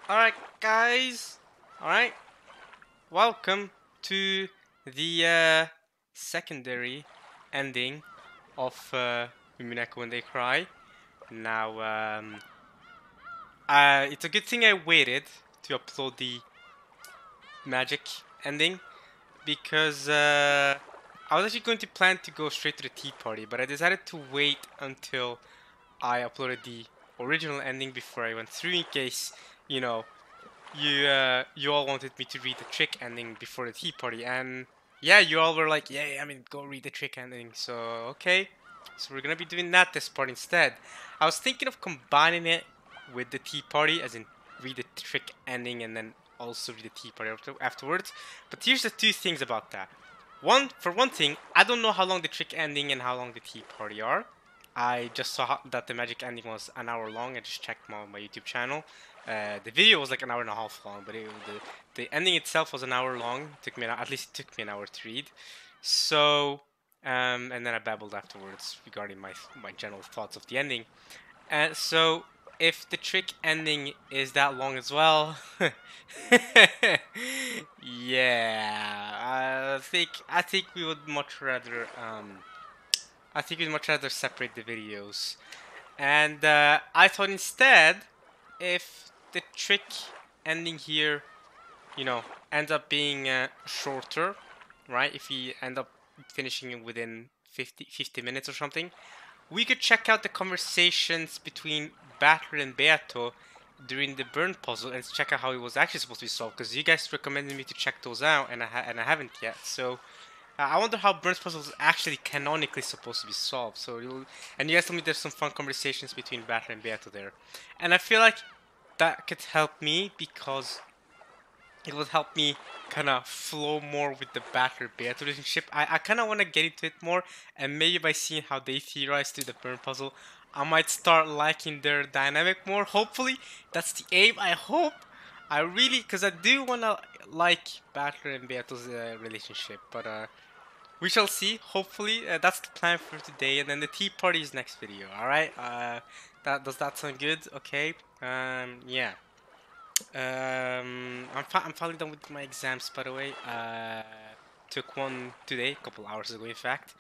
Alright, guys. Alright. Welcome to the secondary ending of Umineko when they cry. Now, it's a good thing I waited to upload the magic ending because I was actually going to plan to go straight to the tea party, but I decided to wait until I uploaded the original ending before I went through in case, you know, you all wanted me to read the trick ending before the tea party, and yeah, you all were like, yeah, I mean, go read the trick ending. So okay, so we're gonna be doing that this part instead. I was thinking of combining it with the tea party, as in read the trick ending and then also read the tea party afterwards. But here's the two things about that. For one thing, I don't know how long the trick ending and how long the tea party are. I just saw that the magic ending was an hour long. I just checked my YouTube channel. The video was like an hour and a half long, but the ending itself was an hour long. It took me at least it took me an hour to read. So, and then I babbled afterwards regarding my general thoughts of the ending. And so, if the trick ending is that long as well, yeah, I think we would much rather separate the videos. And I thought instead, if the trick ending here, ends up being shorter, right? If we end up finishing it within 50 minutes or something, we could check out the conversations between Batter and Beato during the burn puzzle and check out how it was actually supposed to be solved, because you guys recommended me to check those out, and I haven't yet. So I wonder how Burns puzzle is actually canonically supposed to be solved. And you guys told me there's some fun conversations between Batter and Beato there, and I feel like that could help me because it would help me kind of flow more with the Batter-Beato relationship. I kind of want to get into it more, and maybe by seeing how they theorize through the burn puzzle, I might start liking their dynamic more. Hopefully, that's the aim. I hope. I really, because I do want to like Batter and Beato's relationship, but we shall see. Hopefully, that's the plan for today, and then the tea party is next video. All right. Does that sound good? Okay. Yeah. I'm finally done with my exams, by the way. Took one today, a couple hours ago, in fact.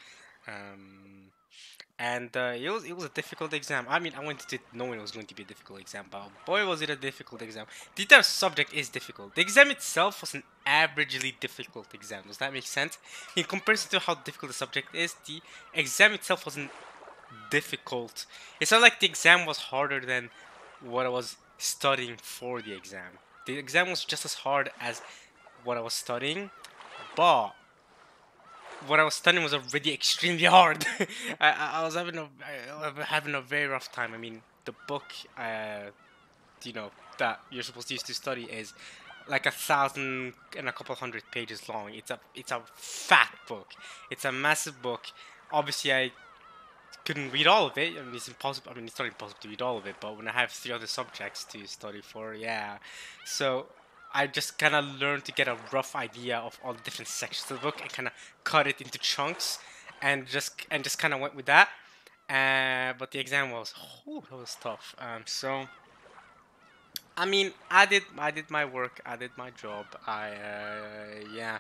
And it was a difficult exam. I mean, I went to it knowing it was going to be a difficult exam, but boy, was it a difficult exam. The entire subject is difficult. The exam itself was an averagely difficult exam. Does that make sense? In comparison to how difficult the subject is, the exam itself wasn't difficult. It's not like the exam was harder than what I was studying for the exam. The exam was just as hard as what I was studying, but what I was studying was already extremely hard. I was having a very rough time. I mean, the book, that you're supposed to use to study is like 1,000 and a couple hundred pages long. It's a fat book. It's a massive book. Obviously, I couldn't read all of it. I mean, it's impossible. I mean, it's not impossible to read all of it. But when I have 3 other subjects to study for, yeah. So I just kind of learned to get a rough idea of all the different sections of the book and kind of cut it into chunks, and just kind of went with that. But the exam was that was tough. So I mean, I did my work. I did my job. Yeah.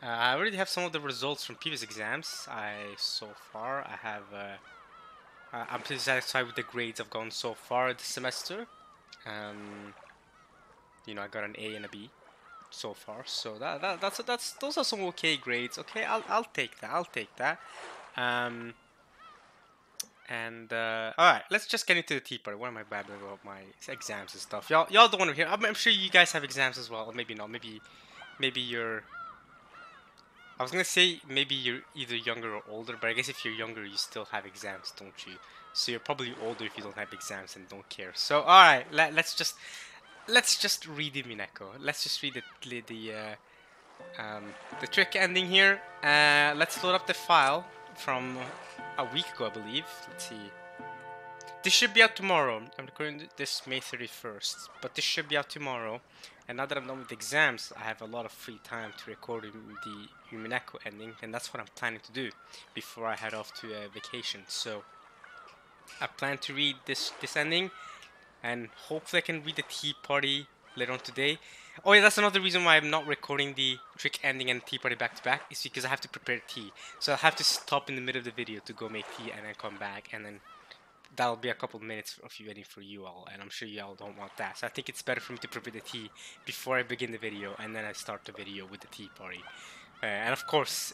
I already have some of the results from previous exams. So far I have. I'm pretty satisfied with the grades I've gotten so far this semester. I got an A and a B so far, so that's those are some okay grades. Okay, I'll take that. I'll take that. All right, let's just get into the tea party. What am I babbling about my exams and stuff? Y'all don't want to hear. I'm sure you guys have exams as well, or maybe not. Maybe you're. I was gonna say maybe you're either younger or older, but I guess if you're younger, you still have exams, don't you? So you're probably older if you don't have exams and don't care. So all right, let's just read Umineko. Let's just read the trick ending here. Let's load up the file from a week ago, I believe. Let's see. This should be out tomorrow. I'm recording this May 31st, but this should be out tomorrow. And now that I'm done with exams, I have a lot of free time to record the Umineko ending, and that's what I'm planning to do before I head off to a vacation. So I plan to read this ending, and hopefully I can read the tea party later on today. Oh yeah, that's another reason why I'm not recording the trick ending and tea party back to back. Is because I have to prepare tea. So I'll have to stop in the middle of the video to go make tea and then come back, and then that'll be a couple of minutes of you waiting for you all, and I'm sure you all don't want that. So I think it's better for me to prepare the tea before I begin the video, and then I start the video with the tea party. And of course,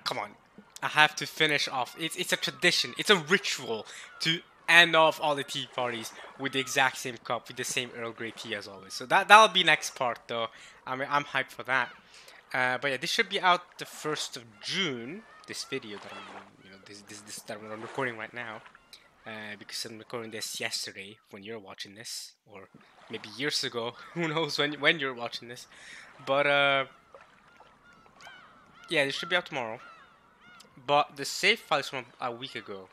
come on, I have to finish off. It's a tradition, it's a ritual to end off all the tea parties with the exact same cup, with the same Earl Grey tea as always. So that'll be next part though. I mean, I'm hyped for that. But yeah, this should be out the 1st of June. This video that this that I'm recording right now. Because I'm recording this yesterday when you're watching this, or maybe years ago. Who knows when you're watching this? But yeah, this should be out tomorrow. But the save file is from a week ago.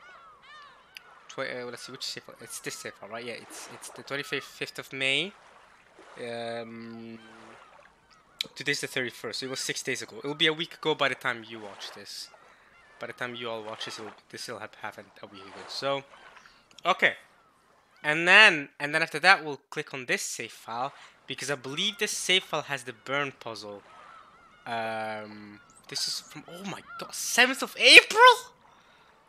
Let's see which save file. It's this save file, right? Yeah, it's the 25th of May. Today's the 31st. So it was 6 days ago. It will be a week ago by the time you watch this. By the time you all watch this, this will have happened a week ago. So, okay, and then after that, we'll click on this save file because I believe this save file has the burn puzzle. This is from, oh my god, 7th of April.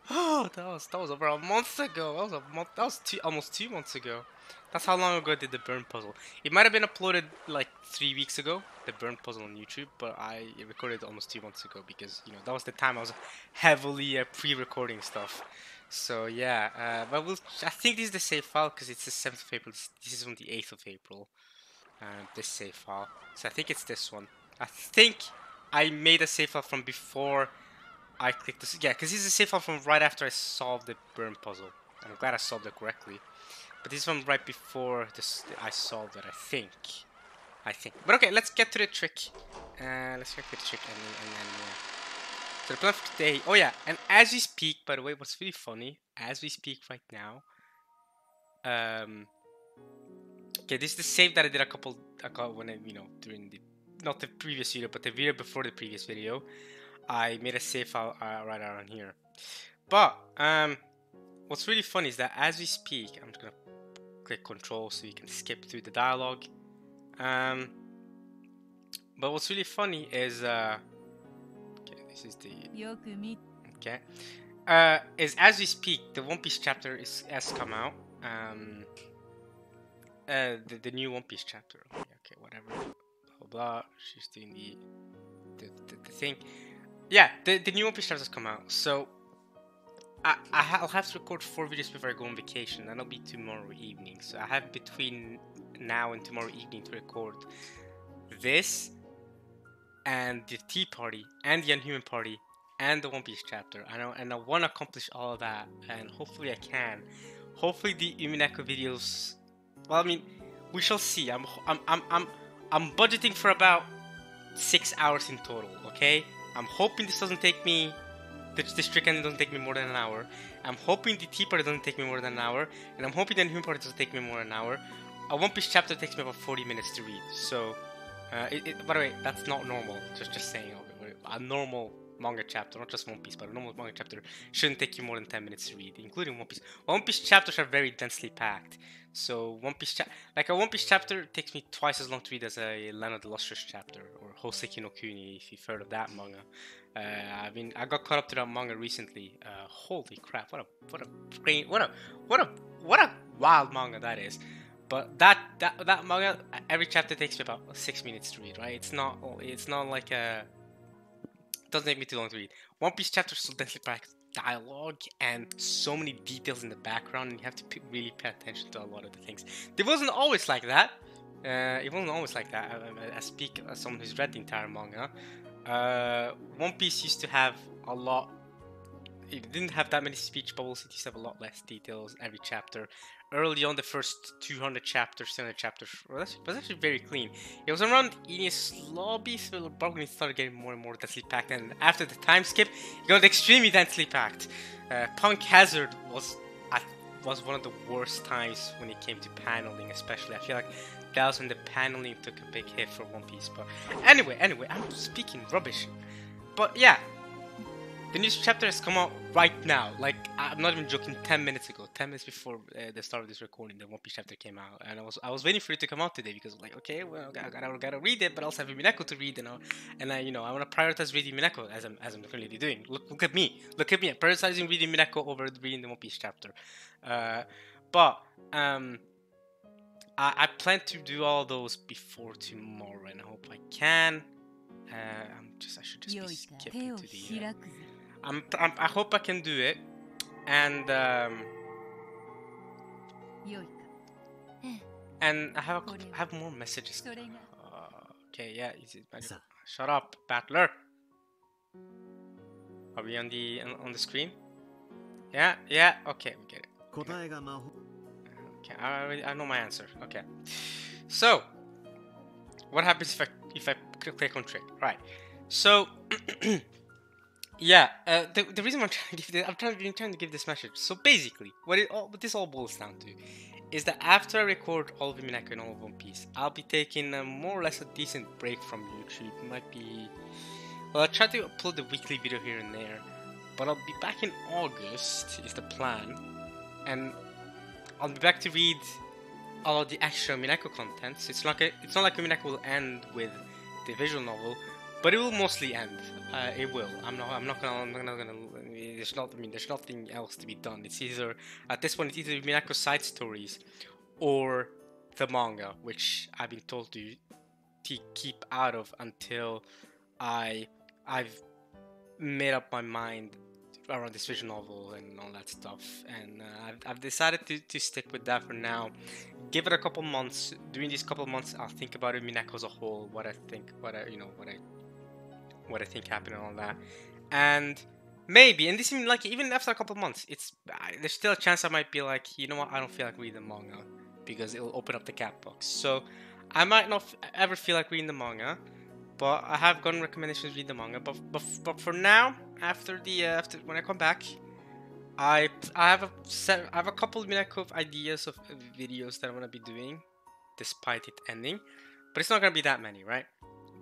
Oh, that was over a month ago. That was almost 2 months ago. That's how long ago I did the burn puzzle. It might have been uploaded like 3 weeks ago, the burn puzzle on YouTube, but I recorded it almost 2 months ago because, you know, that was the time I was heavily pre-recording stuff. So yeah, but I think this is the save file because it's the 7th of April. This is on the 8th of April. This save file. So I think it's this one. I think I made a save file from before I clicked this. Yeah, because this is a save file from right after I solved the burn puzzle. And I'm glad I solved it correctly. But this one right before this, I solved it, I think. But okay, let's get to the trick. Let's get to the trick and then So the plan for today. Oh yeah, and as we speak, by the way, what's really funny, as we speak right now. Okay, this is the save that I did a couple when I, you know, during the, not the previous video, but the video before the previous video. I made a save file right around here. But what's really funny is that as we speak, I'm just gonna click Control so you can skip through the dialogue. But what's really funny is okay, this is the okay. Is as we speak, the One Piece chapter has come out. The new One Piece chapter. Okay, whatever. Blah blah. She's doing the thing. Yeah, the new One Piece chapter has come out. So I'll have to record 4 videos before I go on vacation. That'll be tomorrow evening. So I have between now and tomorrow evening to record this and the Tea Party and the Unhuman Party and the One Piece chapter. I know, and I want to accomplish all of that, and hopefully I can. Hopefully the Umineko videos. Well, I mean, we shall see. I'm budgeting for about 6 hours in total. Okay, I'm hoping this doesn't take me. This trick ending doesn't take me more than an hour. I'm hoping the Tea Party doesn't take me more than an hour, and I'm hoping the Unhuman Party doesn't take me more than an hour. A One Piece chapter takes me about 40 minutes to read. So, by the way, that's not normal. Just saying. A normal manga chapter, not just One Piece, but a normal manga chapter shouldn't take you more than 10 minutes to read, including One Piece. One Piece chapters are very densely packed. So a One Piece chapter takes me twice as long to read as a Land of the Lustrous chapter or Hoseki no Kuni, if you've heard of that manga. I got caught up to that manga recently. Holy crap! What a wild manga that is. But that manga, every chapter takes me about 6 minutes to read. Right? It's not like a. It doesn't take me too long to read. One Piece chapters so densely packed dialogue and so many details in the background, and you have to really pay attention to a lot of the things. It wasn't always like that. I speak as someone who's read the entire manga. One Piece used to have a lot. It didn't have that many speech bubbles. It used to have a lot less details every chapter. Early on, the first 300 chapters was actually very clean. It was around Enies Lobby, so probably started getting more and more densely packed. And after the time skip, it got extremely densely packed. Punk Hazard was one of the worst times when it came to paneling, especially. I feel like that was when the paneling took a big hit for One Piece. But anyway, I'm speaking rubbish. But yeah, The new chapter has come out right now. Like, I'm not even joking. 10 minutes ago, 10 minutes before the start of this recording, the One Piece chapter came out, and I was waiting for it to come out today because like, okay, well, I gotta read it, but I also have Umineko to read, and I I want to prioritize reading Umineko as I'm currently doing. Look at me, I'm prioritizing reading Umineko over reading the One Piece chapter. But I plan to do all those before tomorrow, and I hope I can. I should just be skipping to the. I hope I can do it, and I have more messages. Okay, yeah, is it magical? Shut up, battler. Are we on the screen? Yeah, okay, we get it. Okay, I know my answer. Okay, so what happens if I click on trick? Right, so. Yeah, the reason I'm trying to give this, trying to give this message. So basically, what this all boils down to is that after I record all of Umineko and all of One Piece, I'll be taking more or less a decent break from YouTube. It might be, well, I'll try to upload the weekly video here and there, but I'll be back in August is the plan, and I'll be back to read all of the extra Umineko contents. It's not like Umineko will end with the visual novel. But it will mostly end. It will. I'm not gonna. There's nothing else to be done. It's either at this point, it's either Umineko side stories, or the manga, which I've been told to keep out of until I've made up my mind around this visual novel and all that stuff. And I've decided to stick with that for now. Give it a couple months. During these couple months, I'll think about Umineko as a whole. What I think happened and all that, and maybe, and this even after a couple of months, there's still a chance I might be like, you know what, I don't feel like reading the manga because it'll open up the cat box. So I might not ever feel like reading the manga, but I have gotten recommendations to read the manga. But for now, after when I come back, I have a couple of Umineko ideas of videos that I want to be doing, despite it ending, but it's not gonna be that many, right?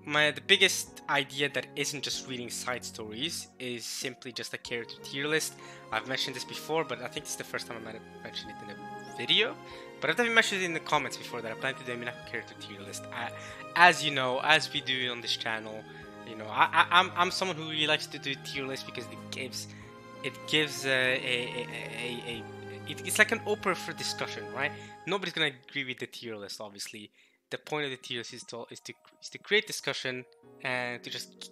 The biggest idea that isn't just reading side stories is simply just a character tier list. I've mentioned this before, but I think it's the first time I might have mentioned it in a video. But I've definitely mentioned it in the comments before that I plan to do a Umineko character tier list. As you know, as we do on this channel, I'm someone who really likes to do tier lists because it's like an open for discussion, right? Nobody's gonna agree with the tier list, obviously. The point of the tier list is to create discussion and to just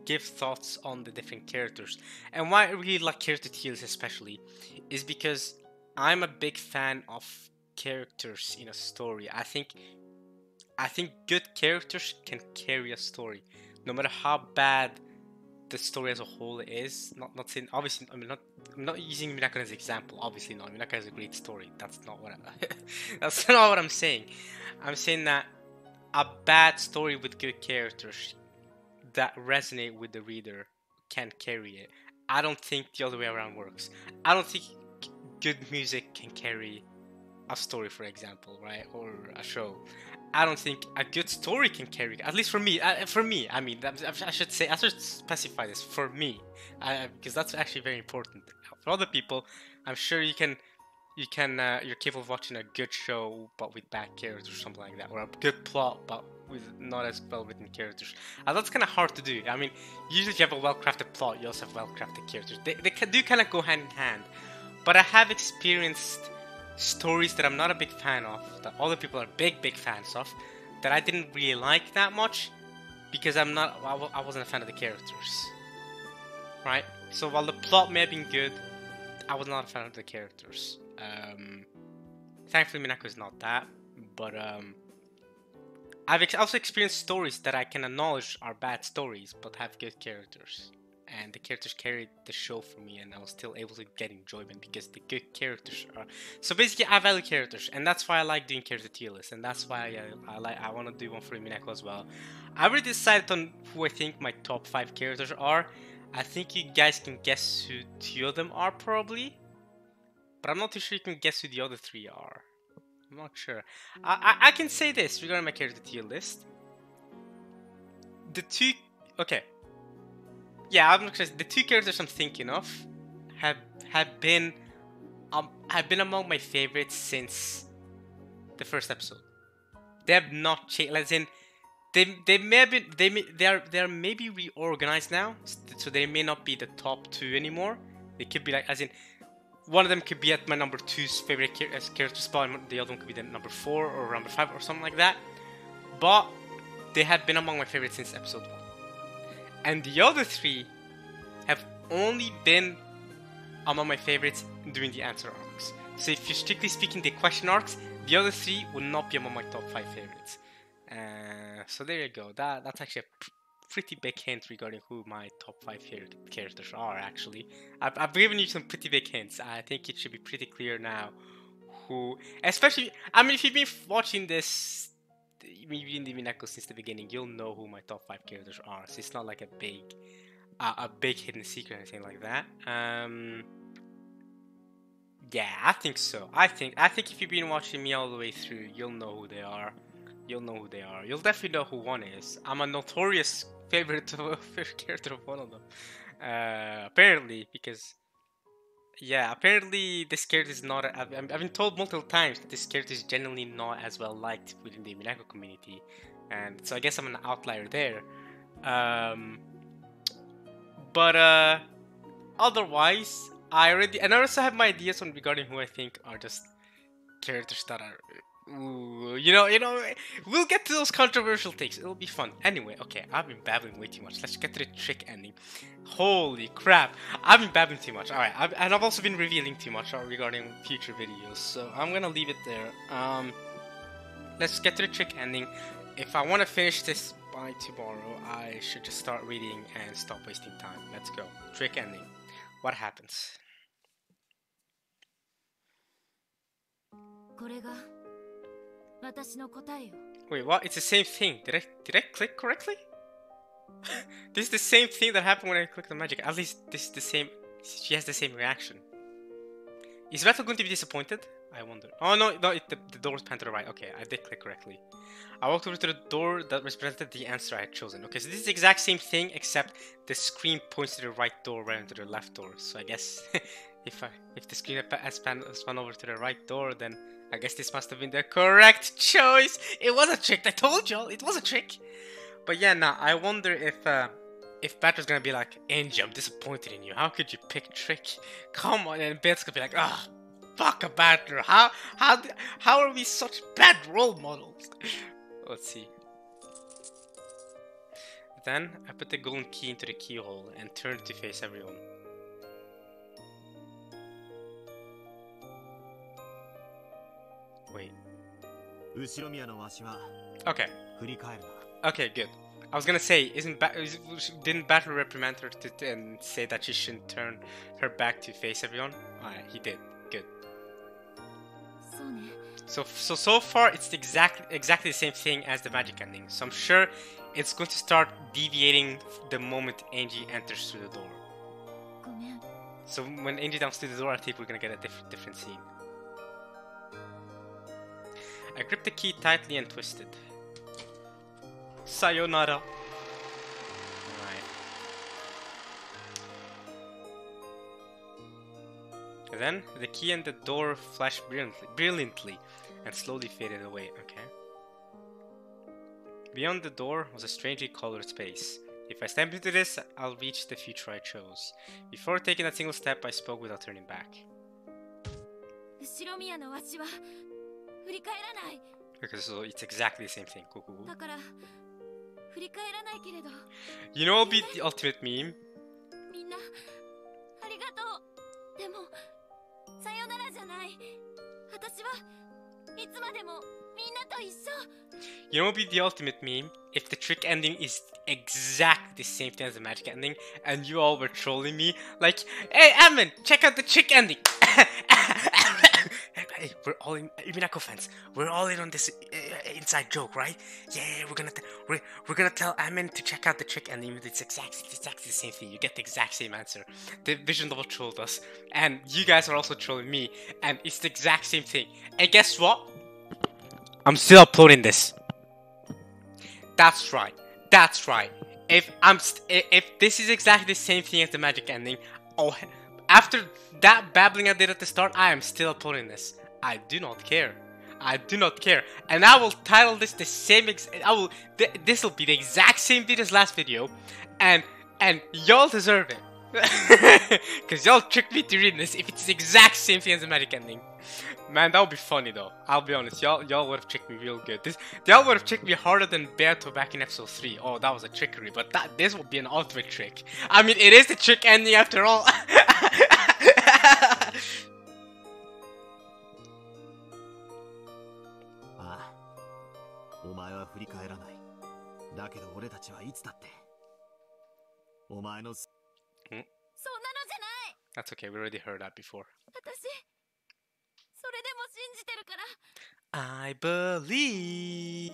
give thoughts on the different characters. And why I really like character tiers especially is because I'm a big fan of characters in a story. I think good characters can carry a story, no matter how bad the story as a whole is. Not saying, obviously, I'm not using Umineko as an example. Obviously not. Umineko has a great story. That's not what that's not what I'm saying. I'm saying that a bad story with good characters that resonate with the reader can carry it. I don't think the other way around works. I don't think good music can carry a story, for example, right? Or a show. I don't think a good story can carry, at least for me. I mean, I should specify this for me, because that's actually very important. For other people, I'm sure you're capable of watching a good show but with bad characters or something like that, or a good plot but with not as well written characters. That's kind of hard to do. I mean, usually if you have a well-crafted plot, you also have well-crafted characters. They do kind of go hand in hand. But I have experienced stories that I'm not a big fan of, that other people are big fans of, that I didn't really like that much because I wasn't a fan of the characters, right? So while the plot may have been good, I was not a fan of the characters. Thankfully Umineko is not that, but I've also experienced stories that I can acknowledge are bad stories but have good characters. And the characters carried the show for me, and I was still able to get enjoyment because the good characters are. So basically, I value characters, and that's why I like doing character tier lists, and that's why I want to do one for Umineko as well. I already decided on who I think my top 5 characters are. I think you guys can guess who 2 of them are probably, but I'm not too sure you can guess who the other 3 are. I'm not sure. I can say this regarding my character tier list. The 2, okay. yeah, I'm not sure. The two characters I'm thinking of have have been among my favorites since the first episode. They have not changed. As in, they may have been they are maybe reorganized now, so they may not be the top two anymore. They could be like, as in, one of them could be at my number 2's favorite character spot, and the other one could be the number 4 or number 5 or something like that. But they have been among my favorites since episode 1. And the other 3 have only been among my favorites during the answer arcs. So if you're strictly speaking the question arcs, the other 3 would not be among my top 5 favorites. So there you go. That's actually a pretty big hint regarding who my top 5 characters are, actually. I've given you some pretty big hints. I think it should be pretty clear now who... Especially, I mean, if you've been watching this, maybe in the Umineko since the beginning, you'll know who my top 5 characters are. So it's not like a big hidden secret or anything like that. Yeah, I think so. I think if you've been watching me all the way through, you'll know who they are. You'll know who they are. You'll definitely know who one is. I'm a notorious favorite character of one of them. Apparently, because... Yeah, apparently this character is not... I've been told multiple times that this character is generally not as well liked within the Umineko community. And so I guess I'm an outlier there. But otherwise, I also have my ideas on regarding who I think are just characters that are... Ooh, you know, we'll get to those controversial things. It'll be fun. Anyway, okay, I've been babbling way too much. Let's get to the trick ending. Holy crap, I've been babbling too much. Alright, and I've also been revealing too much regarding future videos, so I'm gonna leave it there. Let's get to the trick ending. If I want to finish this by tomorrow, I should just start reading and stop wasting time. Let's go. Trick ending. What happens? Wait, what? It's the same thing. Did I click correctly? This is the same thing that happened when I clicked the magic. At least this is the same. She has the same reaction. Is Vettel going to be disappointed? I wonder. Oh no, the door's pan to the right. Okay, I did click correctly. I walked over to the door that represented the answer I had chosen. Okay, so this is the exact same thing, except the screen points to the right door rather than to the left door. So I guess if the screen has spun over to the right door, then I guess this must have been the correct choice. It was a trick. I told y'all it was a trick. But yeah, now I wonder if Batter's gonna be like, Angie, I'm disappointed in you. How could you pick trick? Come on, and Beth's gonna be like, ah, fuck a Batter. How are we such bad role models? Let's see. Then I put the golden key into the keyhole and turned to face everyone. Wait. Okay. Okay, good. I was gonna say, didn't Batter reprimand her and say that she shouldn't turn her back to face everyone? Alright, he did. Good. So far it's exactly the same thing as the magic ending. So I'm sure it's going to start deviating the moment Angie enters through the door. So when Angie comes through the door, I think we're gonna get a different scene. I gripped the key tightly and twisted. Sayonara. Alright. Then the key and the door flashed brilliantly and slowly faded away. Okay. Beyond the door was a strangely colored space. If I step into this, I'll reach the future I chose. Before taking a single step, I spoke without turning back. Okay, so it's exactly the same thing. Cool. You know what'll be the ultimate meme? You know what would be the ultimate meme? If the trick ending is exactly the same thing as the magic ending, and you all were trolling me, like, hey, Amin, check out the trick ending! Hey, we're all in Umineko fans. We're all in on this inside joke, right? Yeah, we're gonna tell Amin to check out the trick ending. It's exactly the same thing. You get the exact same answer. The Vision Double trolled us, and you guys are also trolling me, and it's the exact same thing. And guess what? I'm still uploading this. That's right. if this is exactly the same thing as the magic ending, oh, after that babbling I did at the start, I am still uploading this. I do not care. I do not care, and I will title this the same. This will be the exact same video as last video, and y'all deserve it, cause y'all tricked me to read this. If it's the exact same thing as the magic ending. Man, that would be funny though. I'll be honest, y'all would have tricked me real good. Y'all would have tricked me harder than Berto back in episode 3. Oh, that was a trickery, but this would be an ultimate trick. I mean, it is the trick ending after all. ああ、お前は振り返らない。だけど俺たちはいつだってお前のそんなのじゃない。That's okay, we already heard that before. 私それでも信じてるから。I believe.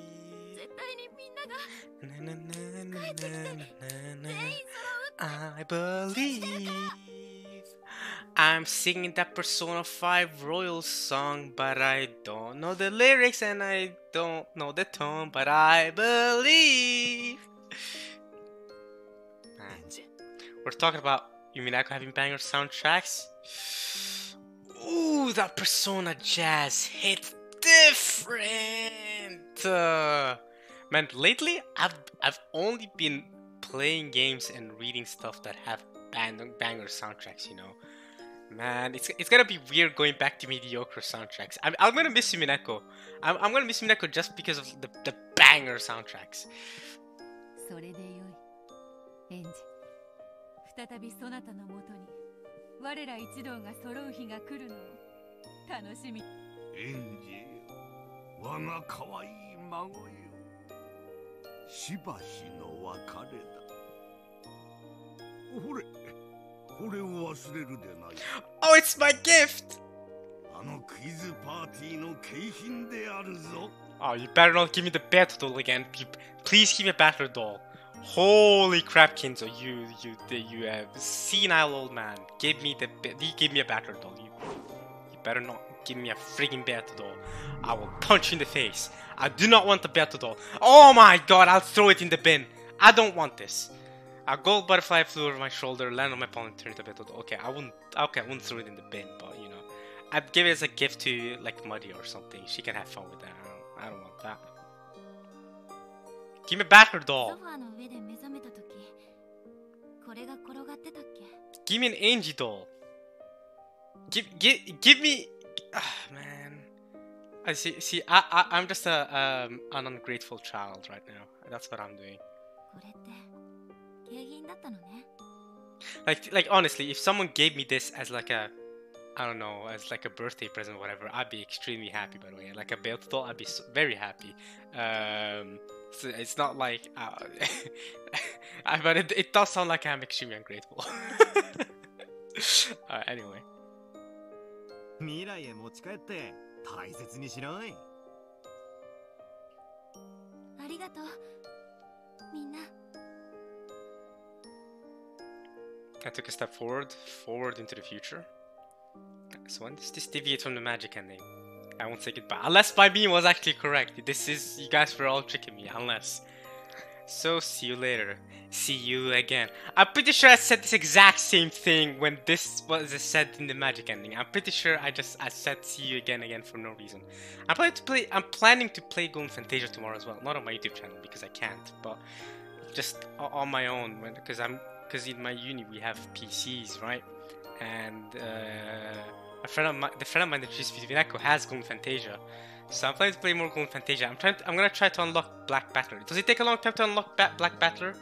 絶対にみんなが帰ってきて全員揃う。I believe. I'm singing that Persona 5 Royal song, but I don't know the lyrics and I don't know the tone, but I believe. We're talking about Umineko having banger soundtracks. Ooh, that Persona jazz hit different. Man, lately I've only been playing games and reading stuff that have banger soundtracks. You know, man, it's gonna be weird going back to mediocre soundtracks. I'm gonna miss Umineko. I'm gonna miss Umineko just because of the banger soundtracks. それでよい、エンジ。再びそなたのもとに我ら一同が揃う日が来るのを楽しみ。エンジ、我が可愛い孫よ。しばしの別れだ。ほれ、これを忘れるでない。Oh, it's my gift! あのクイズパーティーの景品であるぞ。Oh, you better not give me the battle doll again. Please give me a battle doll. Holy crap, Kinzo, you senile old man. Give me a battle doll. You better not give me a freaking battle doll. I will punch you in the face. I do not want the battle doll. Oh my god, I'll throw it in the bin. I don't want this. A gold butterfly flew over my shoulder, landed on my palm, and turned into a battle doll. Okay, I wouldn't throw it in the bin, but you know, I'd give it as a gift to like Muddy or something. She can have fun with that. I don't want that. Give me a battle doll. Give me an Angie doll. Give me. Ah, man. I see. I'm just an ungrateful child right now. That's what I'm doing. Like honestly, if someone gave me this as like a, I don't know, as like a birthday present or whatever, I'd be extremely happy. By the way, like a belt doll, I'd be very happy. So it's not like, but it does sound like I'm extremely ungrateful. Anyway. 未来へ持ち帰って大切にしろい。ありがとう、みんな。I took a step forward into the future. So when does this deviate from the magic ending? I won't say goodbye. Unless my beam was actually correct. You guys were all tricking me. Unless. So see you later. See you again. I'm pretty sure I said this exact same thing when this was said in the magic ending. I'm pretty sure I said see you again for no reason. I'm planning to play Golden Fantasia tomorrow as well. Not on my YouTube channel because I can't, but just on my own because in my uni we have PCs, right? And the friend of mine that uses Umineko has Golden Fantasia, so I'm planning to play more Golden Fantasia. I'm gonna try to unlock Black Battler. Does it take a long time to unlock Black Battler?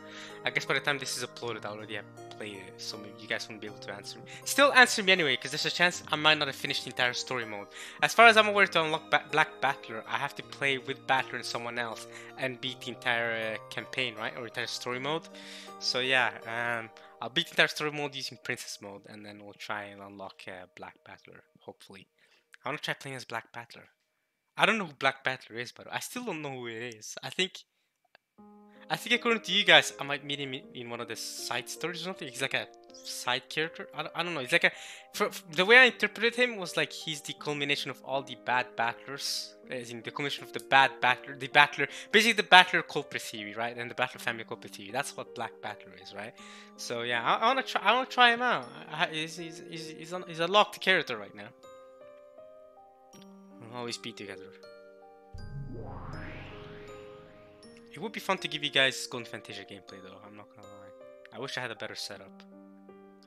I guess by the time this is uploaded, I already have played it, so maybe you guys won't be able to answer me. Still answer me anyway, because there's a chance I might not have finished the entire story mode. As far as I'm aware, to unlock Black Battler, I have to play with Battler and someone else and beat the entire campaign, right, or entire story mode. So yeah, I'll beat the entire story mode using Princess mode, and then we'll try and unlock Black Battler, hopefully. I want to try playing as Black Battler. I don't know who Black Battler is, but I still don't know who it is. I think I think according to you guys, I might meet him in one of the side stories or something. He's like a side character. I don't know. It's like a... the way I interpreted him was like he's the culmination of all the bad battlers. As in the culmination of the bad battler. The battler... Basically the battler culprit theory, right? And the battler family culprit theory. That's what Black Battler is, right? So yeah, I wanna try him out. He's a locked character right now. We'll always be together. It would be fun to give you guys Golden Fantasia gameplay though, I'm not gonna lie. I wish I had a better setup.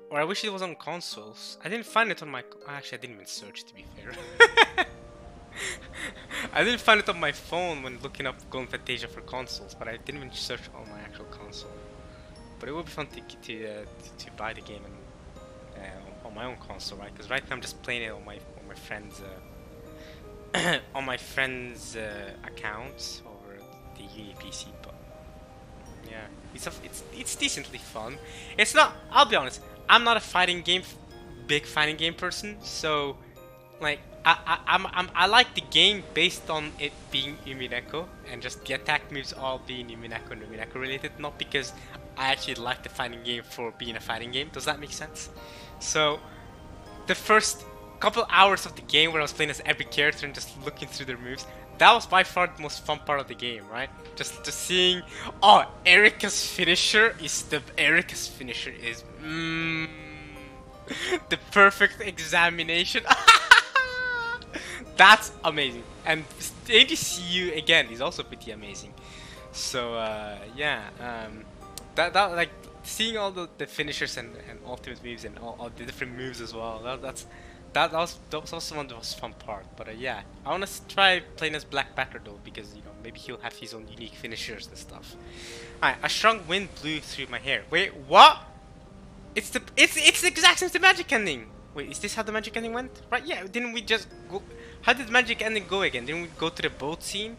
Or I wish it was on consoles. I didn't find it on my... Actually, I didn't even search, to be fair. I didn't find it on my phone when looking up Golden Fantasia for consoles, but I didn't even search on my actual console. But it would be fun to buy the game on my own console, right? Because right now I'm just playing it on my friend's on my friend's account over the Uni PC. But yeah, it's decently fun. It's not. I'll be honest. I'm not a big fighting game person. So like I like the game based on it being Umineko and just the attack moves all being Umineko and Umineko related, not because I actually like the fighting game for being a fighting game. Does that make sense? So the first couple hours of the game where I was playing as every character and just looking through their moves, that was by far the most fun part of the game, right? Just seeing, oh, Erika's finisher is the perfect examination. That's amazing. And to see you again is also pretty amazing. So yeah, that like seeing all the finishers and ultimate moves and all the different moves as well. That was also one of the most fun part. But yeah, I want to try playing as Black Battler though, because you know maybe he'll have his own unique finishers and stuff. Alright, a strong wind blew through my hair. Wait, what? It's the exact same as the magic ending. Wait, is this how the magic ending went? Right? Yeah. Didn't we just go? How did the magic ending go again? Didn't we go to the boat scene?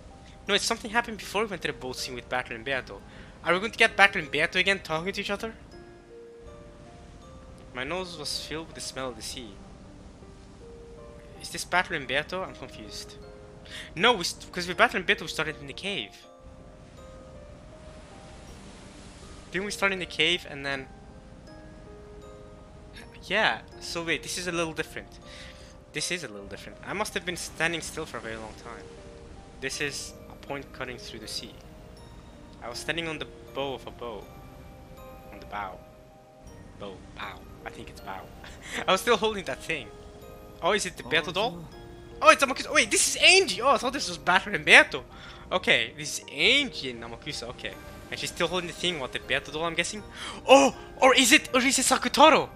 No, it's something happened before we went to the boat scene with Battler and Beato. Are we going to get Battler and Beato again talking to each other? My nose was filled with the smell of the sea. Is this Battler and Beato? I'm confused. No, because with Battler and Beato we started in the cave. Didn't we start in the cave and then... Yeah, so wait, this is a little different. This is a little different. I must have been standing still for a very long time. This is a point cutting through the sea. I was standing on the bow of a bow. On the bow. Bow. Bow. I think it's bow. I was still holding that thing. Oh, is it the Beato doll? Oh, it's Amakusa. Wait, this is Angie. Oh, I thought this was Battler and Beato. Okay, this is Angie and Amakusa. Okay. And she's still holding the thing. What, the Beato doll, I'm guessing? Oh! Or is it Sakutaro?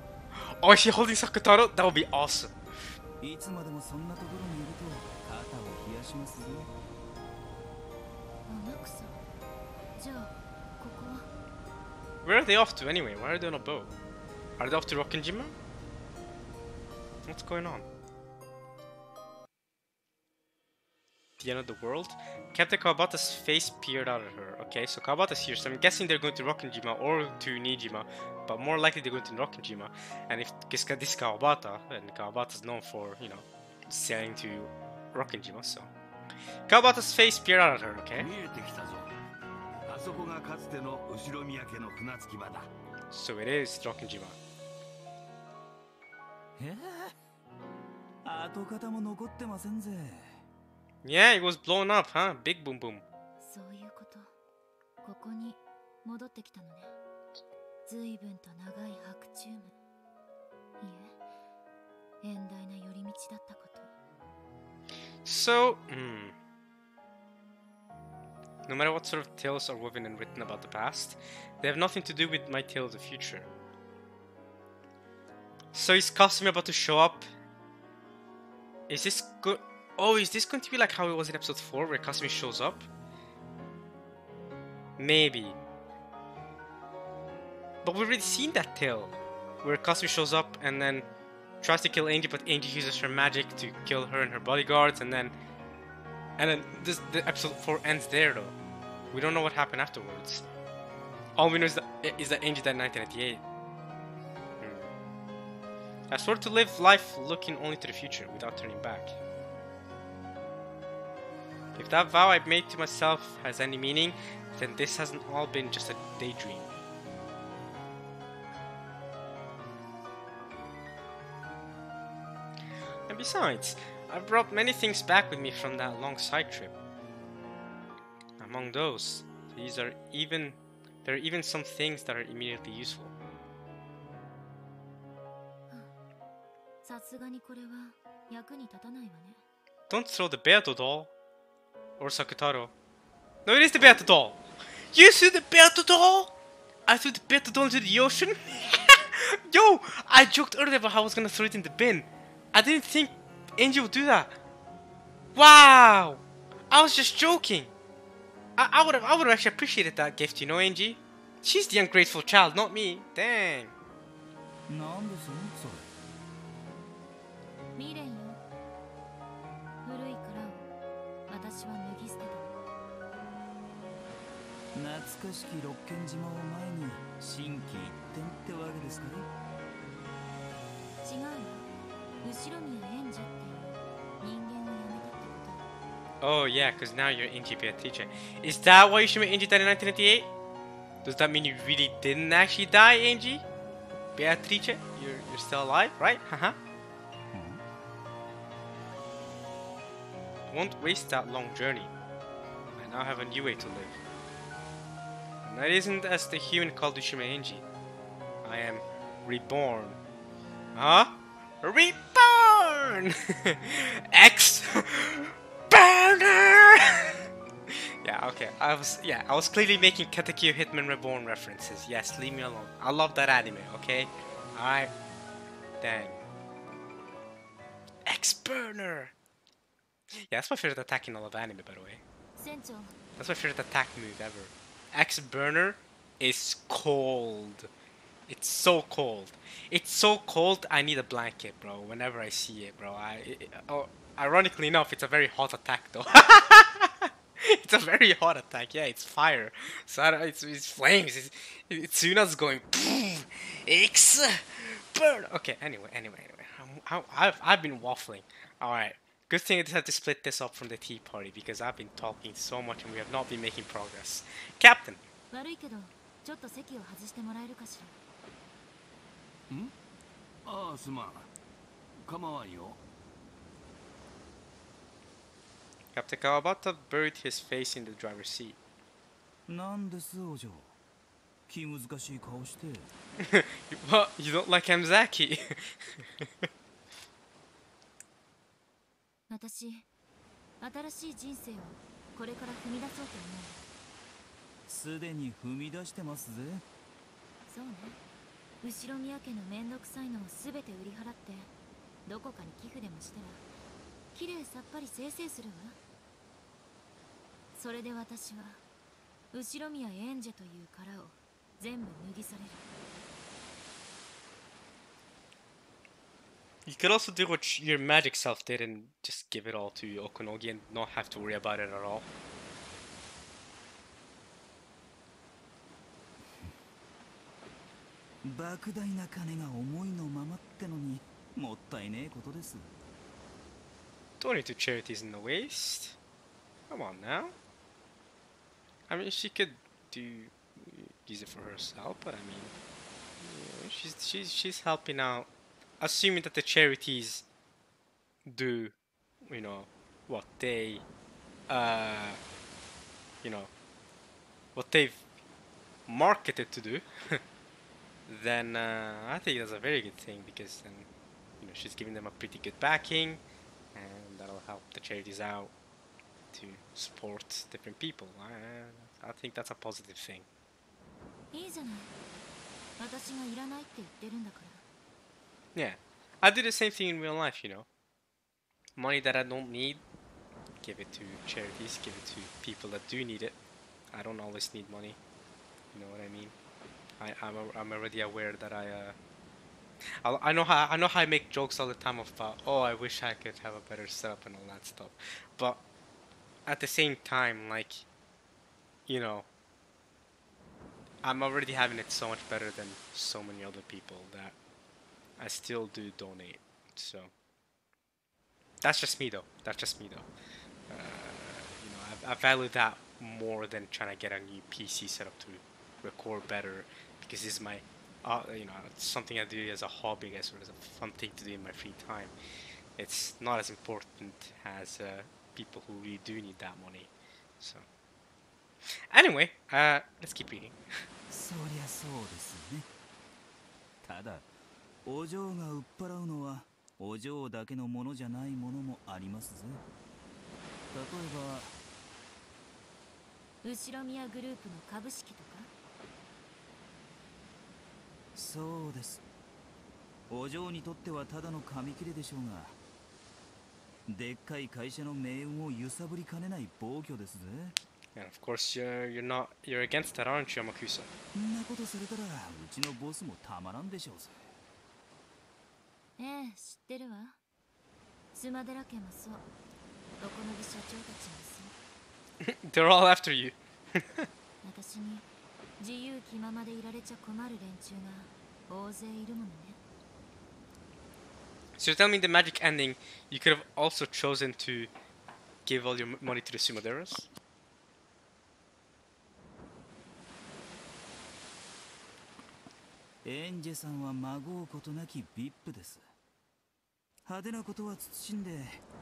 Oh, is she holding Sakutaro? That would be awesome. Where are they off to anyway? Why are they on a boat? Are they off to Rokkenjima? What's going on? The end of the world? Captain Kawabata's face peered out at her. Okay, so Kawabata's here, so I'm guessing they're going to Rokkenjima or to Nijima, but more likely they're going to Rokkenjima. And if this is Kawabata, and Kawabata's known for, you know, sailing to Rokkenjima, so... Kawabata's face peered out at her, okay? So it is Rokkenjima. Yeah, it was blown up, huh? Big boom boom. So, no matter what sort of tales are woven and written about the past, they have nothing to do with my tale of the future. So is Kasumi about to show up? Is this good? Oh, is this going to be like how it was in episode 4 where Kasumi shows up? Maybe. But we've already seen that tale where Kasumi shows up and then tries to kill Angie, but Angie uses her magic to kill her and her bodyguards, and then the episode 4 ends there though. We don't know what happened afterwards. All we know is that Angie died in 1998. I swore to live life looking only to the future without turning back. If that vow I made to myself has any meaning, then this hasn't all been just a daydream. And besides, I've brought many things back with me from that long side trip. Among those, there are even some things that are immediately useful. さすがにこれは役に立たないわね。 Don't throw the Beato doll. Or Sakutaro. No, it is the Beato doll! You threw the Beato doll?! I threw the Beato doll into the ocean? Yo! I joked earlier about how I was gonna throw it in the bin. I didn't think Angie would do that. Wow! I was just joking. I would have actually appreciated that gift, you know, Angie? She's the ungrateful child, not me. Dang. なんですそれ。未練よ。古い殻を私は脱ぎ捨てた。懐かしき六軒島を前に心機一転ってわけですかね。違うわ。後ろ宮エンジェっていう人間を辞めたってこと。 Oh yeah, because now you're Angie Beatrice. Is that why you should make Angie died in 1998? Does that mean you really didn't actually die, Angie? Beatrice? You're still alive, right? Haha. Won't waste that long journey. I now have a new way to live. And that isn't as the human called Ushima Angie. I am reborn. Huh? Reborn! X Burner! Yeah, okay. I was clearly making Katekyo Hitman Reborn references. Yes, leave me alone. I love that anime, okay? Alright. Dang. X Burner! Yeah, that's my favorite attack in all of anime, by the way. 船長、 That's my favorite attack move ever. X Burner is cold. It's so cold. It's so cold, I need a blanket, bro, whenever I see it, bro. Ironically enough, it's a very hot attack, though. It's a very hot attack. Yeah, it's fire. So it's flames. It's Tsuna's going. X burn. Okay. Anyway. I've been waffling. All right. Good thing I just had to split this up from the tea party because I've been talking so much and we have not been making progress. Captain. 悪いけど、ちょっと席を外してもらえるかしら。ん？ああ、すまん。構わんよ。 Captain Kawabata buried his face in the driver's seat. なんですお嬢。気難しい顔して。What? You don't like Hamzaki? 私、新しい人生をこれから踏み出そうと思う。すでに踏み出してますぜ。そうね。後ろ宮家のめんどくさいのをすべて売り払ってどこかに寄付でもしたらきれいさっぱりせいせいするわ。それで私は後ろ宮エンジェという殻を全部脱ぎ去れる。 You could also do what your magic self did and just give it all to Okunogi and not have to worry about it at all. 莫大な金が思いのままってのにもったいねえことです。 Don't need to charities in the waste. Come on now. I mean, she could use it for herself, but I mean, you know, she's helping out. Assuming that the charities do, you know, what they, you know, what they've marketed to do, then I think that's a very good thing because then, you know, she's giving them a pretty good backing, and that'll help the charities out to support different people. I think that's a positive thing. いいじゃない。私がいらないって言ってるんだから。 Yeah, I do the same thing in real life, you know. Money that I don't need, give it to charities, give it to people that do need it. I don't always need money. You know what I mean? I'm already aware that I know how I make jokes all the time about, oh, I wish I could have a better setup and all that stuff. But at the same time, like, you know, I'm already having it so much better than so many other people that I still do donate. So that's just me though. You I value that more than trying to get a new PC setup to record better, because this is my, it's something I do as a hobby, I guess, or as a fun thing to do in my free time. It's not as important as people who really do need that money. So, anyway, let's keep reading. そりゃそうですね。ただ、お嬢が売っ払うのはお嬢だけのものじゃないものもありますぜ。例えば後ろ宮グループの株式とか。そうです。お嬢にとってはただの紙切れでしょうが、でっかい会社の命運を揺さぶりかねない暴挙ですぜ。And of course, you're against that, aren't you, Amakusa? そんなことされたらうちのボスもたまらんでしょうぜ。ええ、知ってるわ。スマデラ家もそう。どこの部社長たちもそう。They're all after you. 私に自由気ままでいられちゃ困る連中が大勢いるものね。So you're telling me the magic ending, you could have also chosen to give all your money to the Sumaderas? エンジェさんはまごうことなき VIP です。派手なことは慎んで、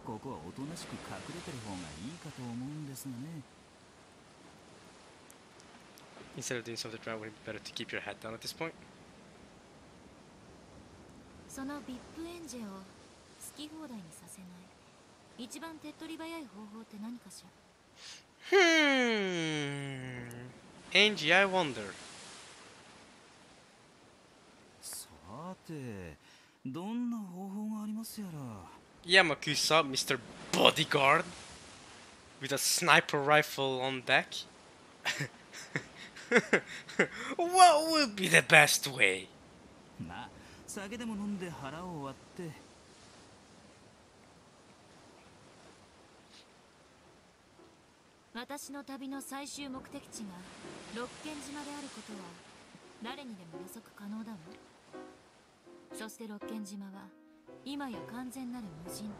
ここはおとなしく隠れてる方がいいかと思うんですがね。Instead of doing something right, would it be better to keep your head down at this point? その VIP エンジェを好き放題にさせない。一番手っ取り早い方法って何かしら。Angie, I wonder. さて、どんな方法がありますやら。Yamakusa, Mr. Bodyguard, with a sniper rifle on deck. What would be the best way? まあ、酒でも飲んで腹を割って。私の旅の最終目的地が六軒島であることは誰にでも予測可能だわ。そして六軒島は今や完全なる無人島。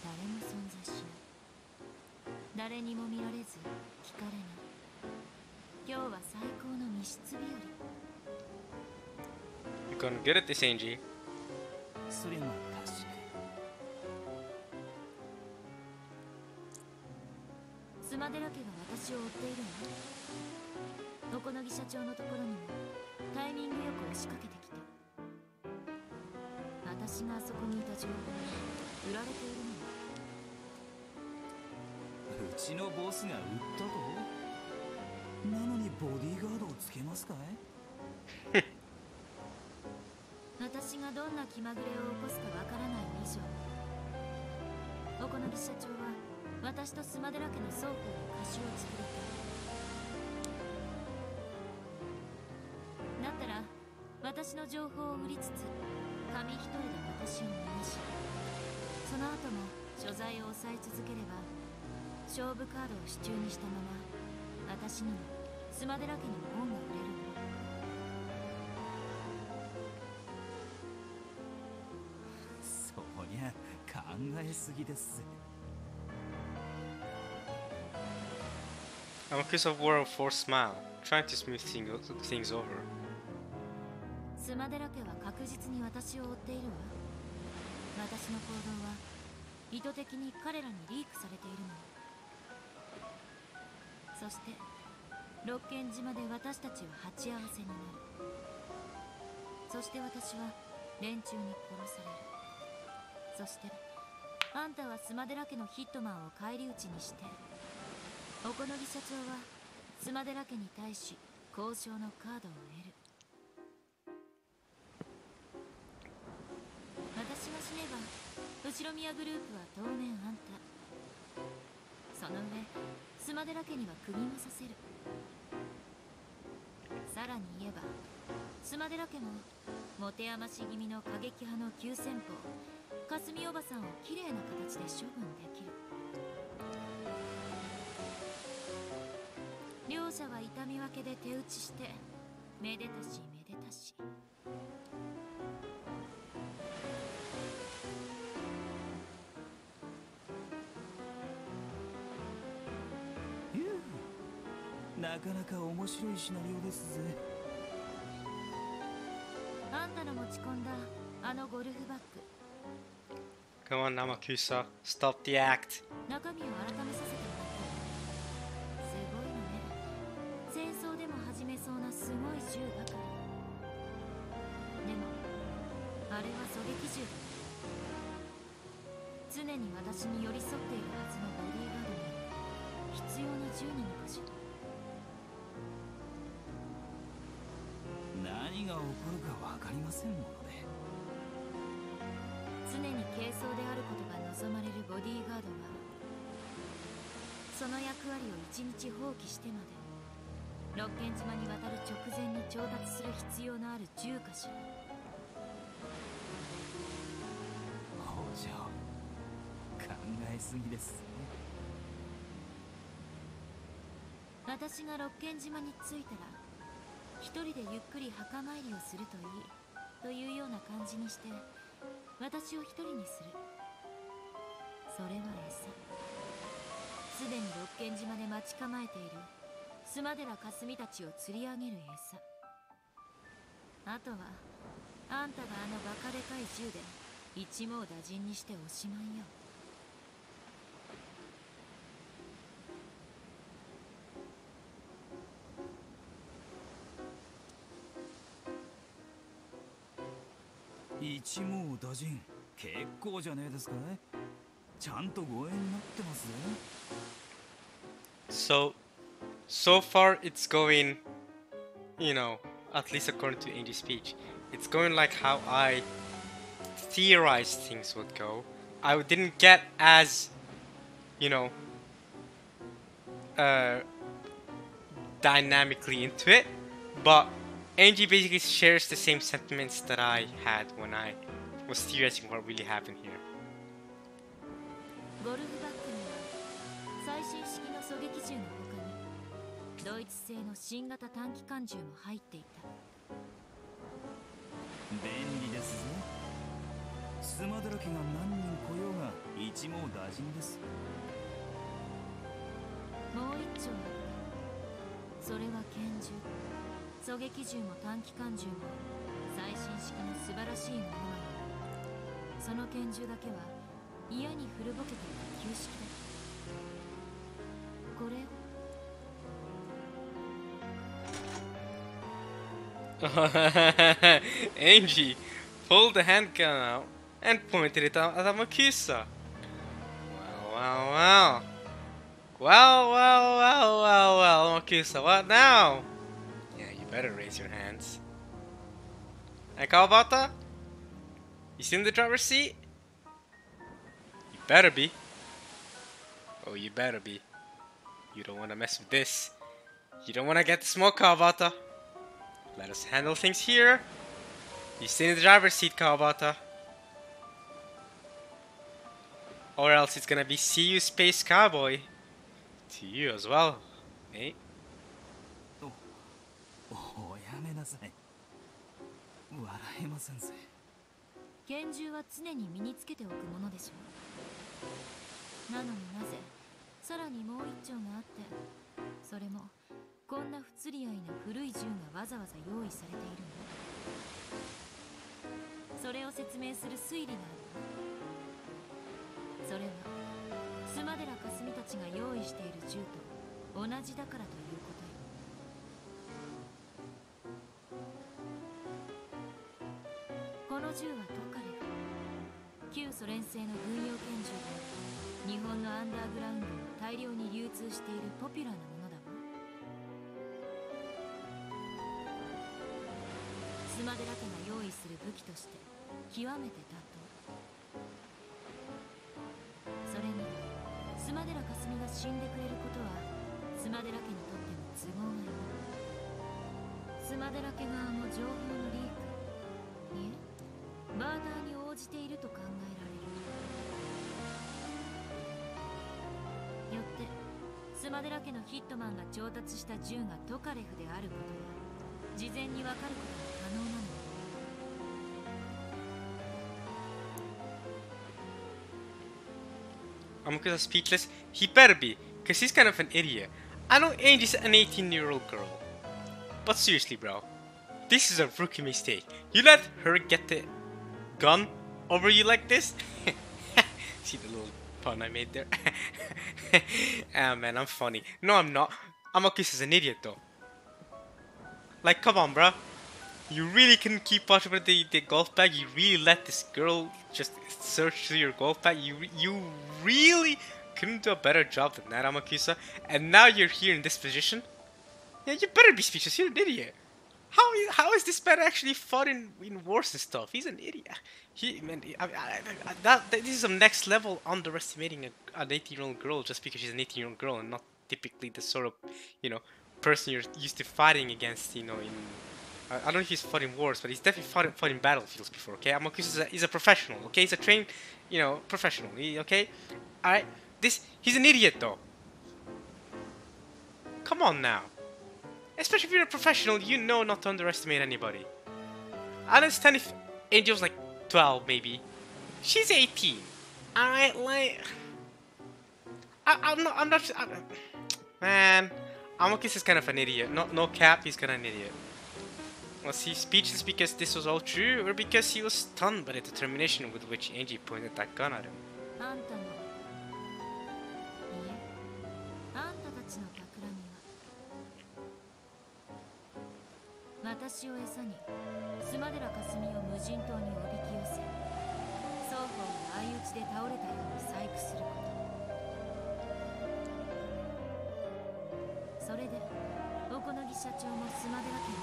誰も存在しない。誰にも見られず聞かれない。今日は最高の密室日和。You're gonna good at this, Angie. それも確かに。スマデラ家が私を追っているの。小此木社長のところにもタイミングよく押しかけてきた。私があそこにいた情報が売られているの。うちのボスが売ったと？なのにボディーガードをつけますかい？私がどんな気まぐれを起こすかわからない以上、小此木社長は私とスマデラ家の双方の貸しを作りたい。だったら私の情報を売りつつ紙一重で私を逃がし、その後も所在を抑え続ければ勝負カードを手中にしたまま私にもスマデラ家にも恩が売れるの。そりゃ考えすぎですぜ。Amakusa wore a forced smile, trying to smooth things over. スマデラ家は確実に私を追っているわ。私の行動は意図的に彼らにリークされているの。そして六軒島で私たちは鉢合わせになる。そして私は連中に殺される。そしてあんたはスマデラ家のヒットマンを返り討ちにして、小此木社長はスマデラ家に対し交渉のカードを得る。私が死ねば後ろ宮グループは当面あんた。その上スマデラ家には釘も刺せる。さらに言えばスマデラ家も持て余し気味の過激派の急先鋒霞おばさんをきれいな形で処分できる。両者は痛み分けで手打ちしてめでたしめでたし。なかなか面白いシナリオですぜ。あんたの持ち込んだあのゴルフバッグ、 Come on, Namakusa. Stop the act. 中身を改めさせてもらった。すごいのね。戦争でも始めそうなすごい銃ばかり。でもあれは狙撃銃だ。常に私に寄り添っているはずのボディーガードに必要な銃なのかしら。何が起こるか分かりませんもので。常に軽装であることが望まれるボディーガードがその役割を一日放棄してまで六軒島に渡る直前に調達する必要のある銃かしら。北条、考えすぎです。私が六軒島に着いたら一人でゆっくり墓参りをするといいというような感じにして私を一人にする。それは餌。すでに六軒島で待ち構えている須磨寺かすみたちを釣り上げる餌。あとはあんたがあのバカでかい銃で一網打尽にしておしまいよ。一網打尽、結構じゃねえですか。ちゃんと護衛になってますぜ。So far it's going, at least according to Andy's speech, it's going like how I theorized things would go. I didn't get as, you know, dynamically into it, but Angie basically shares the same sentiments that I had when I was theorizing what really happened here. ゴルフバッグには最新式の狙撃銃の他にドイツ製の新型短機関銃も入っていた。便利ですぜ。スマだらけが何人来ようが一網打尽です。もう一丁あった。それは拳銃。狙撃銃も短機関銃も最新式の素晴らしいものなの。その拳銃だけは嫌に古ぼけていた旧式だ。これを Angie pulled the handgun out and pointed it at Amakusa. Wow. Well, Amakusa, what now? Yeah, you better raise your hands. And Kawabata? You still in the driver's seat? You better be. Oh, you better be. You don't want to mess with this. You don't want to get the smoke, Kawabata. Let us handle things here. You stay in the driver's seat, Kawabata. Or else it's gonna be see you, Space Cowboy. To you as well, eh? おやめなさい。笑えませんぜ。拳銃は常に身につけておくものでしょう。なのになぜさらにもう一丁があって、それもこんな不釣り合いな古い銃がわざわざ用意されているの。それを説明する推理がある。それは須磨寺かすみたちが用意している銃と同じだからということよ。この銃はトカレフ、旧ソ連製の軍用拳銃で日本のアンダーグラウンドに大量に流通しているポピュラーなものだわ。須磨寺家が用意する武器として極めて妥当。それに須磨寺かすみが死んでくれることは須磨寺家にとっても都合がいい。須磨寺家側も情報のリーク、いえバーターに応じていると考えられる。よって須磨寺家のヒットマンが調達した銃がトカレフであることは事前に分かることが可能なの。Amakusa's speechless. He better be, because he's kind of an idiot. I know Angie's an 18-year-old girl, but seriously, bro, this is a rookie mistake. You let her get the gun over you like this? See the little pun I made there? Ah man, I'm funny. No, I'm not. Amakusa's an idiot though. Like, come on, bro. You really couldn't keep watch over the golf bag. You really let this girl just search through your golf bag. You really couldn't do a better job than that, Amakusa. And now you're here in this position. Yeah, you better be speechless. You're an idiot. How is this man actually fought in wars and stuff? He's an idiot. This is some next level underestimating an 18-year-old girl just because she's an 18-year-old girl and not typically the sort of, person you're used to fighting against, in... I don't know if he's fought in wars, but he's definitely fought in battlefields before, okay? Amakusa is a professional, okay? He's a trained, professional, okay? Alright? He's an idiot, though. Come on now. Especially if you're a professional, you know not to underestimate anybody. I understand if Angel's like 12, maybe. She's 18. Alright, like... I'm not... Man, Amakusa is kind of an idiot. No cap, he's kind of an idiot. Was he speechless because this was all true, or because he was stunned by the determination with which Angie pointed that gun at him? あんたのいえあんたたちの企みは私を餌にスマデラカスミを無人島におびき寄せ双方が相打ちで倒れたように細工することそれで小此木社長もスマデラ家も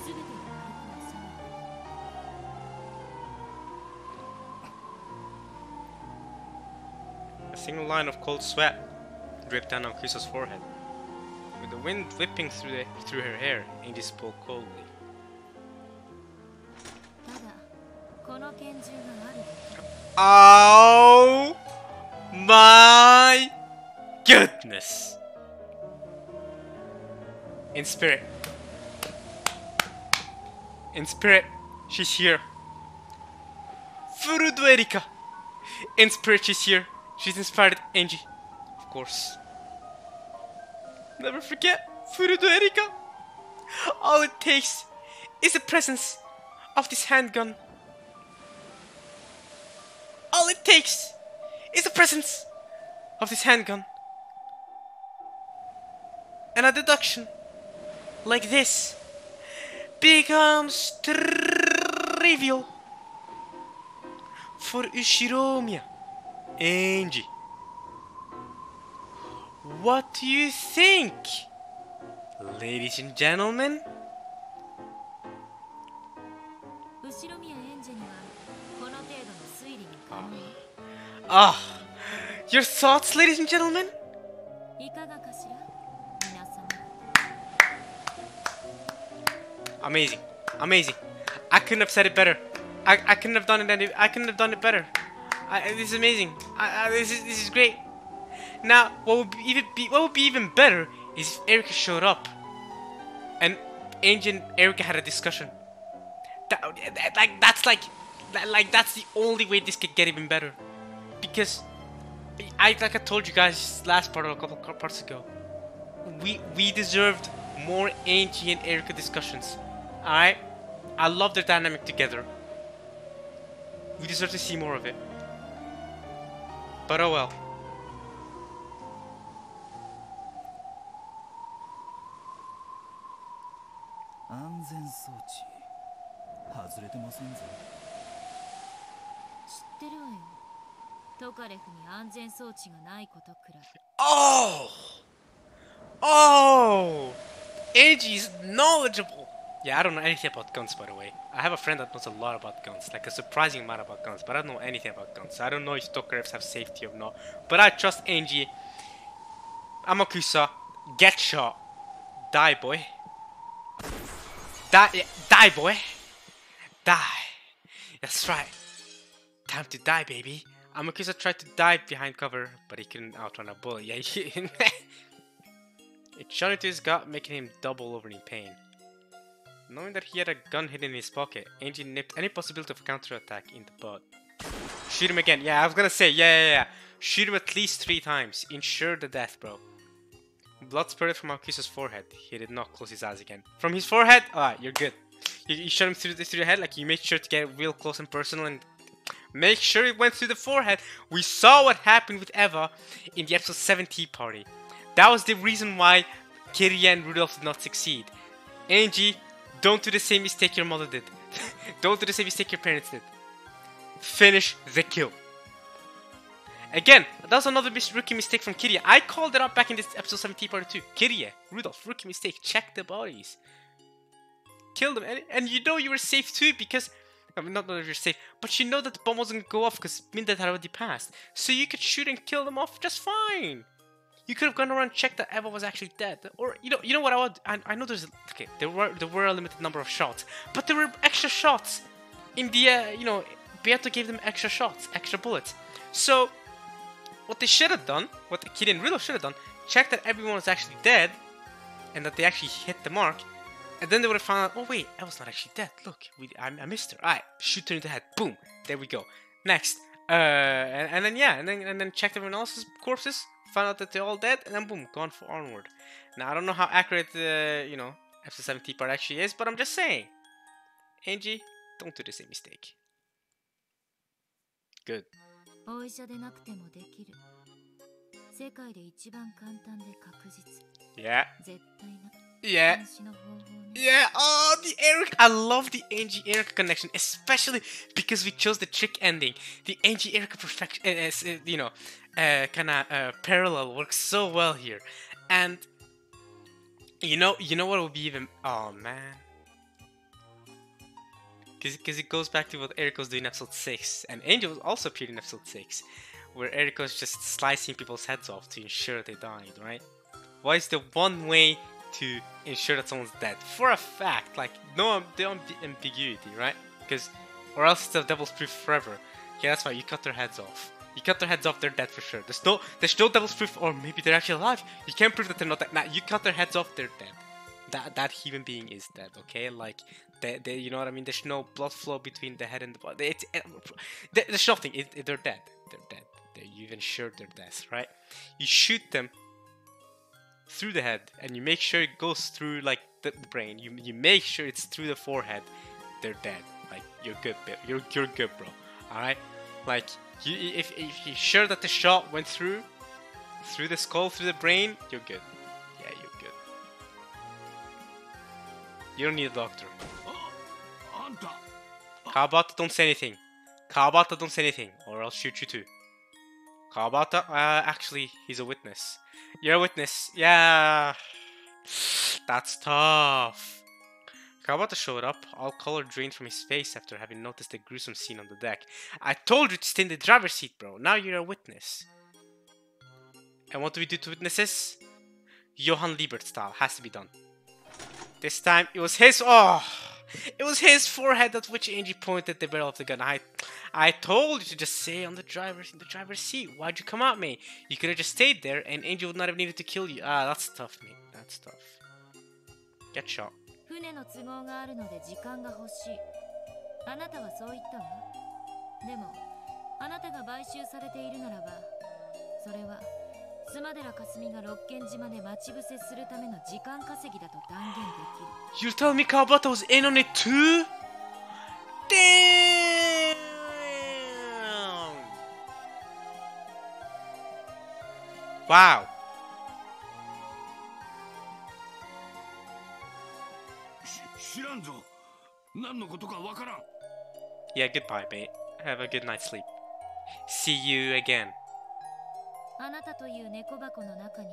全てが丸く収まる A single line of cold sweat dripped down on Kusa's forehead. With the wind whipping through her hair, Angie spoke coldly. ただこの拳銃がある Oh my goodness! In spirit. In spirit, she's here. Furudo Erika! In spirit, she's here. She's inspired Angie. Of course. Never forget Furudo Erika! All it takes is the presence of this handgun. All it takes is the presence of this handgun. And a deduction like this becomes trivial for Ushiromiya. Angie, what do you think, ladies and gentlemen? 後ろ宮エンジェにはこの程度の推理が可能 Ah, your thoughts, ladies and gentlemen? いかがかしら皆様 Amazing, amazing. I couldn't have said it better. I couldn't have done it. I couldn't have done it better. This is amazing. This is great. Now, what would be even better is if Erika showed up, and Angie and Erika had a discussion. That's the only way this could get even better. Because I told you guys last part or a couple parts ago, we deserved more Angie and Erika discussions. Alright? I love their dynamic together. We deserve to see more of it. But oh well. 安全装置外れてませんぞ。知ってるわよトカレフに安全装置がないことくらい Oh! Angie's knowledgeable! Yeah, I don't know anything about guns, by the way. I have a friend that knows a lot about guns, like a surprising amount about guns, but I don't know anything about guns. I don't know if Tokarevs have safety or not. But I trust Angie. Amakusa, get shot. Die, boy. Die, boy. Die. That's right. Time to die, baby. Amakusa tried to dive behind cover, but he couldn't outrun a bullet. Yeah, it shot into his gut, making him double over in pain. Knowing that he had a gun hidden in his pocket, Angie nipped any possibility of counterattack in the bud. Shoot him again. Yeah, I was gonna say, yeah. Shoot him at least 3 times. Ensure the death, bro. Blood spurted from Akusa's forehead. He did not close his eyes again. From his forehead? Alright, you're good. You shot him through the head, like you made sure to get real close and personal and make sure it went through the forehead. We saw what happened with Eva in the episode 7 Tea Party. That was the reason why Kiria and Rudolph did not succeed. Angie, don't do the same mistake your mother did. Don't do the same mistake your parents did. Finish the kill. Again, that was another rookie mistake from Kiria. I called it out back in this episode 7 Tea Party 2. Kiria, Rudolph, rookie mistake. Check the bodies. Kill them. And you know you were safe too because... I mean, not that you're safe, but you know that the bomb wasn't going to go off because midnight had already passed. So you could shoot and kill them off just fine. You could have gone around and checked that Eva was actually dead. Or, you know what I would... I know there's... Okay, there were a limited number of shots. But there were extra shots. In the, you know, Beato gave them extra shots, extra bullets. So... what they should have done, what the kid and Rudolph should have done, checked that everyone was actually dead, and that they actually hit the mark, and then they would have found out, oh wait, I was not actually dead. Look, I missed her. Alright, shoot her in the head. Boom. There we go. Next, and then checked everyone else's corpses, found out that they're all dead, and then boom, gone for onward. Now I don't know how accurate you know, episode 7 Tea part actually is, but I'm just saying, Angie, don't do the same mistake. Good. お医者でなくてもできる。世界で一番簡単で確実。Yeah. 絶対な。Yeah. 監視の方法ね。Yeah. Oh, the Eric. I love the Angie Erica connection, especially because we chose the trick ending. The Angie Erica perfection, you know, kind of parallel works so well here. And you know what would be even? Oh man. Because it goes back to what Erika was doing in episode 6. And Angel also appeared in episode 6. Where Erika was just slicing people's heads off to ensure they died, right? Why is the one way to ensure that someone's dead? For a fact, like, no ambiguity, right? Because, or else it's the devil's proof forever. Yeah, that's why you cut their heads off. You cut their heads off, they're dead for sure. There's no devil's proof, or maybe they're actually alive. You can't prove that they're not dead. Nah, you cut their heads off, they're dead. That human being is dead, okay? Like, they, you know what I mean? There's no blood flow between the head and the body. There's nothing. They're dead. They're dead. You've ensured their death, right? You shoot them through the head, and you make sure it goes through, like, the brain. You make sure it's through the forehead. They're dead. Like, you're good, you're good, bro. All right? Like, if you're sure that the shot went through the skull, through the brain, you're good. Yeah, you're good. You don't need a doctor. Kawabata, don't say anything. Kawabata, don't say anything, or I'll shoot you too. Kawabata, actually, he's a witness. You're a witness. Yeah. That's tough. Kawabata showed up, all color drained from his face after having noticed the gruesome scene on the deck. I told you to stay in the driver's seat, bro. Now you're a witness. And what do we do to witnesses? Johann Liebert style. Has to be done. This time, it was his... Oh! It was his forehead at which Angie pointed the barrel of the gun. I told you to just stay in the driver's seat. Why'd you come at me? You could have just stayed there and Angie would not have needed to kill you. Ah, that's tough, mate. That's tough. Get shot. 船の都合があるので時間が欲しい。あなたはそう言ったわ。でも、あなたが買収されているならば、それは須磨寺かすみが六軒島で待ち伏せするための時間稼ぎだと断言できる。You're telling me Kawabata was in on it too? Damn! Wow. Yeah, goodbye, mate. Have a good night's sleep. See you again. あなたという猫箱の中に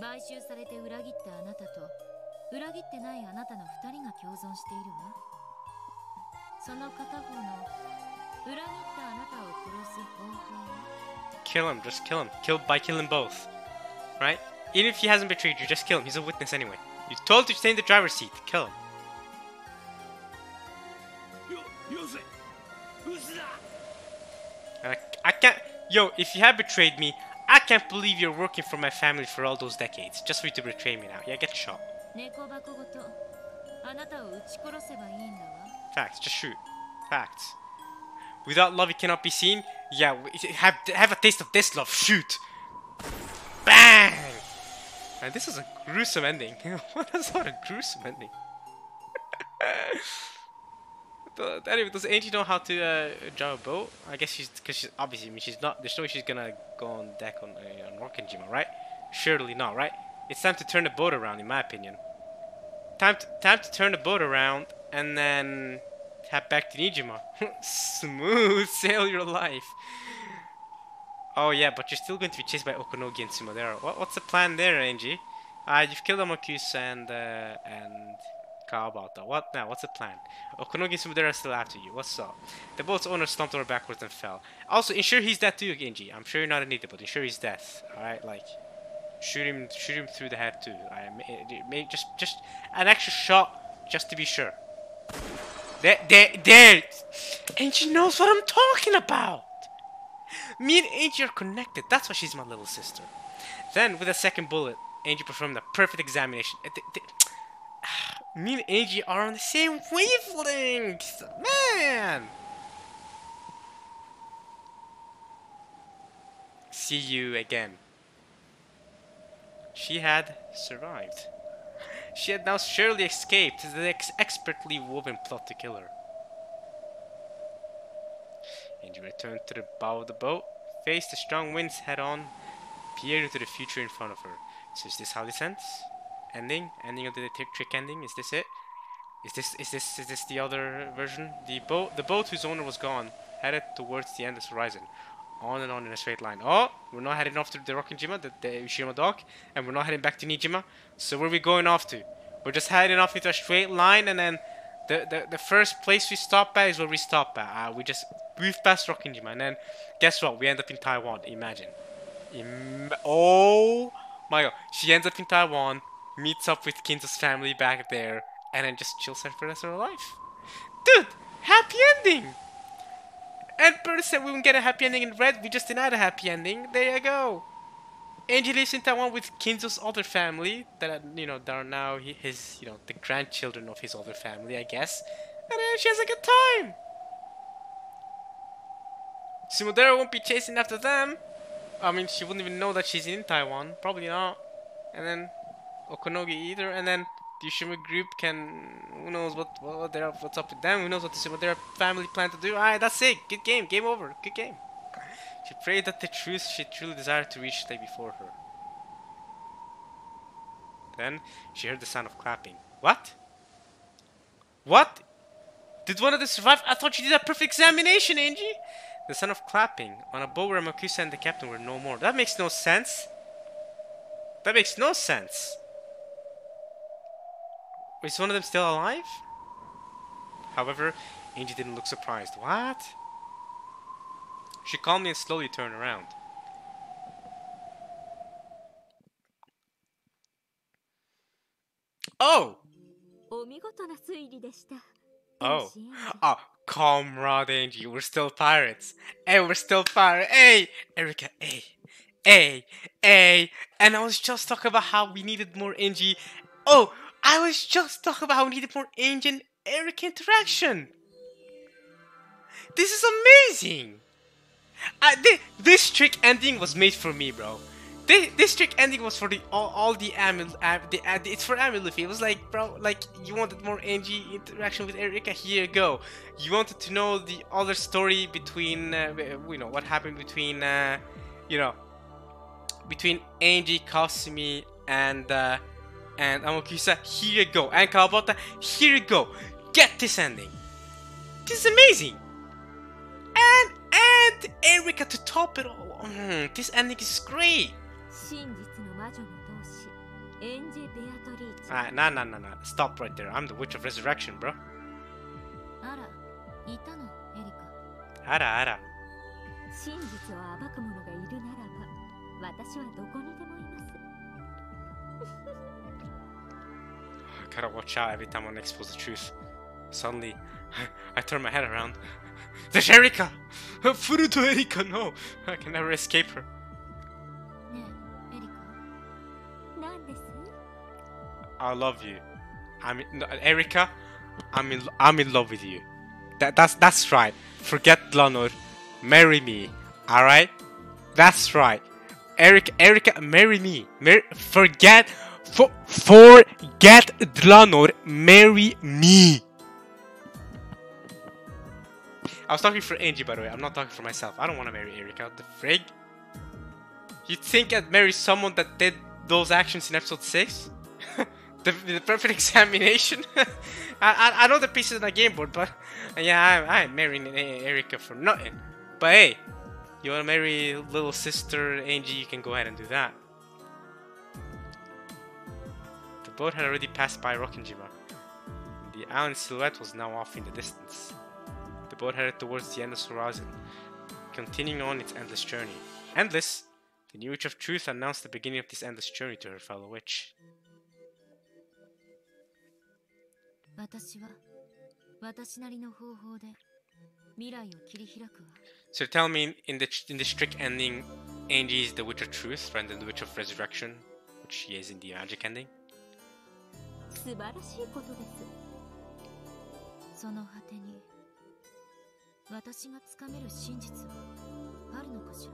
買収されて裏切ったあなたと裏切ってないあなたの二人が共存しているわ。その片方の裏切ったあなたを殺す方法は Kill him, just kill him. Kill them both. Right? Even if he hasn't betrayed you, just kill him. He's a witness anyway. You told to stay in the driver's seat. Kill him. And I can't... Yo, if you have betrayed me, I can't believe you're working for my family for all those decades. Just for you to betray me now. Yeah, get shot. 猫箱ごとあなたを撃ち殺せばいいんだわ。 Facts, just shoot. Facts. Without love, it cannot be seen. Yeah, have a taste of this love. Shoot. Bang! And this is a gruesome ending. What is not a gruesome ending? Anyway, does Angie know how to drive a boat? I guess because she's obviously, I mean, she's not. There's no way she's gonna go on deck on Rokkenjima, right? Surely not, right? It's time to turn the boat around, in my opinion. Time to turn the boat around and then head back to Nijima. Smooth sail your life. Oh yeah, but you're still going to be chased by Okonogi and Sumodera. What's the plan there, Angie? You've killed Amakusa and Kawabata. What now? What's the plan? Okonogi and Sumodera are still after you. What's up? The boat's owner slumped over backwards and fell. Also, ensure he's dead too, Angie. I'm sure you're not an idiot, but ensure he's dead. Alright, like, shoot him through the head too. Just an extra shot, just to be sure. There! Angie knows what I'm talking about! Me and Angie are connected. That's why she's my little sister. Then, with a second bullet, Angie performed a perfect examination. Me and Angie are on the same wavelength! Man! See you again. She had survived. She had now surely escaped the expertly woven plot to kill her. Angie returned to the bow of the boat, faced the strong winds head on, peered into the future in front of her. So is this how this ends? Ending of the trick ending? Is this it? Is this the other version? The boat whose owner was gone headed towards the endless horizon, on and on in a straight line. Oh, we're not heading off to the Rokkenjima, the Ushima dock, and we're not heading back to Nijima. So where are we going off to? We're just heading off into a straight line, and then the first place we stop at is where we stop at. We just move past Rokkenjima, and then guess what? We end up in Taiwan. Imagine. Oh my god. She ends up in Taiwan, meets up with Kinzo's family back there, and then just chills there for the rest of her life. Dude, happy ending! And Bird said we wouldn't get a happy ending in Red, we just denied a happy ending. There you go. Angie lives in Taiwan with Kinzo's other family that are, that are now his, the grandchildren of his other family, I guess. And then she has a good time. Sumodera won't be chasing after them. I mean, she wouldn't even know that she's in Taiwan. Probably not. And then Okonogi either. And then the Ushima group can... Who knows what's up with them. Who knows what the Sumodera family plan to do. Alright, that's it. Good game. Game over. Good game. She prayed that the truth she truly desired to reach lay before her. Then she heard the sound of clapping. What? What? Did one of them survive? I thought you did a perfect examination, Angie! The sound of clapping on a boat where Makusa and the captain were no more. That makes no sense. That makes no sense. Is one of them still alive? However, Angie didn't look surprised. What? She calmly and slowly turned around. Oh! Oh. Oh, comrade Angie, we're still pirates. Hey, we're still pirates. Hey! Erika, hey. Hey! Hey! And I was just talking about how we needed more Angie. Oh! I was just talking about how we needed more Angie and Erika interaction. This is amazing! This trick ending was made for me, bro. This trick ending was for it's for Amy Luffy. It was like, bro, like, you wanted more Angie interaction with Erika, here you go. You wanted to know the other story between, what happened between, between Angie, Kasumi, and Amakusa, here you go. And Kawabata, here you go. Get this ending. This is amazing. And Erika to top it all. This ending is great. Nah. Stop right there. I'm the Witch of Resurrection, bro. Ara. Gotta watch out every time I expose the truth. Suddenly, I turn my head around. There's Erika! Furuto Erika, no! I can never escape her. I love you. Erika, I'm in love with you. That's right. Forget Lanor. Marry me. Alright? That's right. Erika, marry me. Forget Dlanor, marry me. I was talking for Angie, by the way. I'm not talking for myself. I don't want to marry Erika. The frig? You'd think I'd marry someone that did those actions in episode 6? the perfect examination? I know the pieces on the game board, but yeah, I ain't marrying Erika for nothing. But hey, you want to marry little sister Angie, you can go ahead and do that. The boat had already passed by Rokkenjima. The island silhouette was now off in the distance. The boat headed towards the endless horizon, continuing on its endless journey. Endless? The new Witch of Truth announced the beginning of this endless journey to her fellow witch. 私は私なりの方法で未来を切り開くわ。 So tell me, in the strict ending, Angie is the Witch of Truth rather than the Witch of Resurrection, which she is in the magic ending? 素晴らしいことです。その果てに私がつかめる真実はあるのかしら。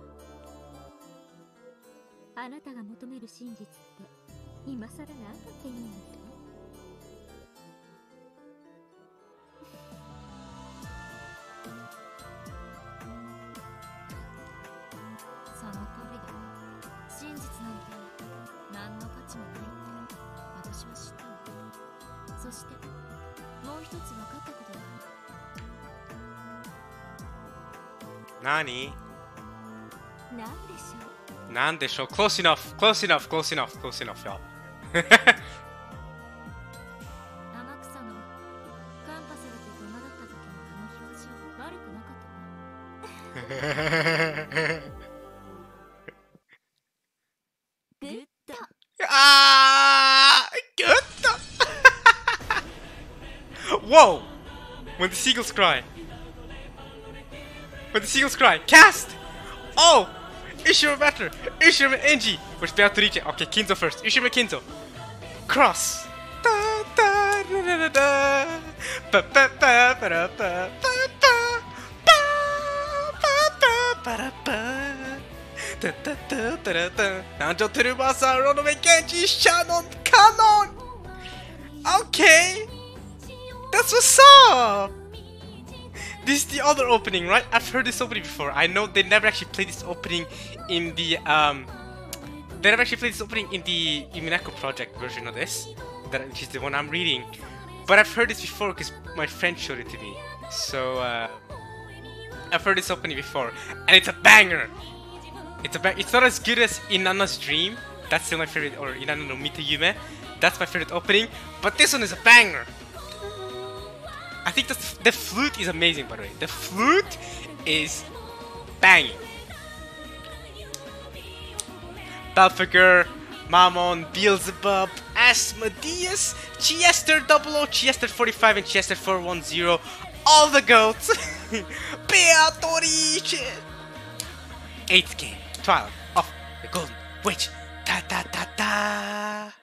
あなたが求める真実って今さら何だって言うんですか。その通りだ。真実なんて何の価値もないって私は知ったわ。そしてもう一つ分かったことがある。Nani? なんでしょう。 Nandesho. Close enough, close enough, close enough, close enough, y'all. 天草のカンパセルと怒鳴った時のあの表情悪くなかったわ。グッド。Ah, good. Whoa! When the seagulls cry. When the seagulls cry. Cast! Oh! Ishima better! Ishima Enji! Which Beatrice? Okay, Kinzo first. Ishima Kinzo. Cross! Da, da, da, da, da, da. Ba, ba, ba, ba, da, ba, ba, ba. Ba, ba, ba, ba, da, ba. Da, da, da, da, da, da. Nanjo Terubasa, Runaway Genji, Shannon, Canon! Okay! That's what's up! This is the other opening, right? I've heard this opening before. I know they never actually played this opening in the Umineko project version of this, which is the one I'm reading. But I've heard this before because my friend showed it to me. So I've heard this opening before, and it's a banger. It's not as good as Inanna's Dream. That's still my favorite, or Inanna no Mita Yume. That's my favorite opening. But this one is a banger. I think the flute is amazing, by the way. The flute is banging. Belphegor, Mammon, Beelzebub, Asmodeus, Chester 00, Chester 45, and Chester 410. All the goats. Beatrice. 8th game, Trial of the Golden Witch. Ta ta ta ta.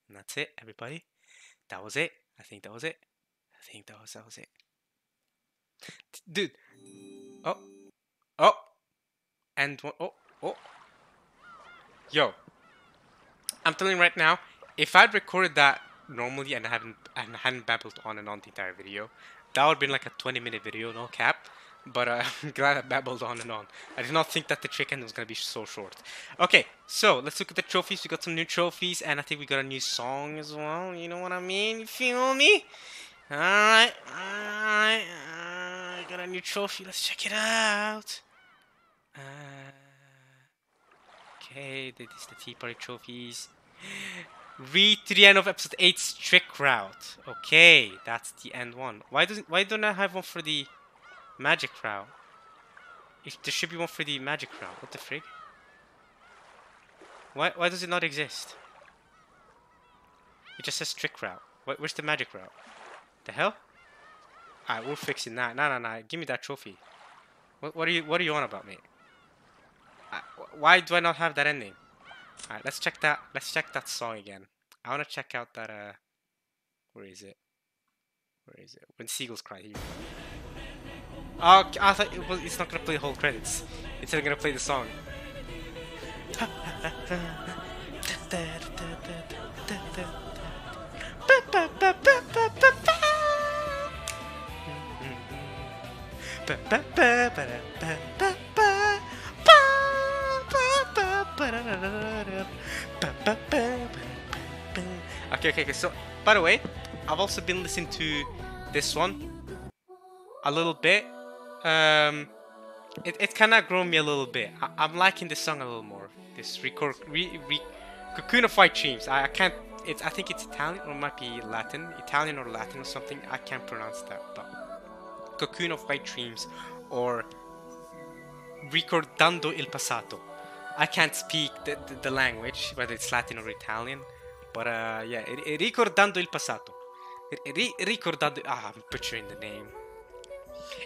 And that's it, everybody. That was it. I think that was it. That was it. Dude. Oh. And one. Oh. Yo. I'm telling you right now, if I'd recorded that normally and hadn't babbled on and on the entire video, that would have been like a 20-minute video, no cap. But I'm glad I babbled on and on. I did not think that the trick end was going to be so short. Okay, so let's look at the trophies. We got some new trophies, and I think we got a new song as well. You know what I mean? You feel me? Alright. Got a new trophy. Let's check it out. Okay, this is the Tea Party trophies. Read to the end of episode 8's trick route. Okay, that's the end one. Why don't I have one for the magic route? There should be one for the magic route. What the frig? Why does it not exist? It just says trick route. Where's the magic route? The hell? Alright, we're fixing that. Nah. Give me that trophy. What are you on about, mate? Why do I not have that ending? Alright, let's check that song again. I wanna check out that where is it? When Seagulls Cry. Here we go. Oh, I thought it's not gonna play the whole credits. It's not gonna play the song. Okay. So, by the way, I've also been listening to this one a little bit. It kind of grown me a little bit. I'm liking this song a little more. This Cocoon of White Dreams. I can't. I think it's Italian or it might be Latin, Italian or Latin or something. I can't pronounce that. But Cocoon of White Dreams or Ricordando il passato. I can't speak the language, whether it's Latin or Italian. But yeah, Ricordando il passato. Ricordando. I'm butchering the name.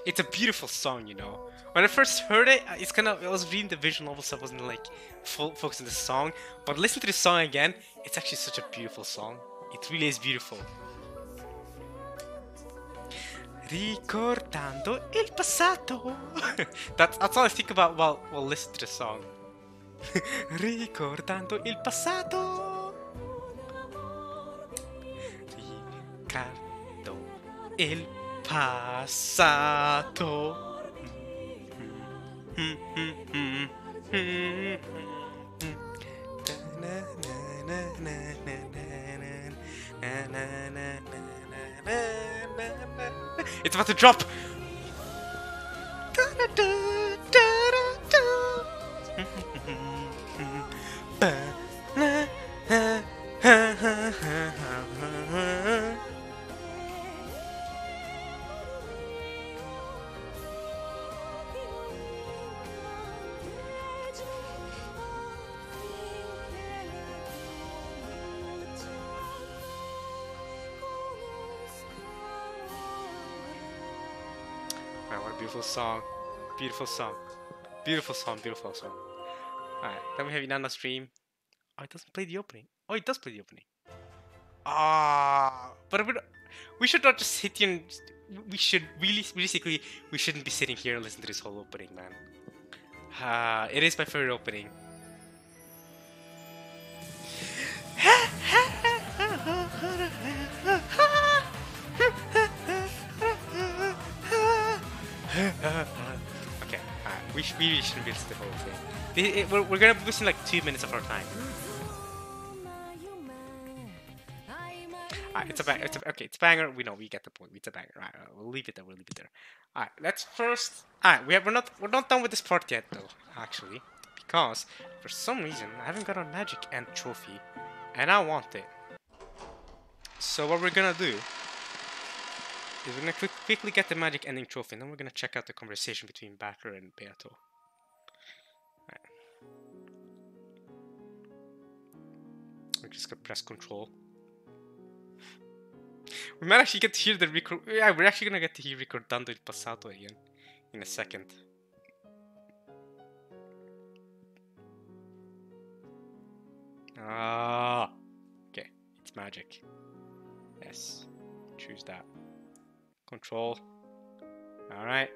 It's a beautiful song, you know. When I first heard it, I was reading the visual novel, so I wasn't like full focused on the song. But listen to the song again, it's actually such a beautiful song. It really is beautiful. Ricordando il passato. That's all I think about while listening to the song. Ricordando il passato. Ricordo il passato. It's about to drop. Man, what a beautiful song. Beautiful song. Beautiful song, beautiful song. Alright, then we have Inanna stream. Oh, it doesn't play the opening. Oh, it does play the opening. Ah, but we should not just sit here and... We should realistically, we shouldn't be sitting here and listen to this whole opening, man. It is my favorite opening. Okay, we really shouldn't be listening to the whole thing. We're gonna be wasting like 2 minutes of our time. It's a banger. It's a banger. We know, we get the point. It's a banger. Right, we'll leave it there. Alright, let's first. Alright, we're not done with this part yet, though. Actually, because for some reason I haven't got a magic and trophy, and I want it. So what we're gonna do is we're gonna quickly get the magic ending trophy, and then we're gonna check out the conversation between Backer and Beato. Right. We're just gonna press control. We might actually get to hear the record. Yeah, we're actually gonna get to hear Ricordando il passato again in a second. Ah, okay, it's magic. Yes, choose that. Control. Alright.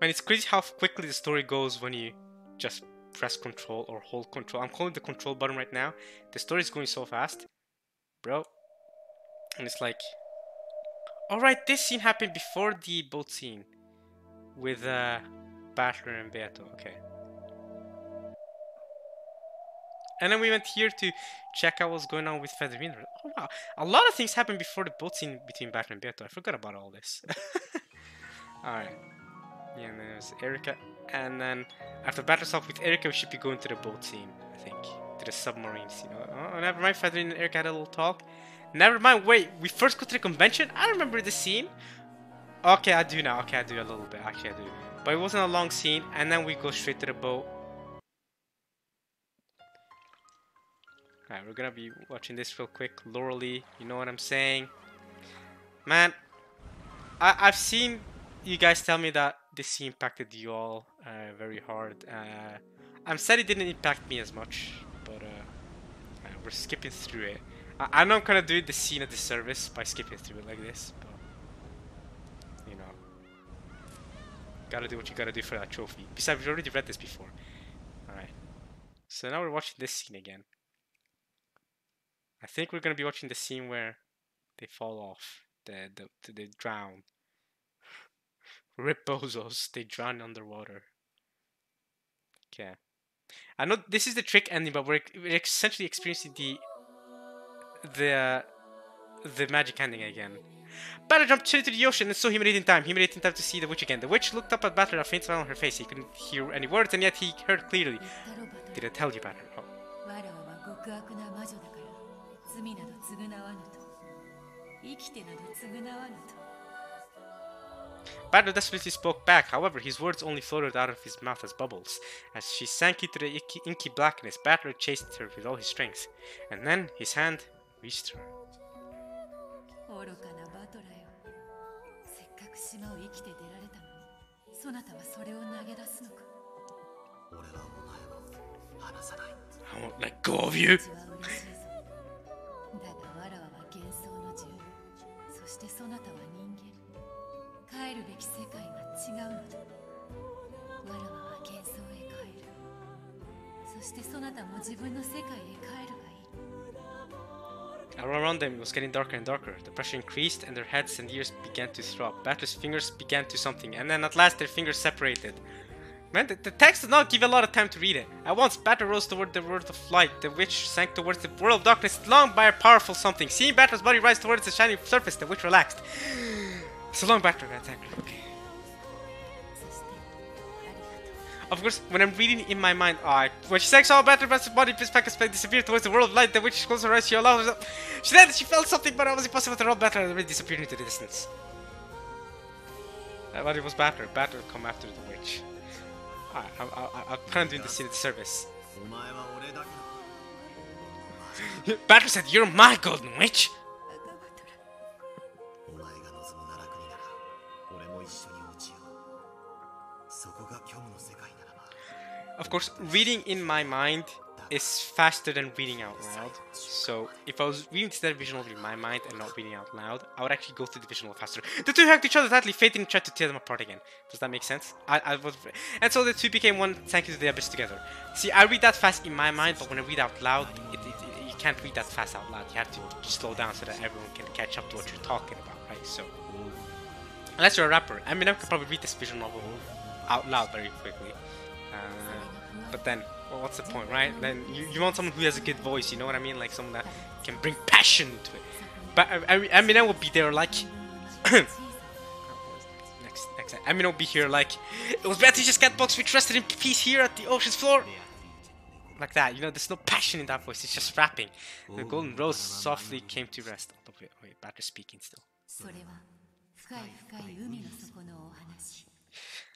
Man, it's crazy how quickly the story goes when you just press control or hold control. I'm calling the control button right now. The story is going so fast, bro. And it's like, alright, this scene happened before the boat scene with Battler and Beato. Okay. And then we went here to check out what's going on with Federino. Oh wow, a lot of things happened before the boat scene between Battler and Beato. I forgot about all this. Alright. Yeah, and then there's Erika. And then after Battler's off with Erika, we should be going to the boat scene, I think. To the submarine scene. Oh, never mind, Federino and Erika had a little talk. Never mind, wait, we first go to the convention? I remember the scene. Okay, I do now. Okay, I do a little bit. Actually, I do. But it wasn't a long scene. And then we go straight to the boat. Alright, we're gonna be watching this real quick. Laurely, you know what I'm saying? Man, I've seen you guys tell me that this scene impacted you all very hard. I'm sad it didn't impact me as much, but we're skipping through it. I know I'm kind of doing the scene a disservice by skipping through it like this, but Gotta do what you gotta do for that trophy. Besides, we've already read this before. Alright. So now we're watching this scene again. I think we're gonna be watching the scene where they fall off. They drown. Rip bozos. They drown underwater. Okay. I know this is the trick ending, but we're essentially experiencing the the magic ending again. Batter jumped straight into the ocean and saw him in time. He made it in time to see the witch again. The witch looked up at Batter, a faint smile on her face. He couldn't hear any words, and yet he heard clearly. Did I tell you, Batter? Oh. Batter desperately spoke back. However, his words only floated out of his mouth as bubbles. As she sank into the inky blackness, Batter chased her with all his strength. And then his hand reached her. 島を生きて出られたのに、そなたはそれを投げ出すのか。俺はお前を離さない。I won't let go of you. だがわらわは幻想の獣。そしてそなたは人間。帰るべき世界が違うのだ。わらわは幻想へ帰る。そしてそなたも自分の世界へ帰るがいい。 All around them, it was getting darker and darker. The pressure increased, and their heads and ears began to throb. Batter's fingers began to something, and then at last their fingers separated. Man, the text does not give a lot of time to read it. At once, Batter rose toward the world of light. The witch sank towards the world of darkness, slung by a powerful something. Seeing Batter's body rise towards the shining surface, the witch relaxed. So long, Batter. Okay. Of course, when I'm reading in my mind, when she sank, saw Batter's body disappear towards the world of light, the witch closed her eyes, she allowed herself. She felt something, but it was impossible to roll Batter and already disappeared into the distance. But it was Batter. Batter come after the witch. I'm kind of doing this in the service. Batter said, "You're my golden witch." Of course, reading in my mind is faster than reading out loud. So if I was reading the vision over in my mind and not reading out loud, I would actually go through the vision faster. The two hugged each other tightly, fate didn't try to tear them apart again. Does that make sense? And so the two became one, sank into the abyss together. See, I read that fast in my mind, but when I read out loud, you can't read that fast out loud. You have to slow down so that everyone can catch up to what you're talking about, right? So, unless you're a rapper, Eminem could probably read this visual novel out loud very quickly. But then, well, what's the point, right? Then you want someone who has a good voice, you know what I mean? Like someone that can bring passion into it. But Eminem will be there like... next. Eminem will be here like... It was better to just get box which rested in peace here at the ocean's floor. Like that, you know, there's no passion in that voice, it's just rapping. The golden rose softly came to rest. Oh, wait, Batter speaking still.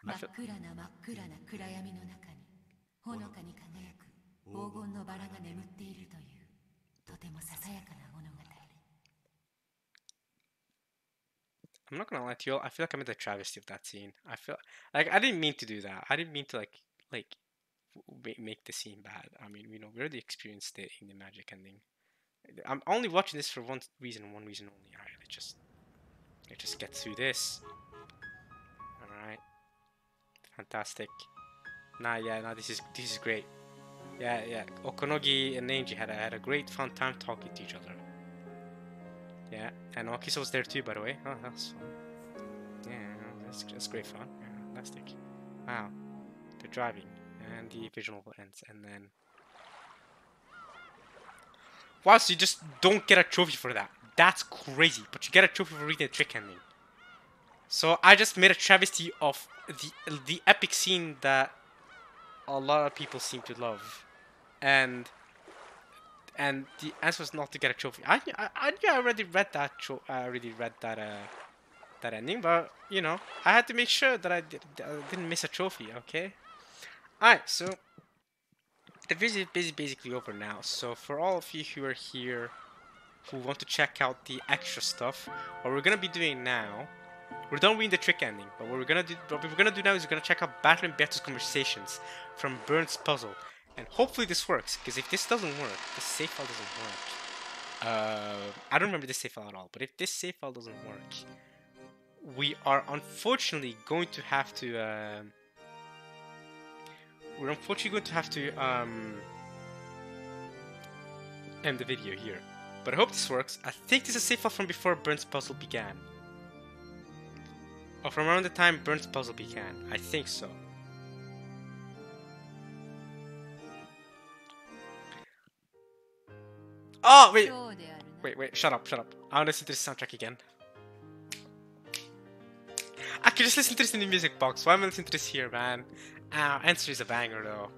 I feel... I'm not gonna lie to you all, I feel like I'm in the travesty of that scene. I feel like I didn't mean to do that. I didn't mean to like make the scene bad. I mean, you know, we already experienced it in the magic ending. I'm only watching this for one reason only. Alright, let's just get through this. Alright. Fantastic. This is great. Yeah. Okonogi and Neji had a great fun time talking to each other. Yeah, and Okisa was there too, by the way. Oh, that's fun. Yeah, that's great fun. Yeah, fantastic. Wow. They're driving, and the visual ends, and then... Wow, so you just don't get a trophy for that. That's crazy, but you get a trophy for reading the trick ending. So I just made a travesty of the epic scene that a lot of people seem to love, and the answer was not to get a trophy. I already read that that ending, but you know, I had to make sure that I didn't miss a trophy. Okay. Alright, so the video is basically over now. So for all of you who are here who want to check out the extra stuff, what we're gonna be doing now, we're done reading the trick ending, but what we're gonna do now is we're gonna check out Battle and Berto's conversations from Burns' puzzle, and hopefully this works. Because if this doesn't work, this save file doesn't work. I don't remember this save file at all, but if this save file doesn't work, we are unfortunately going to have to end the video here. But I hope this works. I think this is a save file from before Burns' puzzle began. Or from around the time Burns' puzzle began. I think so. Oh, wait! Wait, shut up. I want to listen to this soundtrack again. I could just listen to this in the music box. Why am I listening to this here, man? Answer is a banger, though.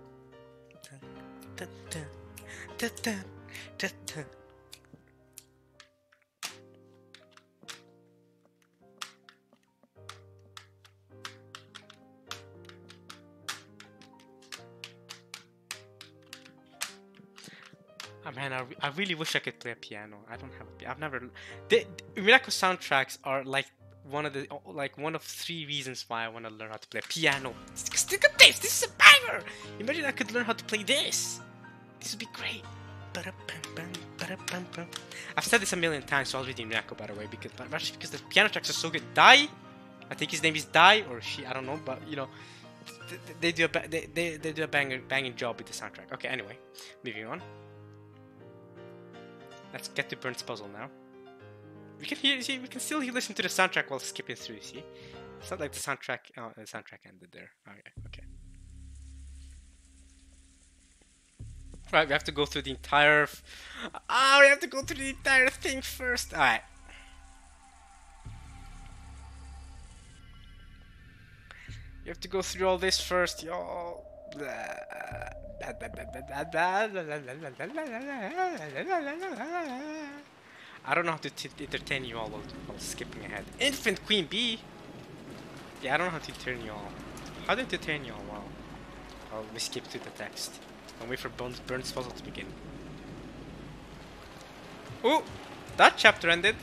Oh, man, I really wish I could play a piano. I don't have a. I've never. The Umineko soundtracks are like one of 3 reasons why I want to learn how to play piano. Look at this! This is a banger! Imagine I could learn how to play this! This would be great. I've said this a million times, so I'll read Umineko, by the way, because the piano tracks are so good. Dai, I think his name is Dai, or she, I don't know, but you know, they do a banging job with the soundtrack. Okay, anyway, moving on. Let's get to Burns' puzzle now. We can still listen to the soundtrack while skipping through, see? It's not like the soundtrack ended there. Okay. Right, we have to go through the entire... we have to go through the entire thing first. Alright. You have to go through all this first, y'all. I don't know how to entertain you all while skipping ahead. Infant Queen Bee! Yeah, I don't know how to entertain you all. How to entertain you all while we skip to the text. And wait for Burns' puzzle to begin. Oh! That chapter ended!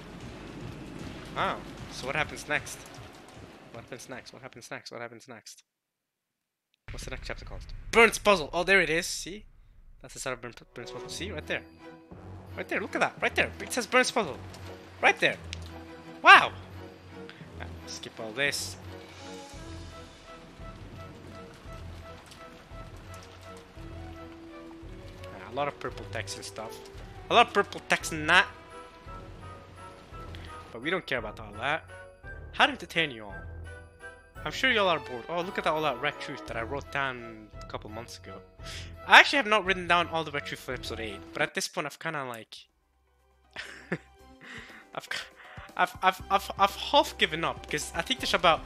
Oh, so what happens next? What happens next? What's the next chapter called? Burns' puzzle! Oh, there it is, see? That's the start of Burns' puzzle. See? Right there. Right there, look at that. Right there. It says Burns' puzzle. Right there. Wow! Right, skip all this. A lot of purple text and stuff. A lot of purple text and that. But we don't care about all that. How to entertain you all? I'm sure y'all are bored. Oh, look at all that red truth that I wrote down a couple months ago. I actually have not written down all the red truth for episode 8, but at this point I've kind of like... I've half given up, because I think there's about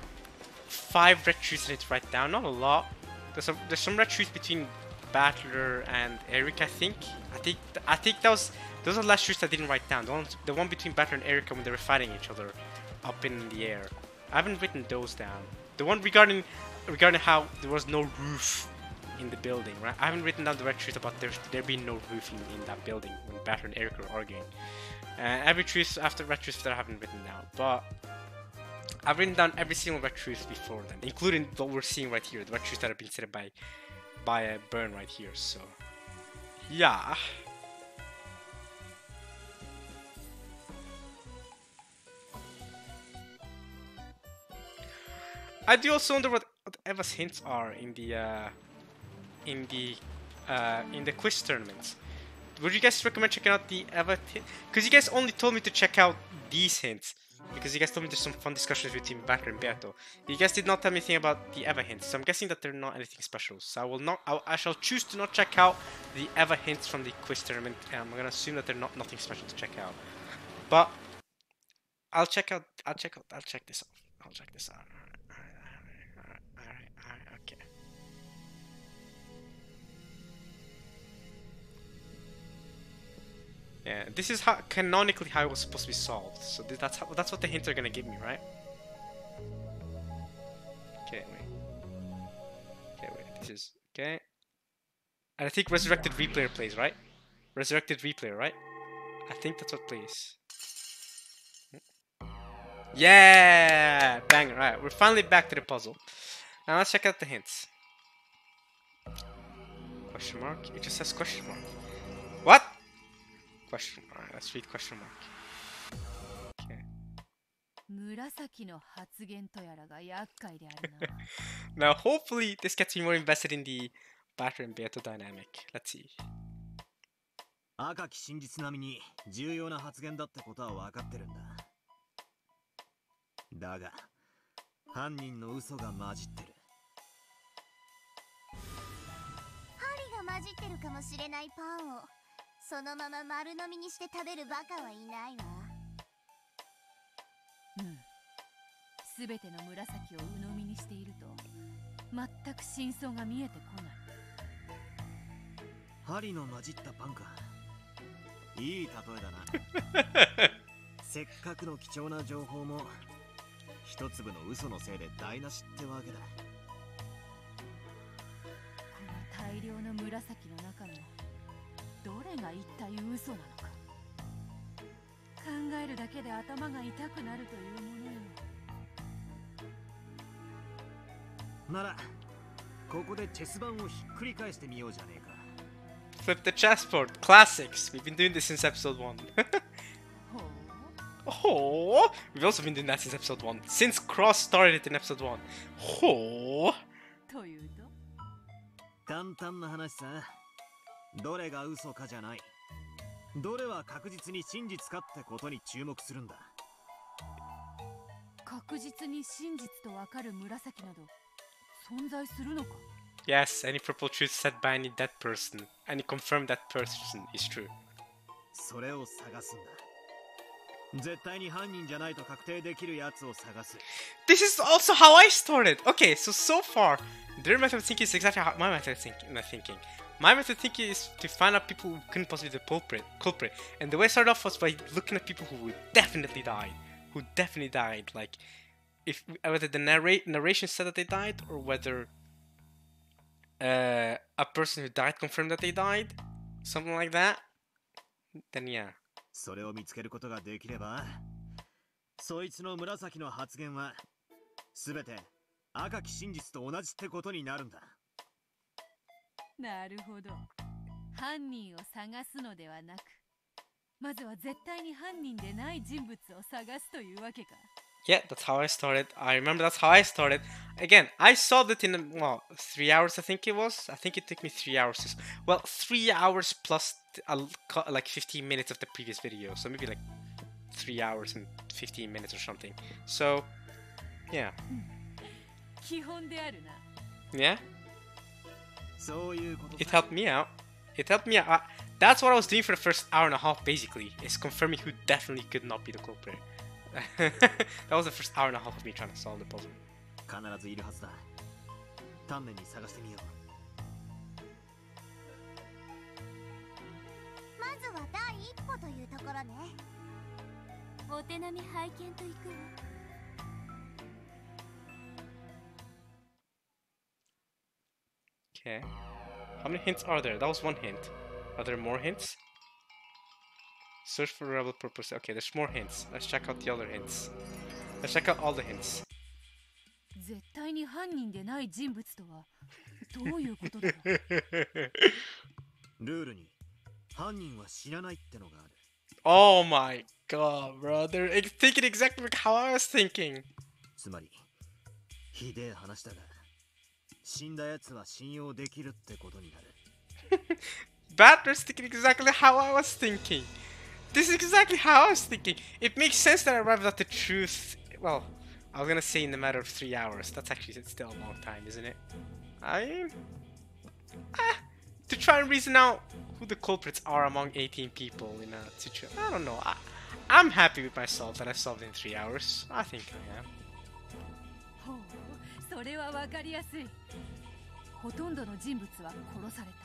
5 red truths I need to write down. Not a lot. There's some red truth between Battler and Eric, I think. I think those are the last truths I didn't write down. The one between Battler and Erica when they were fighting each other up in the air. I haven't written those down. The one regarding how there was no roof in the building, right? I haven't written down the red truth about there being no roof in that building when Battler and Erica were arguing. Every truth after red truth that I haven't written down, but I've written down every single red truth before then, including what we're seeing right here, the red truth that have been said by Burn right here. So yeah. I do also wonder what Eva's hints are in the quiz tournaments. Would you guys recommend checking out the Eva hint? Because you guys only told me to check out these hints. Because you guys told me there's some fun discussions between Batter and Beato. You guys did not tell me anything about the Eva hints, so I'm guessing that they're not anything special. So I shall choose to not check out the Eva hints from the quiz tournament. I'm gonna assume that they're nothing special to check out. But I'll check this out. I'll check this out. Alright, okay. Yeah, this is canonically how it was supposed to be solved. So that's what the hints are gonna give me, right? Okay, wait. This is okay. And I think Resurrected Replayer plays, right? Resurrected Replayer, right? I think that's what plays. Yeah, banger. Alright, we're finally back to the puzzle. Now let's check out the hints. Question mark? It just says question mark. What? Question mark. Let's read question mark. Okay. 紫の発言とやらが厄介であるNow, な。hopefully, this gets me more invested in the Batter and Beato dynamic. Let's see. 赤き真実並みに重要な発言だってことは分かってるんだ。だが、犯人の嘘が混じってる。針が混じってるかもしれないパンをそのまま丸飲みにして食べるバカはいないわ。うん。すべての紫を鵜呑みにしていると、全く真相が見えてこない。針の混じったパンか。いい例えだな。せっかくの貴重な情報も一粒の嘘のせいで台無しってわけだ。この大量の紫の中のどれが一体嘘なのか、考えるだけで頭が痛くなるというものよ。ならここでチェス盤をひっくり返してみようじゃねえか。Flip the chessboard. Classics. We've been doing this since episode 1. ほう。 Oh, we've also been doing that since episode 1. Since Cross started it in episode 1. Oh. というと、簡単な話さ。どれが嘘かじゃない。どれは確実に真実かってことに注目するんだ。確実に真実とわかる紫など存在するのか。Yes, any purple truth said by any dead person. Any confirmed that person is true. それを探すんだ。絶対に犯人じゃないと確定できるやつを探す。This is also how I started. Okay, so far, their method of thinking is exactly how my method of thinking. My method of thinking is to find out people who couldn't possibly be the culprit. And the way I started off was by looking at people who definitely died. Like, if whether the narration said that they died, or whether a person who died confirmed that they died, something like that. Then yeah. それを見つけることができれば、そいつの紫の発言はすべて赤き真実と同じってことになるんだ。なるほど。犯人を探すのではなく、まずは絶対に犯人でない人物を探すというわけか。Yeah, that's how I started. I remember that's how I started. Again, I solved it in, 3 hours, I think it was. I think it took me 3 hours. 3 hours plus like 15 minutes of the previous video. So maybe like 3 hours and 15 minutes or something. So, yeah. 基本であるな。Yeah? そういうこと。 It helped me out. That's what I was doing for the first hour and a half, basically, is confirming who definitely could not be the culprit. That was the first hour and a half of me trying to solve the puzzle. 必ずいるはずだ。丹念に探してみよう。まずは第一歩というところね。お手並み拝見といくわ。Okay. How many hints are there? That was one hint. Are there more hints? Search for rebel purpose. Okay, there's more hints. Let's check out the other hints. Let's check out all the hints. 絶対に犯人でない人物とはどういうことだろう。ルールに犯人は知らないってのがある。Oh my god, bro. They're thinking exactly like how I was thinking. つまり、ひでえ話だが、死んだ奴は信用できるってことになる。Batter's thinking exactly how I was thinking. This is exactly how I was thinking. It makes sense that I arrived at the truth. Well, I was gonna say in a matter of 3 hours. That's actually still a long time, isn't it? To try and reason out who the culprits are among 18 people in a situation. I don't know. I'm happy with myself that I solved it in 3 hours. I think I am. ほう、それはわかりやすい。ほとんどの人物は殺された。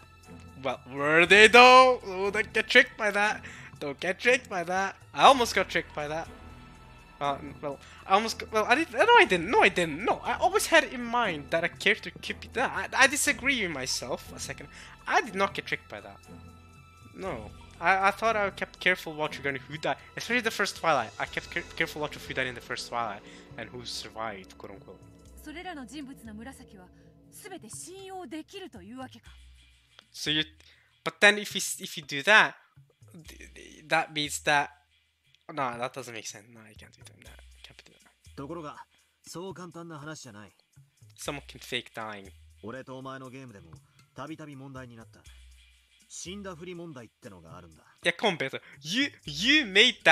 Well, were they though? Oh, don't get tricked by that. Don't get tricked by that. I almost got tricked by that. Well, I almost got, well, I didn't. No, I didn't. No, I didn't. No, I always had in mind that a character could be that. I disagree with myself. A second. I did not get tricked by that. No. I thought I kept careful watch regarding who died, especially the first Twilight. I kept careful watch of who died in the first Twilight and who survived, quote unquote. それらの人物の紫はすべて信用できるというわけか。So you, but then if you do that, that means that no, that doesn't make sense. No, you can't do that. Can't do that. ところがそう簡単な話じゃない。 Someone can fake dying. 俺とお前のゲームでもたびたび問題になった死んだふり問題ってのがあるんだ。 Yeah, come on, Beto. You made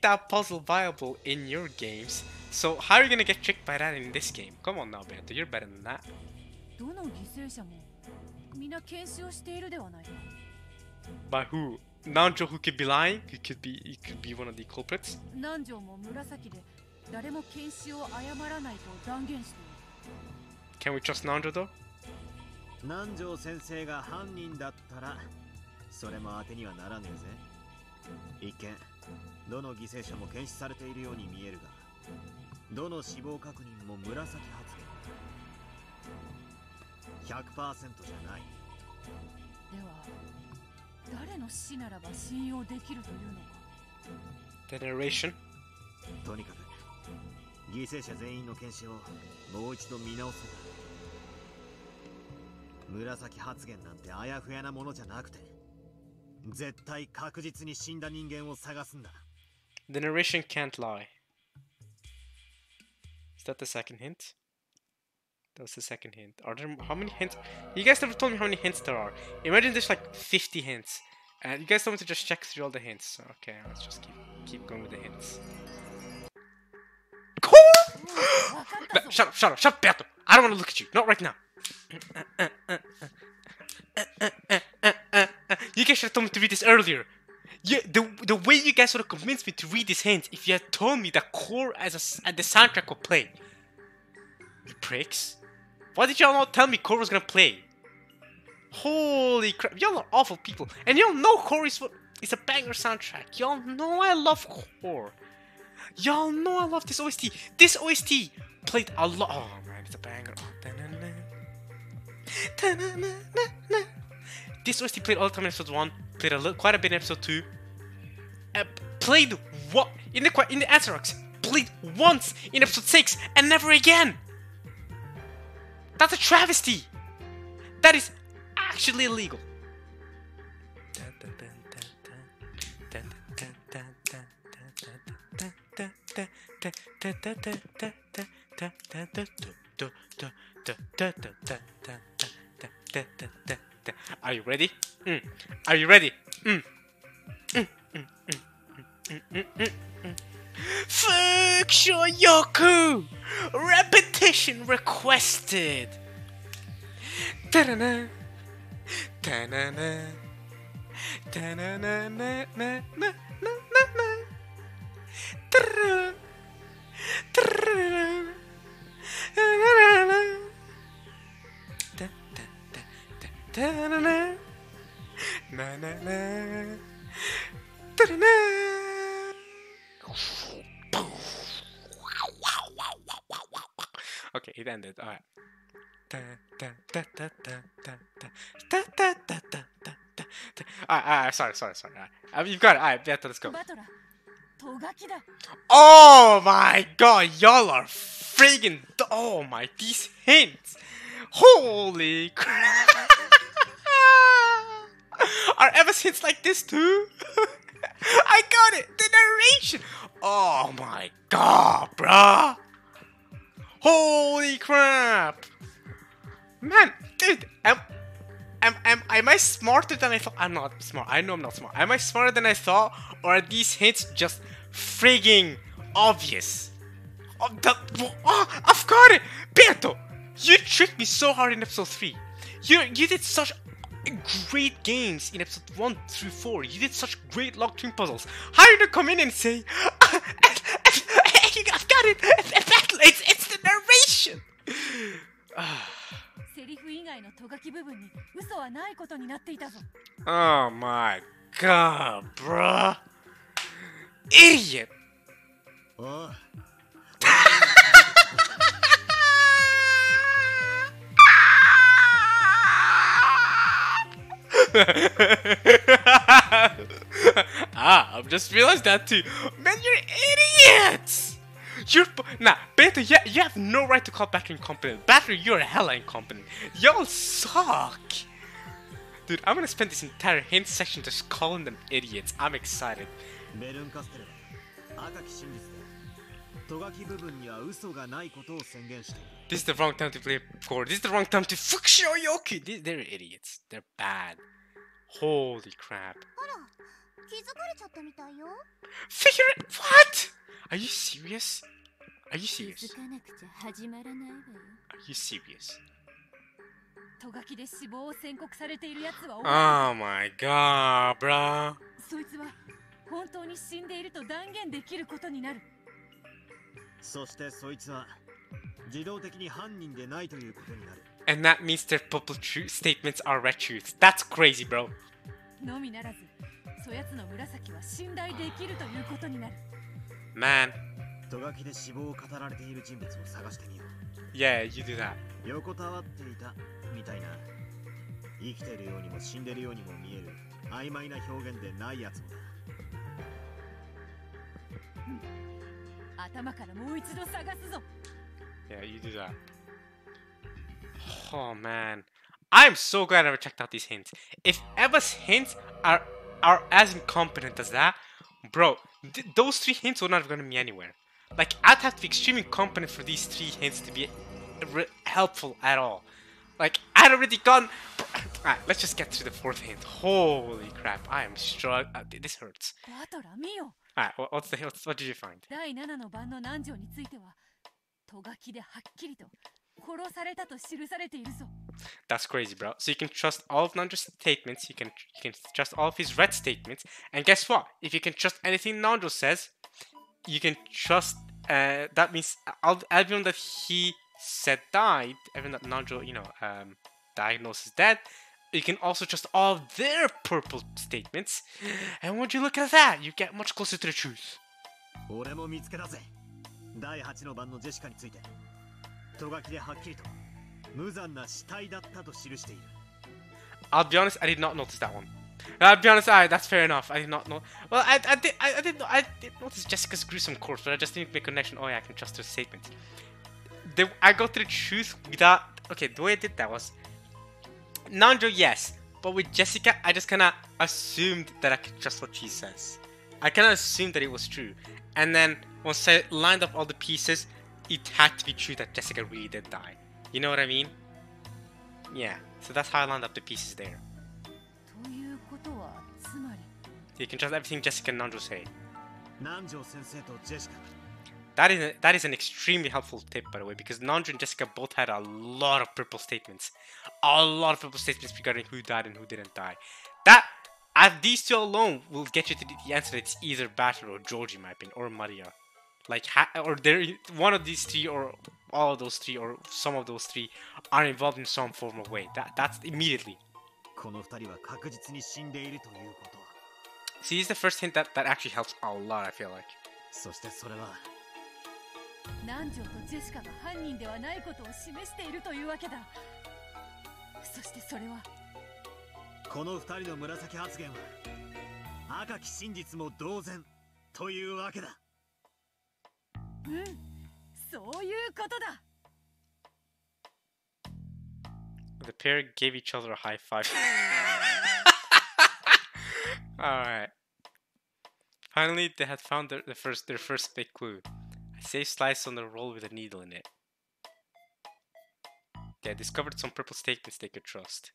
that puzzle viable in your games. So how are you gonna get tricked by that in this game? Come on now, Beto. You're better than that. どの犠牲者も皆検視をしているではないか。 By who? Nanjo, who could be lying? He could be one of the culprits. 南條も紫で誰も検視を誤らないと断言している。 Can we trust Nanjo though? 南條先生が犯人だったらそれも当てにはならねえぜ。一見どの犠牲者も検視されているように見えるが、どの死亡確認も紫発言 100% じゃない。では誰の死ならば信用できるというのか。 The narration. とにかく犠牲者全員の検視をもう一度見直すんだ。紫発言なんてあやふやなものじゃなくて、絶対確実に死んだ人間を探すんだ。 The narration can't lie. Is that the second hint? That was the second hint. Are there how many hints? You guys never told me how many hints there are. Imagine there's like 50 hints, and you guys told me to just check through all the hints. Okay, let's just keep going with the hints. Shut up, Beto! I don't want to look at you. Not right now. You guys should have told me to read this earlier. Yeah, the way you guys would have convinced me to read this hint if you had told me that core and the soundtrack would play. You pricks. Why did y'all not tell me core was gonna play? Holy crap, y'all are awful people. And y'all know core is a banger soundtrack. Y'all know I love core. Y'all know I love this OST. This OST played a lot. Oh man, it's a banger. This OST played all the time in episode 1, played quite a bit in episode 2, played what in the answer rocks, played once in episode 6 and never again. That's a travesty. That is actually illegal. Are you ready? Are you ready? Fukusho Yoku! Repetition requested! Ta-da-na! Ta-na-na! Ta-na-na-na-na-na-na-na! Ta-da-na! Ta-da-na! Ta-da-na! Ta-da-na! Na-na-na! Ta-da-na! Okay, it ended. Alright. Sorry. Alright. You've got it. Alright, Beto, let's go. バトラ、トガキだ。 Oh my god, y'all are friggin' oh my, these hints. Holy crap. Are Eva's hints like this too? I got it. The narration. Oh my god, bruh. Holy crap. Man, dude, am I smarter than I thought? I'm not smart. I know I'm not smart. Am I smarter than I thought? Or are these hints just frigging obvious? I've got it! Beto! You tricked me so hard in episode 3. You did such great games in episode 1 through 4. You did such great log twin puzzles. How are you gonna come in and say, I've got it! It's the narration! セリフ以外のトガキ部分に嘘はないことになっていたぞ。 Oh my god, bruh. Idiot! おう I've just realized that too. Man, you're idiots! Nah, Beto, you have no right to call Battery incompetent. Battery, you're hella incompetent. Y'all suck. Dude, I'm gonna spend this entire hint section just calling them idiots. I'm excited. ベルンカステル赤き真実だ。トガキ部分には嘘がないことを宣言している。 This is the wrong time to play chord. This is the wrong time to Fukushioyoki. They're idiots. They're bad. Holy crap. あら気づかれちゃったみたいよ。 Figure it. What? Are you serious? Are you 気 serious? づかなくちゃ始まらないわよ。 Are you serious? トガキで死亡を宣告されているやつは多い。 Oh my god, bro. そいつは本当に死んでいると断言できることになる。そしてそいつは自動的に犯人でないということになる。 And that means their purple statements are red truths. That's crazy, bro. のみならず、そやつの紫は信頼できるということになる。 Man. トガキで死亡を語られている人物を探してみよう。 Yeah, you do that. 横たわっていたみたいな、生きているようにも死んでいるようにも見える曖昧な表現でないやつもだ。頭からもう一度探すぞ。 Yeah, you do that. Oh man. I'm so glad I never checked out these hints. If Eva's hints are as incompetent as that, bro, those 3 hints are not going to be anywhere. Like, I'd have to be extremely competent for these 3 hints to be helpful at all. Like, I'd already gone... Alright, let's just get through the 4th hint. Holy crap, I am struggling. This hurts. バトラ見よ。 Alright, what did you find? 第7の番の南條については、トガキではっきりと殺されたと記されているぞ。 That's crazy, bro. So you can trust all of Nanjo's statements, you can trust all of his red statements, and guess what? If you can trust anything Nanjo says, you can trust, that means everyone that he said died, everyone that Nanjo, diagnosed as dead, you can also trust all of their purple statements, and would you look at that, you get much closer to the truth. 俺も見つけたぜ。第8の番のジェシカについて、トガキではっきりと無残な死体だったと記している。 I'll be honest, I did not notice that one. I'll be honest, that's fair enough. I did not know. Well, I did notice Jessica's gruesome corpse, but I just didn't make a connection. Oh yeah, I can trust her statements. I got to the truth without. Okay, the way I did that was Nanjo, yes, but with Jessica, I just kind of assumed that I could trust what she says. I kind of assumed that it was true, and then once I lined up all the pieces, it had to be true that Jessica really did die. You know what I mean? Yeah. So that's how I lined up the pieces there. ということは、つまり You can trust everything Jessica and Nanjo say. 南條先生とジェシカ。 That is an extremely helpful tip, by the way, because Nanjo and Jessica both had a lot of purple statements. A lot of purple statements regarding who died and who didn't die. These 2 alone will get you to the answer that it's either Batter or Georgie, in my opinion, or Maria. Like, or one of these 3, or all of those 3, or some of those 3 are involved in some form of way. That's immediately. この2人は確実に死んでいるということ。 See, it's the first hint that actually helps a lot, I feel like. そしてそれは南條とジェシカが犯人ではないことを示しているというわけだ。そしてそれはこの2人の紫発言は赤き真実も同然というわけだ。うん、そういうことだ。 The pair gave each other a high five. Alright. Finally, they had found their first big clue. A safe slice on the roll with a needle in it. They had discovered some purple statements they could trust.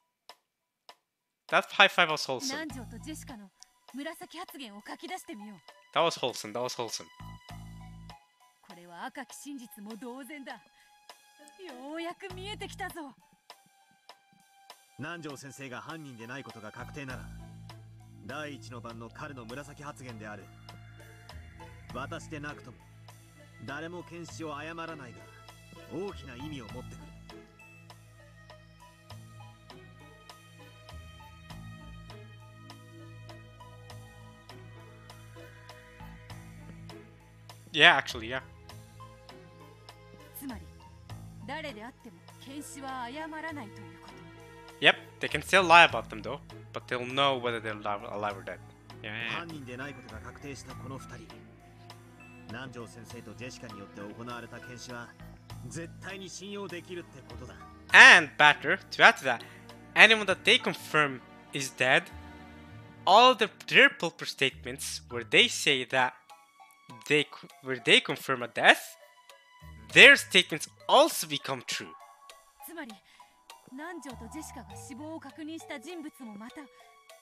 That high five was wholesome. 南條とジェシカの紫発言を書き出してみよう。 That was wholesome. That was wholesome. これは赤き真実も同然だ。ようやく見えてきたぞ。南條先生が犯人でないことが確定なら、第1の番の彼の紫発言である。私でなくとも誰も検視を誤らないが大きな意味を持ってくる。 Yeah, actually, yeah. つまり誰であっても検視は誤らないということ。 Yep, they can still lie about them though, but they'll know whether they're alive or dead. Yeah, yeah, 犯人でないことが確定したこの2人。南條先生とジェシカによって行われた検視は絶対に信用できるってことだ。 yeah. And better, to add to that, anyone that they confirm is dead, all of their pulper statements where they say that they confirm a death, their statements also become true. つまり南條とジェシカが死亡を確認した人物もまた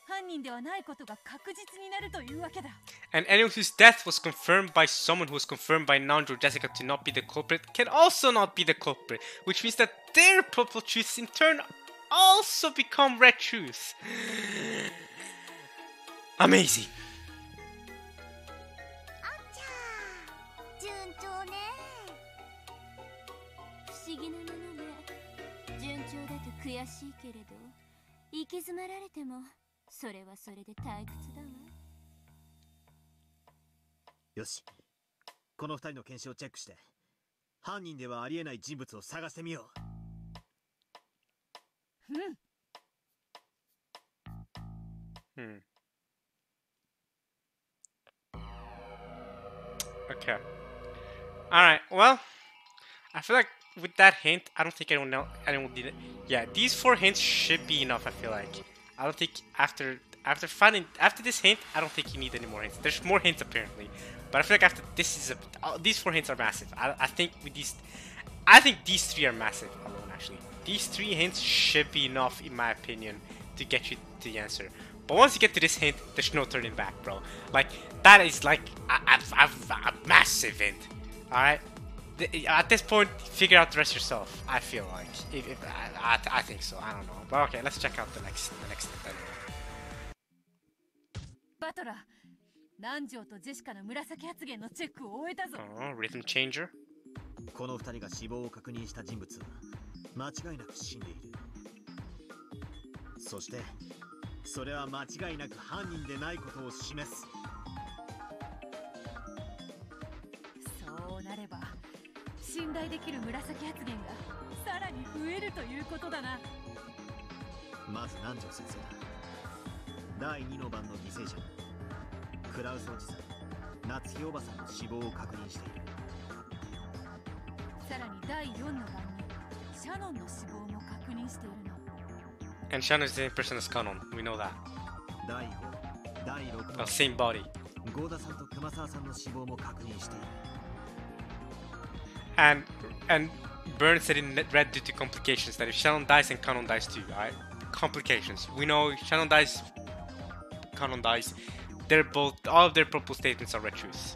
犯人ではないことが確実になるというわけだ。 And anyone whose death was confirmed by someone who was confirmed by Nanjo or Jessica to not be the culprit can also not be the culprit, which means that their purple truths in turn also become red truths. Amazing. あっちゃー、順調ね。不思議なものね。順調だと悔しいけれど、行き詰まられてもそれはそれで退屈だわ。よし、この2人の検視をチェックして犯人ではありえない人物を探してみよう。Okay. Alright, well, I feel like with that hint, I don't think anyone did it. Yeah, these 4 hints should be enough, I feel like. I don't think after this hint, I don't think you need any more hints. There's more hints apparently. But I feel like after this these 4 hints are massive. I think these 3 are massive alone actually. These 3 hints should be enough in my opinion to get you to the answer. But once you get to this hint, there's no turning back, bro. Like, that is like a massive hint. Alright? At this point, figure out the rest yourself, I feel like. I think so, I don't know. But okay, let's check out the next step anyway. バトラー、南條とジェシカの紫発言のチェックを終えたぞ。Oh, rhythm changer? この2人が死亡を確認した人物は間違いなく死んでいる。そしてそれは間違いなく犯人でないことを示す。そうなれば信頼できる紫発言がさらに増えるということだな。まず南條先生だ。第2の番の犠牲者クラウスおじさん、夏日おばさんの死亡を確認している。さらに第4の番にシャノンの死亡も確認しているの。 And Shannon is the same person as Kanon, we know that. 第5、第6の Same body. ゴーダさんと熊沢さんの死亡も確認している。 And Burn said in red due to complications that if Shannon dies, then Kanon dies too, alright? Complications. We know if Shannon dies, Kanon dies. They're both, all of their purple statements are red truths.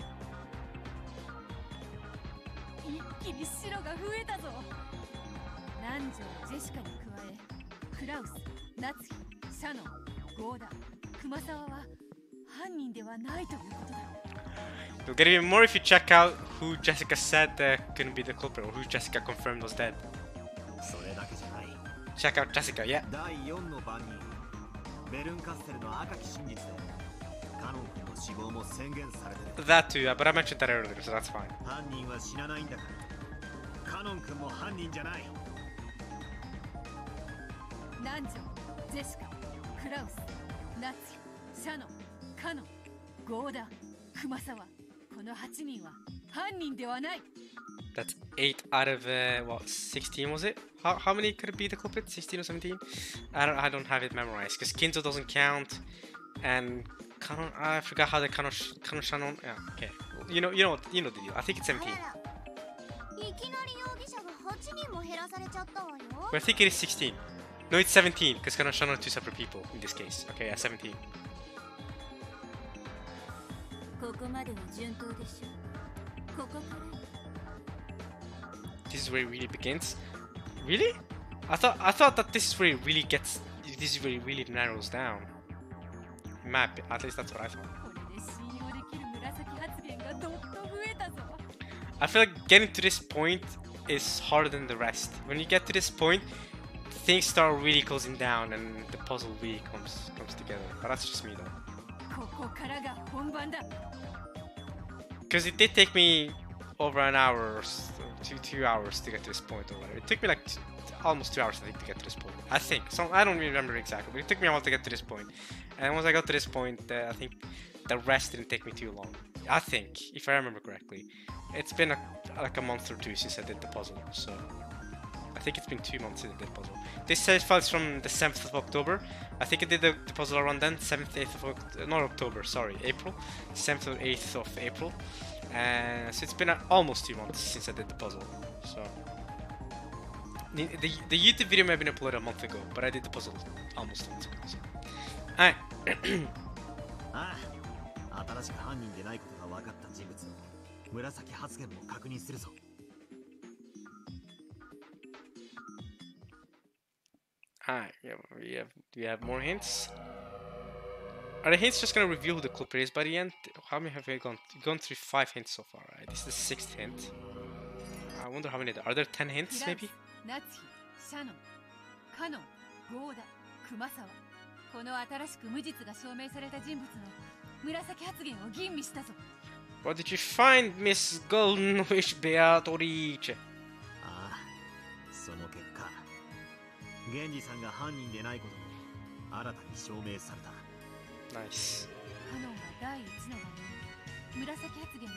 一気に白が増えたぞ。南條、ジェシカに加えクラウス、夏日、シャノン、ゴーダ、熊沢は犯人ではないということだ。 You'll get even more if you check out who Jessica said couldn't be the culprit or who Jessica confirmed was dead. それだけじゃない。 Check out Jessica, yeah. 第4の番にベルンカステルの赤き真実でカノン君の死亡も宣言されてる。 That too, but I mentioned that earlier, so that's fine. 犯人は死なないんだからカノン君も犯人じゃない。南條、ジェシカ、クラウス、夏日、シャノン、カノン、ゴーダ、熊沢、この8人は犯人ではない。 That's 8 out of what, 16 was it? How many could it be the culprit? 16 or 17? I don't have it memorized because Kinzo doesn't count, and Kanon, I forgot how the Kanon Shannon. Yeah, okay. You know the deal. I think it's 17. いきなり容疑者が8人も減らされちゃったわよ。 But I think it is 16. No, it's 17 because Kanon Shannon are 2 separate people in this case. Okay, yeah, 17. ここまでは順当でしょ。ここから。 This is where it really begins. Really? I thought that this is where it really gets. This is where it really narrows down. Map. At least that's what I thought. これで信用できる紫発言がどっと増えたぞ。 I feel like getting to this point is harder than the rest. When you get to this point, things start really closing down and the puzzle really comes together. But that's just me though. ここからが本番だ。 Because it did take me over an hour or two hours to get to this point or whatever. It took me like almost 2 hours I think to get to this point. I think. So I don't remember exactly, but it took me a while to get to this point. And once I got to this point, I think the rest didn't take me too long. I think, if I remember correctly. It's been like a month or 2 since I did the puzzle, so I think it's been 2 months since I did the puzzle. This save file is from the 7th of October. I think I did the puzzle around then, 7th, 8th of October, not October, sorry, April. 7th or 8th of April. So it's been almost 2 months since I did the puzzle. So the YouTube video may have been uploaded a month ago, but I did the puzzle almost a month ago. So. Alright. ああ、新しく犯人でないことが分かった人物の紫発言も確認するぞ。Alright, do we have more hints? Are the hints just gonna reveal who the culprit is by the end? How many have we gone? We've gone through 5 hints so far, right? This is the 6th hint. I wonder how many are there 10 hints maybe? 夏日、シャノン、カノン、ゴーダ、熊沢。この新しく無実が証明された人物の紫発言を吟味したぞ。What did you find, Miss Golden Wish Beatrice? ああ、その結果、源氏さんが犯人でないことも新たに証明された。Nice. カノンは第一の場面、紫発言で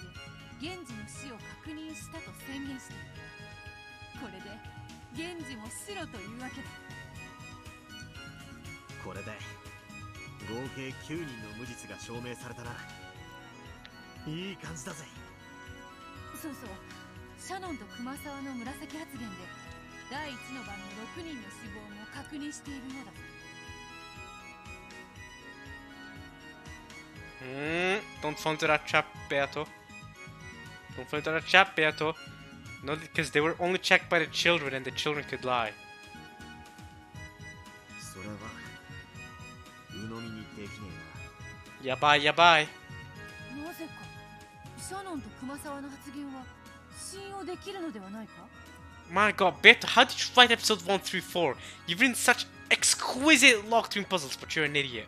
源氏の死を確認したと宣言している。これで源氏も白というわけだ。これで合計9人の無実が証明されたらいい感じだぜ。そうそう、シャノンと熊沢の紫発言で第一の番の6人の死亡も確認しているようだ。Don't fall into that trap, Beato. Don't fall into that trap, Beato. No, because they were only checked by the children and the children could lie. それは鵜呑みにできねやばいやばい。なぜかシャノンと熊沢の発言は信用できるのではないか？ My god, Beto, how did you fight episode 1 through 4? You've written such exquisite locked-in puzzles, but you're an idiot.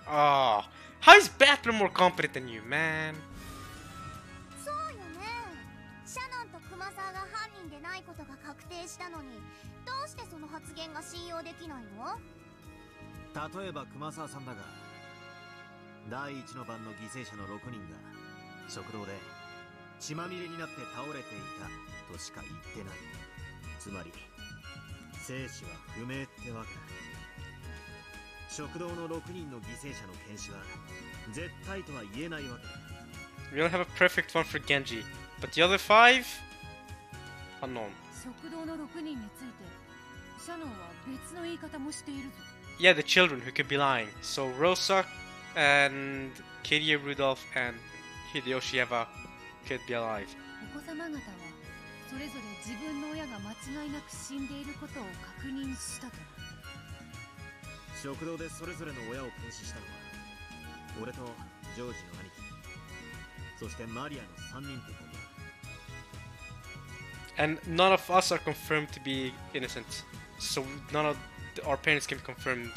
Ah, how is Beto more competent than you, man? そうよね。シャノンと熊沢が犯人でないことが確定したのに、どうしてその発言が信用できないの？え。例えば熊沢さんだが、第一の番の犠牲者の6人が食堂で血まみれになって倒れていたとしか言ってない。つまり生死は不明ってわけだ。食堂の6人の犠牲者の検視は絶対とは言えないわけだ。 We don't have a perfect one for Genji, but the other 5? Unknown. 食堂の6人についてシャノンは別の言い方もしているぞ。Yeah, the children who could be lying. So Rosa and Kiria Rudolph and Hideyoshi Eva could be alive. お子様方はそれぞれ自分の親が間違いなく死んでいることを確認したと。食堂でそれぞれの親を検視したのは俺とジョージの兄貴、そしてマリアの3人ってことだ。 And none of us are confirmed to be innocent. So none of our parents can be confirmed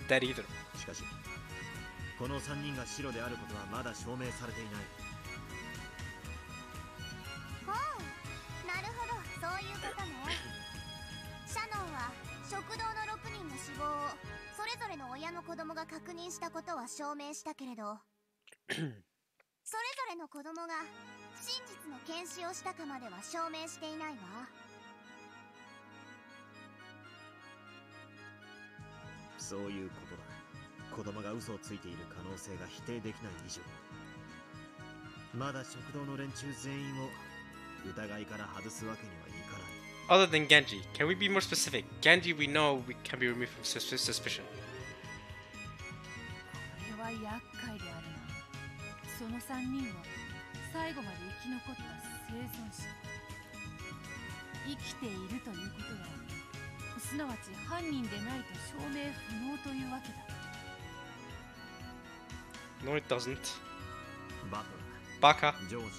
dead either. しかしこの3人が白であることはまだ証明されていない。ほう、なるほど、そういうことね。シャノンは食堂の6人の死亡をそれぞれの親の子供が確認したことは証明したけれどそれぞれの子供が真実の検視をしたかまでは証明していないわ。そういうことだ。子供が嘘をついている可能性が否定できない以上、まだ食堂の連中全員を疑いから外すわけにはいかない。 Other than Genji, can we be more specific? Genji, we know we can be removed from suspicion. これは厄介であるな。その3人は最後まで生き残った生存者。生きているということはすなわち犯人でないと証明不能というわけだ。 No, it doesn't. バト Baka. ラー、ジョージ、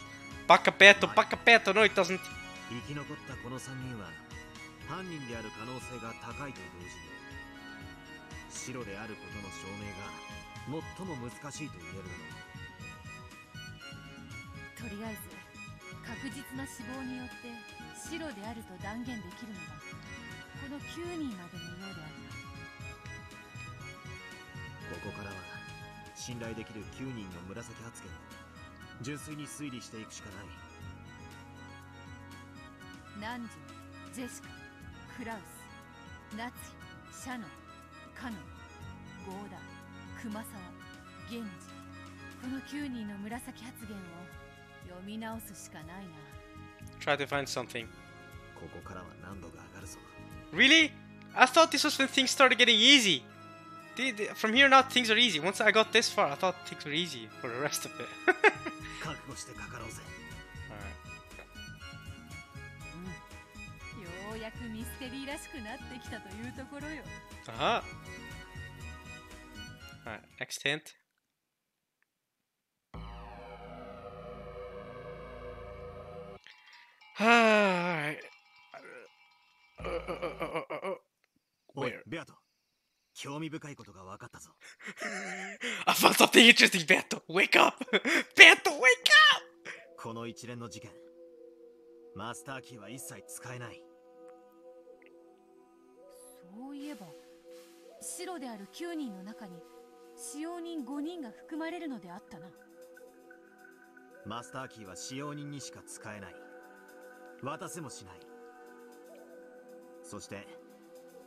Baka Beto, Baka Beto. No, it doesn't. 生き残ったこの3人は犯人である可能性が高いと同時に白であることの証明が最も難しいと言えるだろう。とりあえず確実な死亡によって白であると断言できるのがこの9人までのようであるな。ここからは信頼できる9人の紫発言を純粋に推理していくしかない。ナンジョ、ジェシカ、クラウス、ナツヒ、シャノン、カノン、ゴーダ、熊沢、ゲンジ、この9人の紫発言を読み直すしかないな。 Try to find something. ここからは難度が上がるぞ。 Really? I thought this was when things started getting easy. From here now, things are easy. Once I got this far, I thought things were easy for the rest of it. 覚悟してかかろうぜ。Alright. ようやくミステリーらしくなってきたというところよ。Uh-huh. Alright, next hint. Alright. おい Where?、ベアト。興味深いことが分かったぞ。I found something interesting, Beto! Wake up! Beto, wake up! この一連の事件、マスターキーは一切使えない。そういえば白である9人の中に使用人5人が含まれるのであったな。マスターキーは使用人にしか使えない。渡せもしない。そして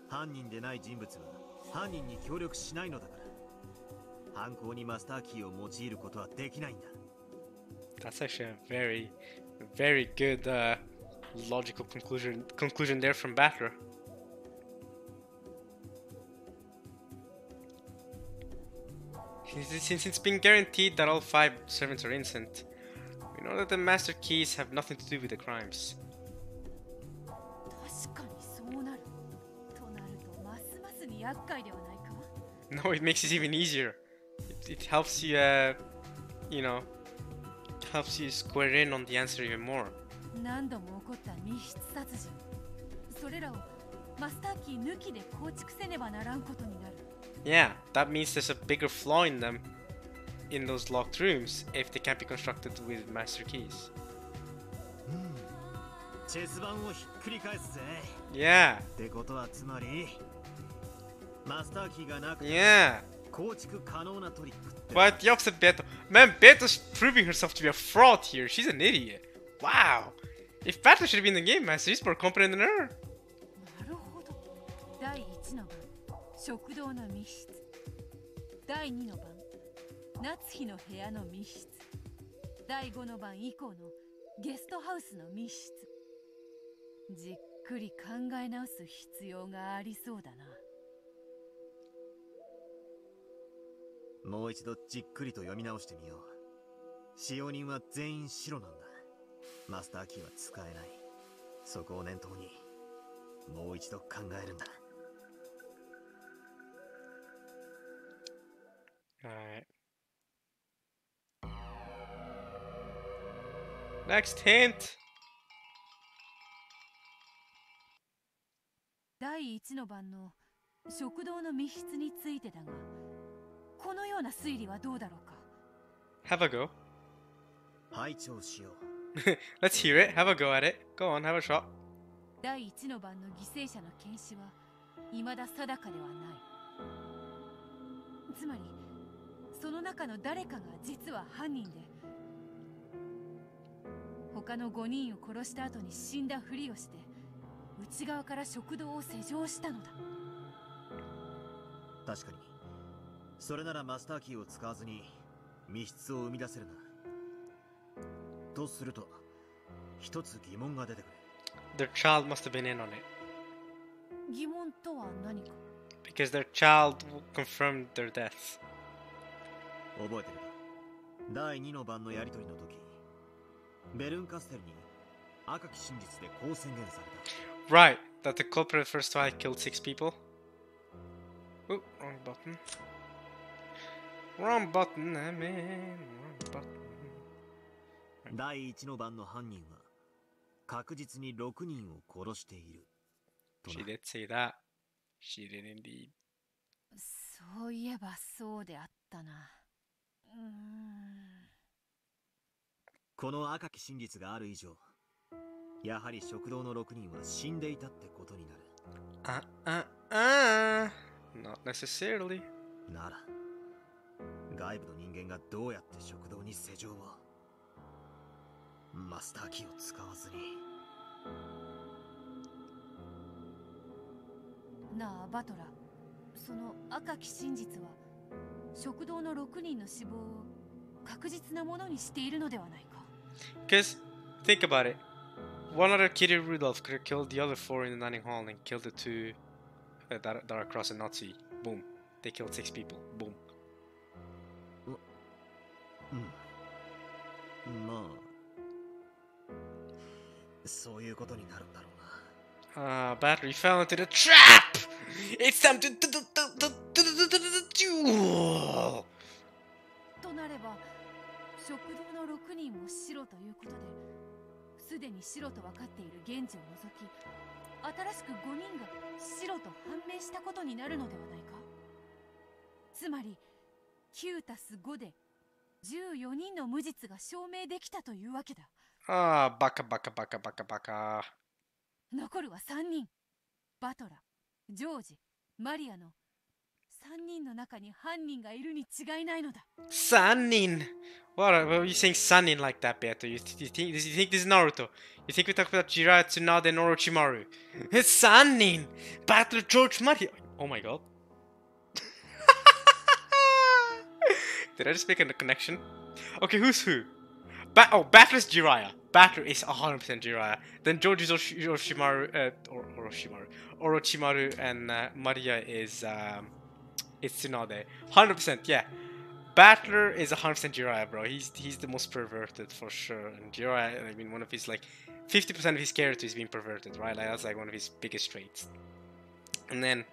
犯人でない人物は犯人に協力しないのだから、犯行にマスターキーを用いることはできないんだ。 That's actually a very, very good logical conclusion there from Battler. Since it's been guaranteed that all 5 servants are innocent, we know that the master keys have nothing to do with the crimes. 確かにそうなる。となるとますますに厄介ではないか。 No, it makes it even easier. It helps you, you know, helps you square in on the answer even more. 何度も起こった密室殺人、それらをマスターキー抜きで構築せねばならんことになる。 Yeah, that means there's a bigger flaw in them, in those locked rooms, if they can't be constructed with master keys. チェス盤をひっくり返すぜ。 Yeah, ってことはつまりマスターキーがなくて yeah. 構築可能なトリックって。 But the opposite, Beto. Man, Beto's proving herself to be a fraud here. She's an idiot. Wow. If Beto should have been the game master, he's more competent than her. なるほど。第1の番、食堂の密室。第2の番、夏日の部屋の密室。第5の番以降のゲストハウスの密室。じっくり考え直す必要がありそうだな。もう一度じっくりと読み直してみよう。使用人は全員白なんだ。マスターキーは使えない。そこを念頭にもう一度考えるんだ。 Alright. Next hint. 第1の番の食堂の密室についてだが、このような推理はどうだろうか。 Have a go. 拝聴しよう。 Let's hear it. Have a go at it. Go on, have a shot. 第1の番の犠牲者の検視は未だ定かではない。つまりその中の誰かが実は犯人で、他の5人を殺した後に死んだふりをして内側から食堂を施錠したのだ。確かにそれならマスターキーを使わずに密室を生み出せるな。とすると一つ疑問が出てくる。 Their child must have been in on it. 疑問とは何か。 Because their child confirmed their deaths. 覚えてるか。第2の番のやり取りの時、ベルンカステルに赤き真実でこう宣言された。 Right, that the culprit at first trial killed 6 people. Oh, wrong button. Wrong button, I mean, wrong button. 第1の番の犯人は確実に6人を殺している。 She did say that. She did indeed. そういえばそうであったな。この赤き真実がある以上、やはり食堂の6人は死んでいたってことになる。Not necessarily. なら、外部の人間がどうやって食堂に施錠を。マスターキーを使わずに。なあバトラ、その赤き真実は食堂の6人の死亡を確実なものにしているのではないか。Because, think about it. One other Kitty Rudolph could have killed the other 4 in the dining hall and killed the 2 that are across the Nazi. Boom. They killed 6 people. Boom. まあそういうことになるんだろうな。Battery fell into the trap! It's time to duel! となれば食堂の6人も白ということですでに白と分かっている源氏を除き新しく5人が白と判明したことになるのではないか。つまり9たす5で14人の無実が証明できたというわけだ。バカバカバカバカバカ。残るは3人。バトラ、ジョージ、マリアの3人の中に犯人がいるに違いないのだ。3人? What are you saying 3人 like that, Beto? You think this is Naruto? You think we talk about Jiraiya, Tsunade, and Orochimaru? It's 3人! Battle George Mario! Oh my god. Did I just make a connection? Okay, who's who? Battler is Jiraiya. Battler is 100% Jiraiya. Then George is Orochimaru, and Maria is Tsunade. 100%, yeah. Battler is 100% Jiraiya, bro. He's the most perverted for sure. And Jiraiya, I mean, one of his like 50% of his character is being perverted, right? Like that's like one of his biggest traits. And then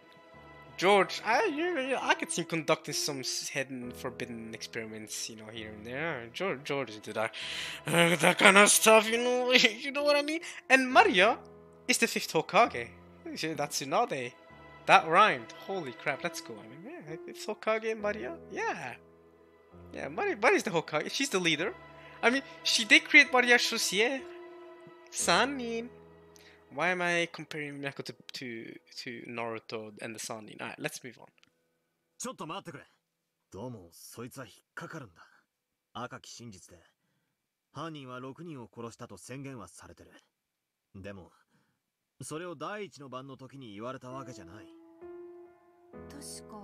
George, I could see him conducting some hidden, forbidden experiments, you know, here and there. George is into that kind of stuff, you know, you know what I mean. And Maria is the 5th Hokage. That's Tsunade. That rhymed. Holy crap, let's go. I mean, yeah, it's Hokage and Maria. Yeah, Maria's the Hokage. She's the leader. I mean, she did create Maria Chaussier. Sanin. Why am I comparing Umineko to Naruto and the Sanin? Alright, let's move on. ちょっと待ってくれ。どうもそいつは引っかかるんだ。赤き真実で犯人は6人を殺したと宣言はされてる。でもそれを第一の番の時に言われたわけじゃない。確か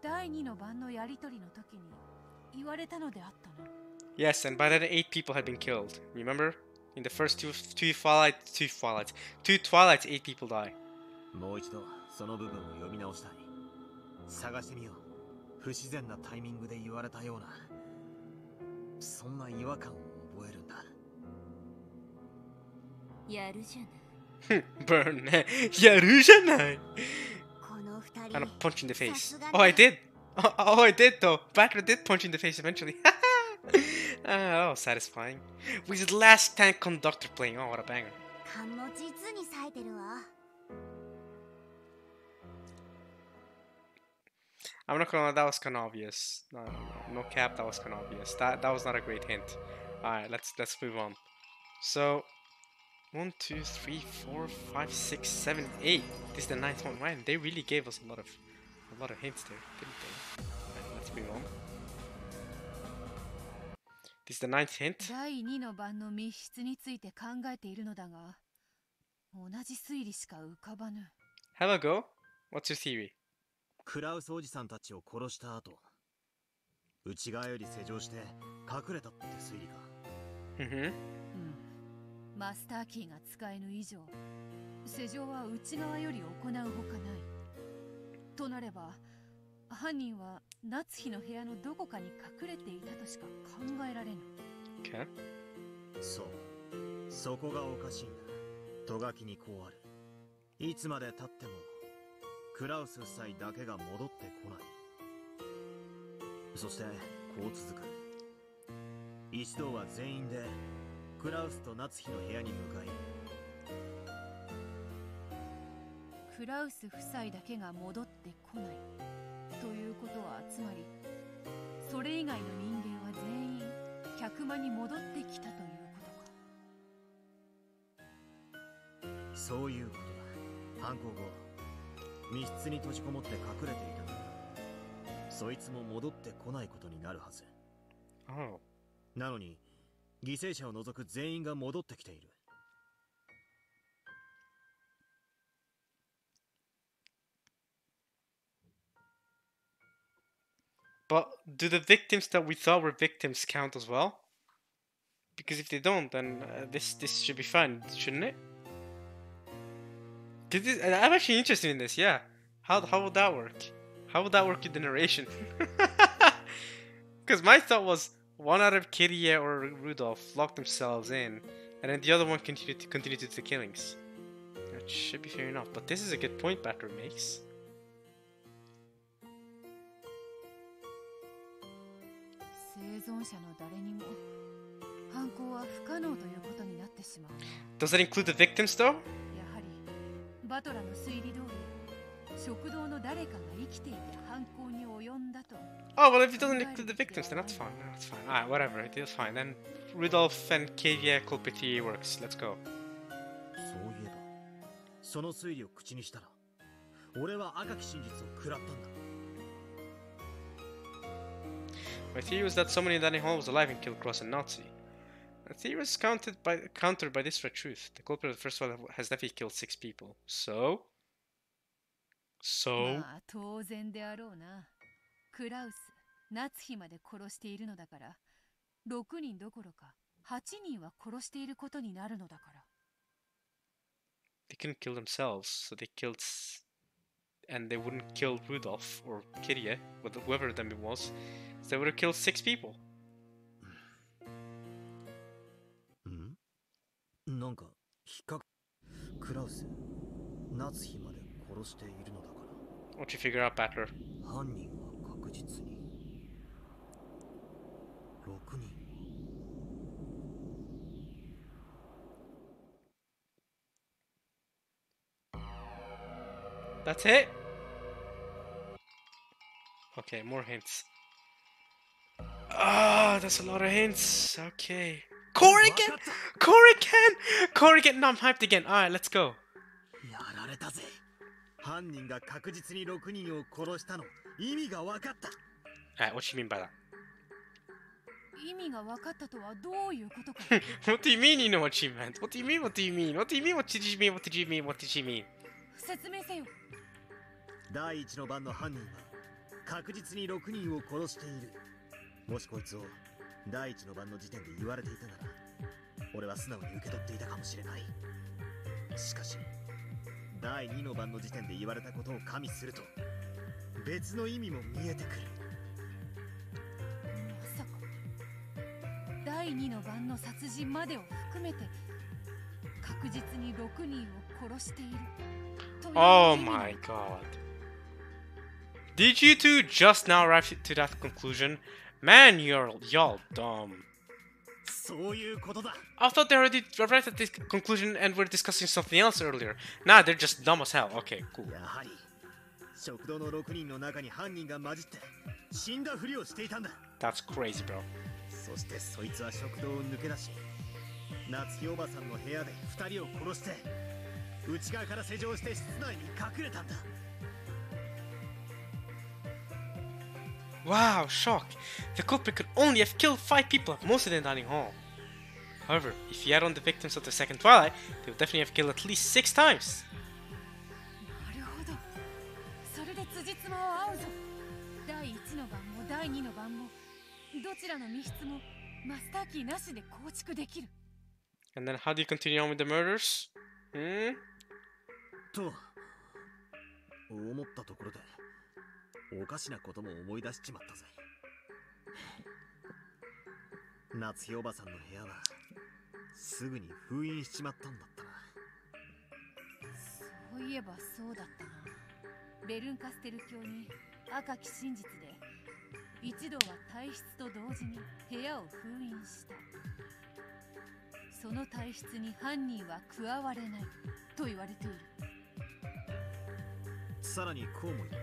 第2の番のやり取りの時に言われたのであったな。Yes, and by then 8 people had been killed. Remember? In the first two Twilights, 8 people die. もう一度その部分を読み直したい。探してみよう。不自然なタイミングで言われたような、そんな違和感を覚えるんだ。やるじゃない。Burn. やるじゃない。この2 And a 人 punch in the face. さすがね。 Oh, I did. Oh, I did though. Battler did punch in the face eventually. That was satisfying. With his last tank conductor playing. Oh, what a banger. 勘も実に冴えてるわ。I'm not gonna lie, that was kind of obvious. No cap, that was kind of obvious. That was not a great hint. Alright, let's move on. So 1, 2, 3, 4, 5, 6, 7, 8. This is the 9th one, right? They really gave us a lot of hints there, didn't they? Alright, let's move on. This is the 9th hint. 第2の番の密室について考えているのだが、同じ推理しか浮かばぬ。 Have a go. What's your theory? クラウスおじさんたちを殺した後、内側より施錠して隠れたって推理か。マスターキーが使えぬ以上、施錠は内側より行うほかない。となれば、犯人は夏日の部屋のどこかに隠れていたとしか考えられぬ。Okay. そう、そこがおかしいんだ。トガキにこうある。いつまで経ってもクラウス夫妻だけが戻ってこない。そしてこう続く。一同は全員でクラウスと夏日の部屋に向かい、クラウス夫妻だけが戻ってこないということは、つまりそれ以外の人間は全員客間に戻ってきたということか。そういうことだ。犯行後密室に閉じこもって隠れていたから、そいつも戻ってこないことになるはず。Oh. なのに犠牲者を除く全員が戻ってきている。But do the victims that we thought were victims count as well? Because if they don't, then this should be fine, shouldn't it? I'm actually interested in this. Yeah, how would that work? How would that work with the narration? Because my thought was one out of Kiria or Rudolph locked themselves in, and then the other one continued to do the killings. That should be fair enough. But this is a good point Batter makes. 生存者の誰にも犯行は不可能ということになってしまう。 Does that include the victims though? やはりバトラの推理通り、食堂の誰かが生きていて犯行に及んだと。 Oh well, if it doesn't include the victims, then that's fine. That's fine. Alright, whatever. It is fine. Then Rudolph and Kavia culprit theory works. Let's go. そういえばその推理を口にしたら俺は赤き真実を食らったんだ。 My theory was that someone in Danny Hall was alive and killed Cross and Nazi. The theory was countered by this red truth. The culprit of the first one has definitely killed 6 people. So? まあ当然であろうな。クラウス、夏日まで殺しているのだから、6人どころか8人は殺していることになるのだから。 They couldn't kill themselves, so they killed... And they wouldn't kill Rudolph or Kiria, whoever of them it was. So they would have killed 6 people. なんか引っかかクラウス、夏日まで殺しているのだから。 What you figure out, Battler? 犯人は確実に6人。 That's it? Okay, more hints. Ah, that's a lot of hints. Okay. Corrigan! Corrigan! No, I'm hyped again. Alright, let's go. やられたぜ。犯人が確実に6人を殺したの意味が分かった。 Alright, what do you mean by that? 意味が分かったとはどういうことか。What do you mean you know what she meant? What do you mean? What do you mean? What do you mean? What did you mean? What did you mean? What did she mean? 説明せよ。第一の番の犯人は確実に6人を殺している。もしこいつを第一の番の時点で言われていたなら俺は素直に受け取っていたかもしれない。しかし第2の番の時点で言われたことを加味すると別の意味も見えてくる。まさか第2の番の殺人までを含めて確実に6人を殺しているという Oh 意味 my god. Did you two just now arrive to that conclusion? Man, y'all dumb. そういうことだ。 I thought they already arrived at this conclusion and were discussing something else earlier. Nah, they're just dumb as hell. Okay, cool. やはり食堂の6人の中に犯人が混じって死んだふりをしていたんだ。 That's crazy, bro. そしてそいつは食堂を抜け出し夏日おばさんの部屋で2人を殺して内側から施錠して室内に隠れたんだ。 Wow, shock. The culprit could only have killed 5 people at most in the dining hall. However, if he had on the victims of the second Twilight, they would definitely have killed at least 6 times. なるほど。それで辻褄を合うぞ。第1の番も第2の番もどちらの密室もマスターキーなしで構築できる。 And then how do you continue on with the murders? と思ったところでおかしなことも思い出しちまったぜ。夏日おばさんの部屋はすぐに封印しちまったんだったな。そういえばそうだったな。ベルンカステル教に赤き真実で一同は体質と同時に部屋を封印した。その体質に犯人は加われないと言われている。さらにこうも言った。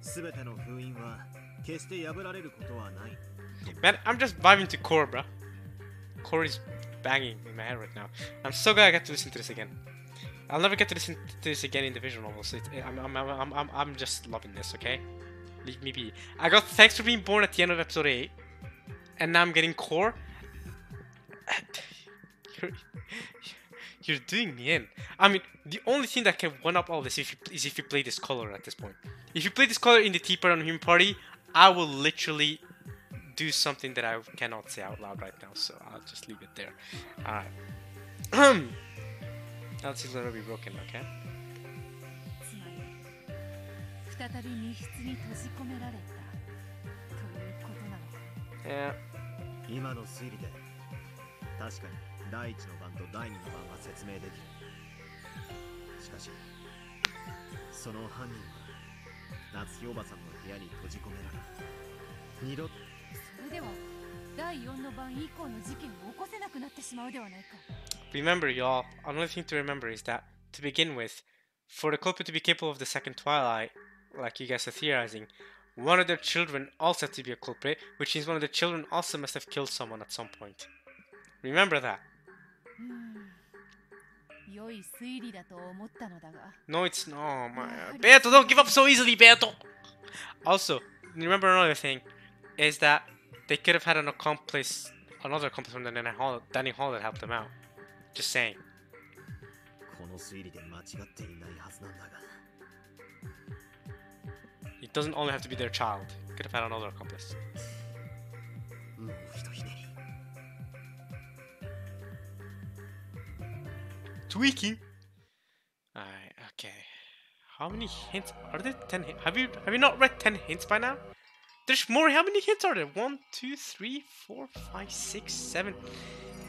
すべての封印は決して破られることはない。 Man, I'm just vibing to Core, bro. Core is banging in my head right now. I'm so glad I got to listen to this again. I'll never get to listen to this again in the visual novel, so I'm just loving this, okay? Leave me be. I got Thanks for Being Born at the end of episode 8, and now I'm getting Core. You're doing me in. I mean, the only thing that can one up all this is if you play this color at this point. If you play this color in the Tea Party on Human Party, I will literally do something that I cannot say out loud right now, so I'll just leave it there. Alright. Else he's gonna be broken, okay? つまり再び密室に閉じ込められたということなのか。 Yeah. 今の推理で確かに第1の番と第2の番は説明できる。しかしその犯人は夏日おばさんの部屋に閉じ込められ二度。それでは第4の番以降の事件を起こせなくなってしまうではないか。 Remember, y'all, another thing to remember is that, to begin with, for the culprit to be capable of the second Twilight, like you guys are theorizing, one of their children also had to be a culprit, which means one of the children also must have killed someone at some point. Remember that. 良い推理だと思ったのだが。 No, it's no, my Beto, don't give up so easily, Beto. Also, remember another thing is that they could have had an accomplice, another accomplice from Danny Hall that helped them out. Just saying. この推理で間違っていないはずなんだが。 It doesn't only have to be their child. Could have had another accomplice. もうひとひねり。 Tweaking. Alright, okay. How many hints are there? 10 hints. Have you not read 10 hints by now? There's more. How many hints are there? 1, 2, 3, 4, 5, 6, 7,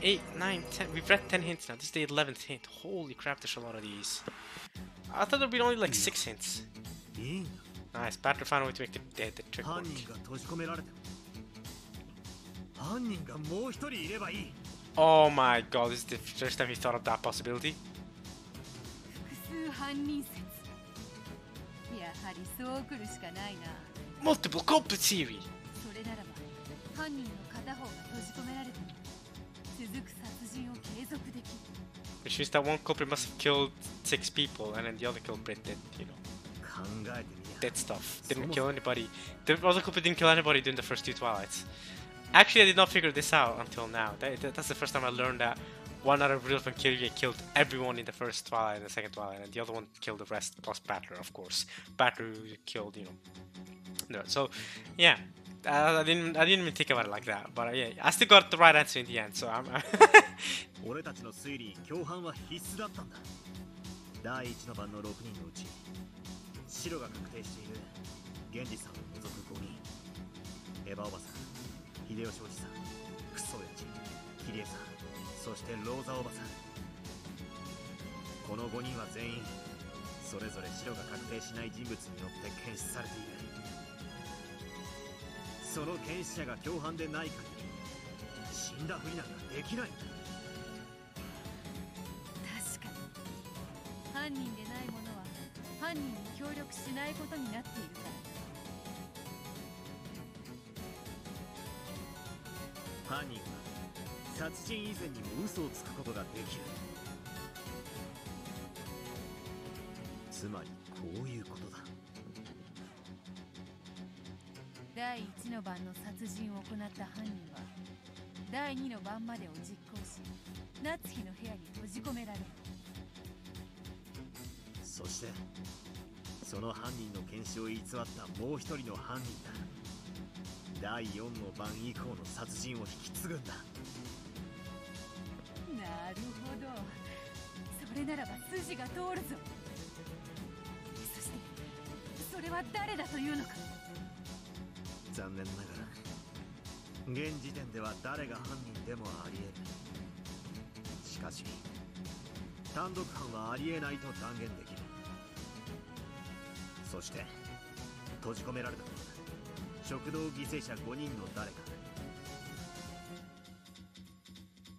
8, 9, 10. We've read 10 hints now. This is the 11th hint. Holy crap, there's a lot of these. I thought there'd be only like 6 hints. Nice. Batter found a way to make the trick work. 犯人が閉じ込められてる。犯人がもう一人いればいい。 Oh my god, this is the first time he thought of that possibility. 複数犯人説。やはりそう来るしかないな。 Multiple culprit theory. それならば犯人の片方が閉じ込められても続く殺人を継続できる。 Which means that one culprit must have killed 6 people, and then the other culprit did, you know, 考えてみりゃ。 did stuff. Didn't kill anybody. The other culprit didn't kill anybody during the first 2 Twilights. Actually, I did not figure this out until now. That's the first time I learned that one out of real from Kiryu killed everyone in the first Twilight and the second Twilight, and the other one killed the rest, plus Batter, of course. Batter killed, you know. No, so, yeah. I didn't even think about it like that, but yeah, I still got the right answer in the end, so I'm... 俺たちの推理に共犯は必須だったんだ。第1の番の6人のうち白が確定している源氏さんを除く5人。エヴァおばさん、秀吉おじさん、クソ親父、キリエさん、そしてローザおばさん。この5人は全員それぞれ白が確定しない人物によって検出されている。その検出者が共犯でない限り死んだふりなんかできないんだ。確かに犯人でない者は犯人に協力しないことになっているから。犯人は殺人以前にも嘘をつくことができる。つまりこういうことだ。第1の番の殺人を行った犯人は第2の番までを実行し夏日の部屋に閉じ込められる。そしてその犯人の検視を偽ったもう一人の犯人だ。第4の番以降の殺人を引き継ぐんだ。なるほど、それならば筋が通るぞ。そしてそれは誰だというのか。残念ながら現時点では誰が犯人でもあり得る。しかし単独犯はありえないと断言できる。そして閉じ込められたのは食堂犠牲者5人の誰か。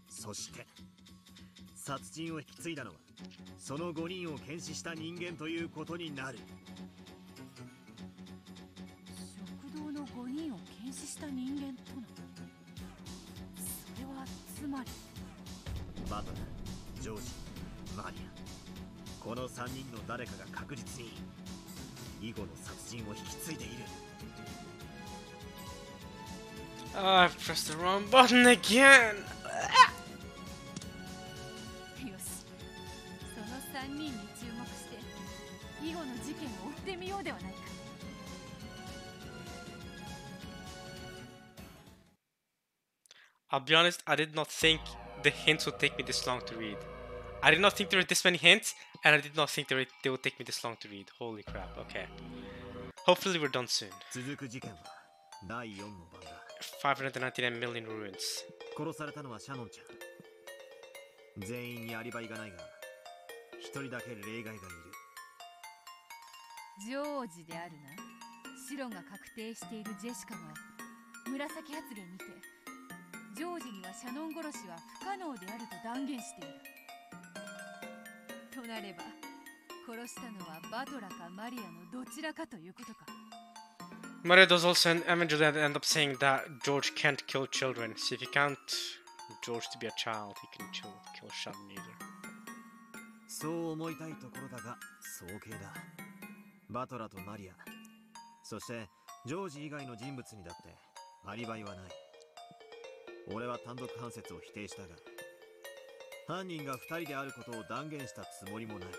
そして殺人を引き継いだのはその5人を検視した人間ということになる。食堂の5人を検視した人間との、それはつまりバトラー、ジョージ、マリア、この3人の誰かが確実に以後の殺人を引き継いでいる。Oh, I've pressed the wrong button again! よし、その3人に注目して以後の事件を追ってみようではないか。I'll be honest, I did not think the hints would take me this long to read. I did not think there were this many hints, and I did not think they would take me this long to read. Holy crap, okay. Hopefully we're done soon. 続く事件は第4の番だ。599 million ruins. 殺されたのはシャノンちゃん。全員にアリバイがないが、一人だけ例外がいる。ジョージであるな。白が確定しているジェシカが紫発言にて、ジョージにはシャノン殺しは不可能であると断言している。となれば、殺したのはバトラかマリアのどちらかということか。Maria does also eventually end up saying that George can't kill children. So if you count George to be a child, he can kill Shannon either. そう思いたいところだが、早計だ。バトラとマリア、そしてジョージ以外の人物にだってアリバイはない。俺は単独犯説を否定したが、犯人が2人であることを断言したつもりもない。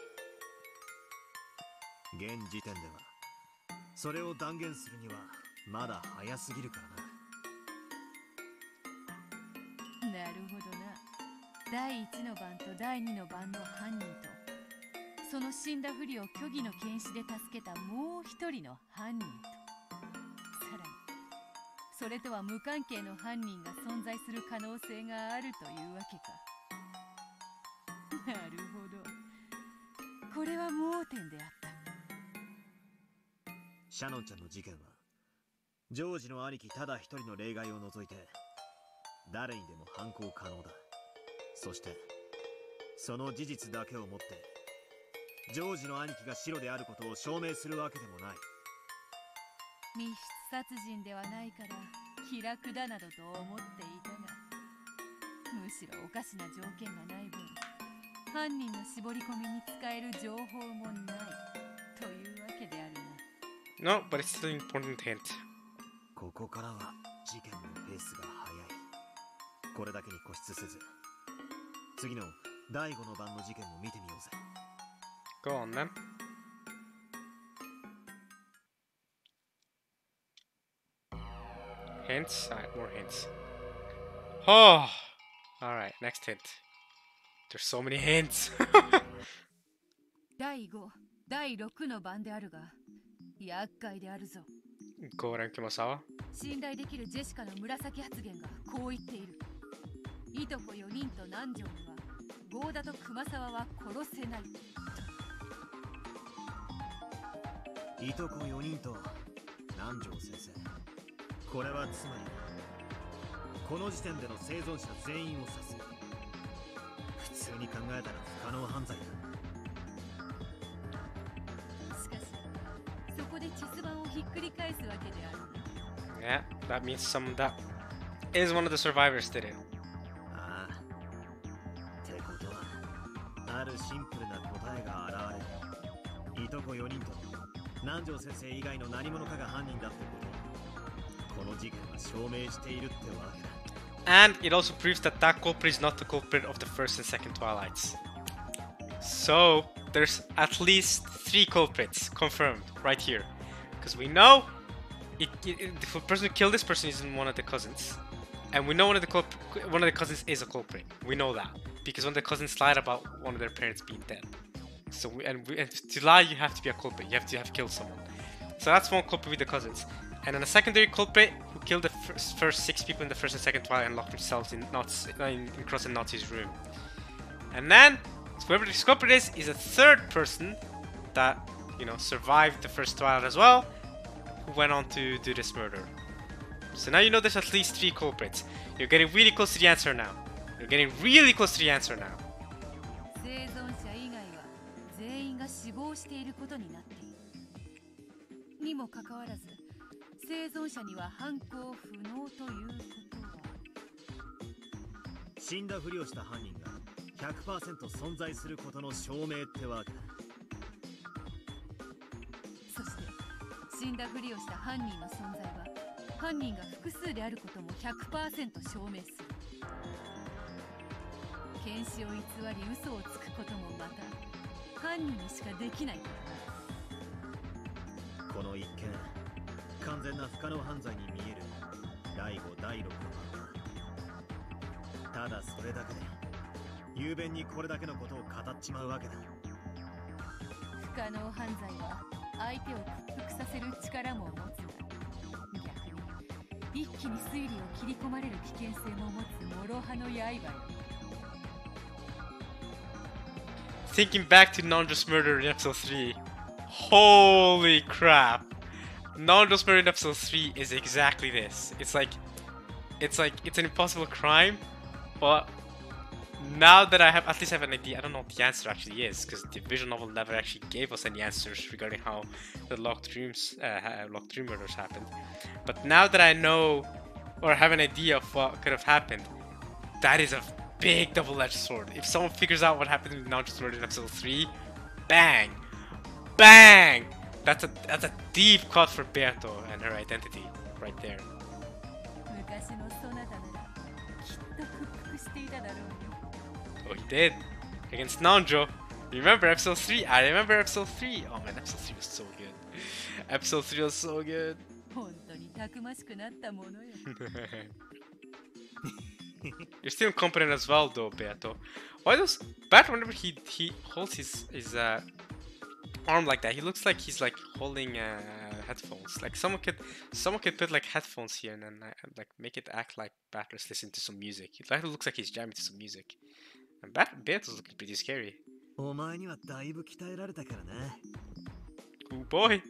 現時点ではそれを断言するにはまだ早すぎるからな。なるほどな。第1の番と第2の番の犯人と、その死んだふりを虚偽の検視で助けたもう一人の犯人と、さらにそれとは無関係の犯人が存在する可能性があるというわけか。なるほど。これは盲点であった。シャノンちゃんの事件はジョージの兄貴ただ一人の例外を除いて誰にでも犯行可能だ。そしてその事実だけをもってジョージの兄貴が白であることを証明するわけでもない。密室殺人ではないから気楽だなどと思っていたが、むしろおかしな条件がない分、犯人の絞り込みに使える情報もないというわけであるな。No, but it's still an important hint. ここからは事件のペースが速い。これだけに固執せず、次の第5の番の事件も見てみようぜ。Go on then. Hints? Alright, more hints. Oh! Alright, next hint. There's so many hints. 第5、第6の番であるが、厄介であるぞ。Go on, Kumasawa. 信頼できるジェシカの紫発言がこう言っている。いとこ4人と南條には、郷田と熊沢は殺せない。いとこ4人と南條先生。これはつまりこの時点での生存者全員を指す。普通に考えたら不可能犯罪だ。しかしそこでチェス盤をひっくり返すわけである。 Yeah, that means someone that is one of the survivors did it. ああ。ってことはあるシンプルな答えが現れる。いとこ4人と南條先生以外の何者かが犯人だってことをこの事件は証明しているってわけだ。And it also proves that that culprit is not the culprit of the first and second Twilights. So there's at least 3 culprits confirmed right here. Because we know the person who killed this person isn't one of the cousins. And we know one of the cousins is a culprit. We know that. Because one of the cousins lied about one of their parents being dead. So and to lie you have to be a culprit. You have to have killed someone. So that's one culprit with the cousins. And then a secondary culprit who killed the first 6 people in the first and second Twilight and locked themselves in Cross and Nazi's room. And then, so whoever this culprit is a third person that, you know, survived the first Twilight as well, who went on to do this murder. So now you know there's at least 3 culprits. You're getting really close to the answer now. You're getting really close to the answer now. 生存者以外は全員が死亡していることになっている。にもかかわらず、生存者には犯行不能ということは、死んだふりをした犯人が 100% 存在することの証明ってわけだ。そして死んだふりをした犯人の存在は犯人が複数であることも 100% 証明する。検視を偽り嘘をつくこともまた犯人にしかできないからな。この一見完全な不可能犯罪に見える第5第6の犯はただそれだけで雄弁にこれだけのことを語っちまうわけだ。不可能犯罪は相手を屈服させる力も持つが、逆に一気に推理を切り込まれる危険性も持つ諸刃の刃よ。Thinking back to Nanjo's murder in episode 3, holy crap! Nanjo's murder in episode 3 is exactly this. It's an impossible crime, but now that I at least have an idea, I don't know what the answer actually is, because the visual novel never actually gave us any answers regarding how the locked dream murders happened. But now that I know or have an idea of what could have happened, that is a big double-edged sword. If someone figures out what happened in Nanjo's murder in episode 3, bang! Bang! That's a deep cut for Beato and her identity right there. 昔のそなたならきっと屈服していただろうよ。 Oh, he did. Against Nanjo. You remember episode 3? I remember episode 3. Oh man, episode 3 was so good. Episode 3 was so good. 本当にたくましくなったものよ。You're still competent as well though, Beato. Why does Beato, whenever he holds his arm like that, he looks like he's like holding headphones. Like someone could put like headphones here and then like make it act like Beato's listening to some music. It like looks like he's jamming to some music. And Beato's looking pretty scary. お前にはだいぶ鍛えられたからな。 Oh boy!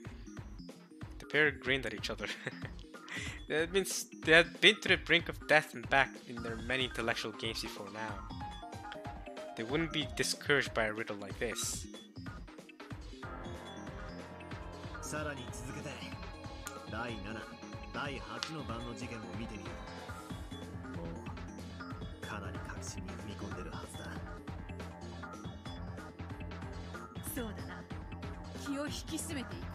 The pair grinned at each other. That means they had been to the brink of death and back in their many intellectual games before now. They wouldn't be discouraged by a riddle like this. さらに続けて第7、第8の番の事件を見てみよう。もうかなり確信に踏み込んでるはずだ。そうだな。気を引き締めていこ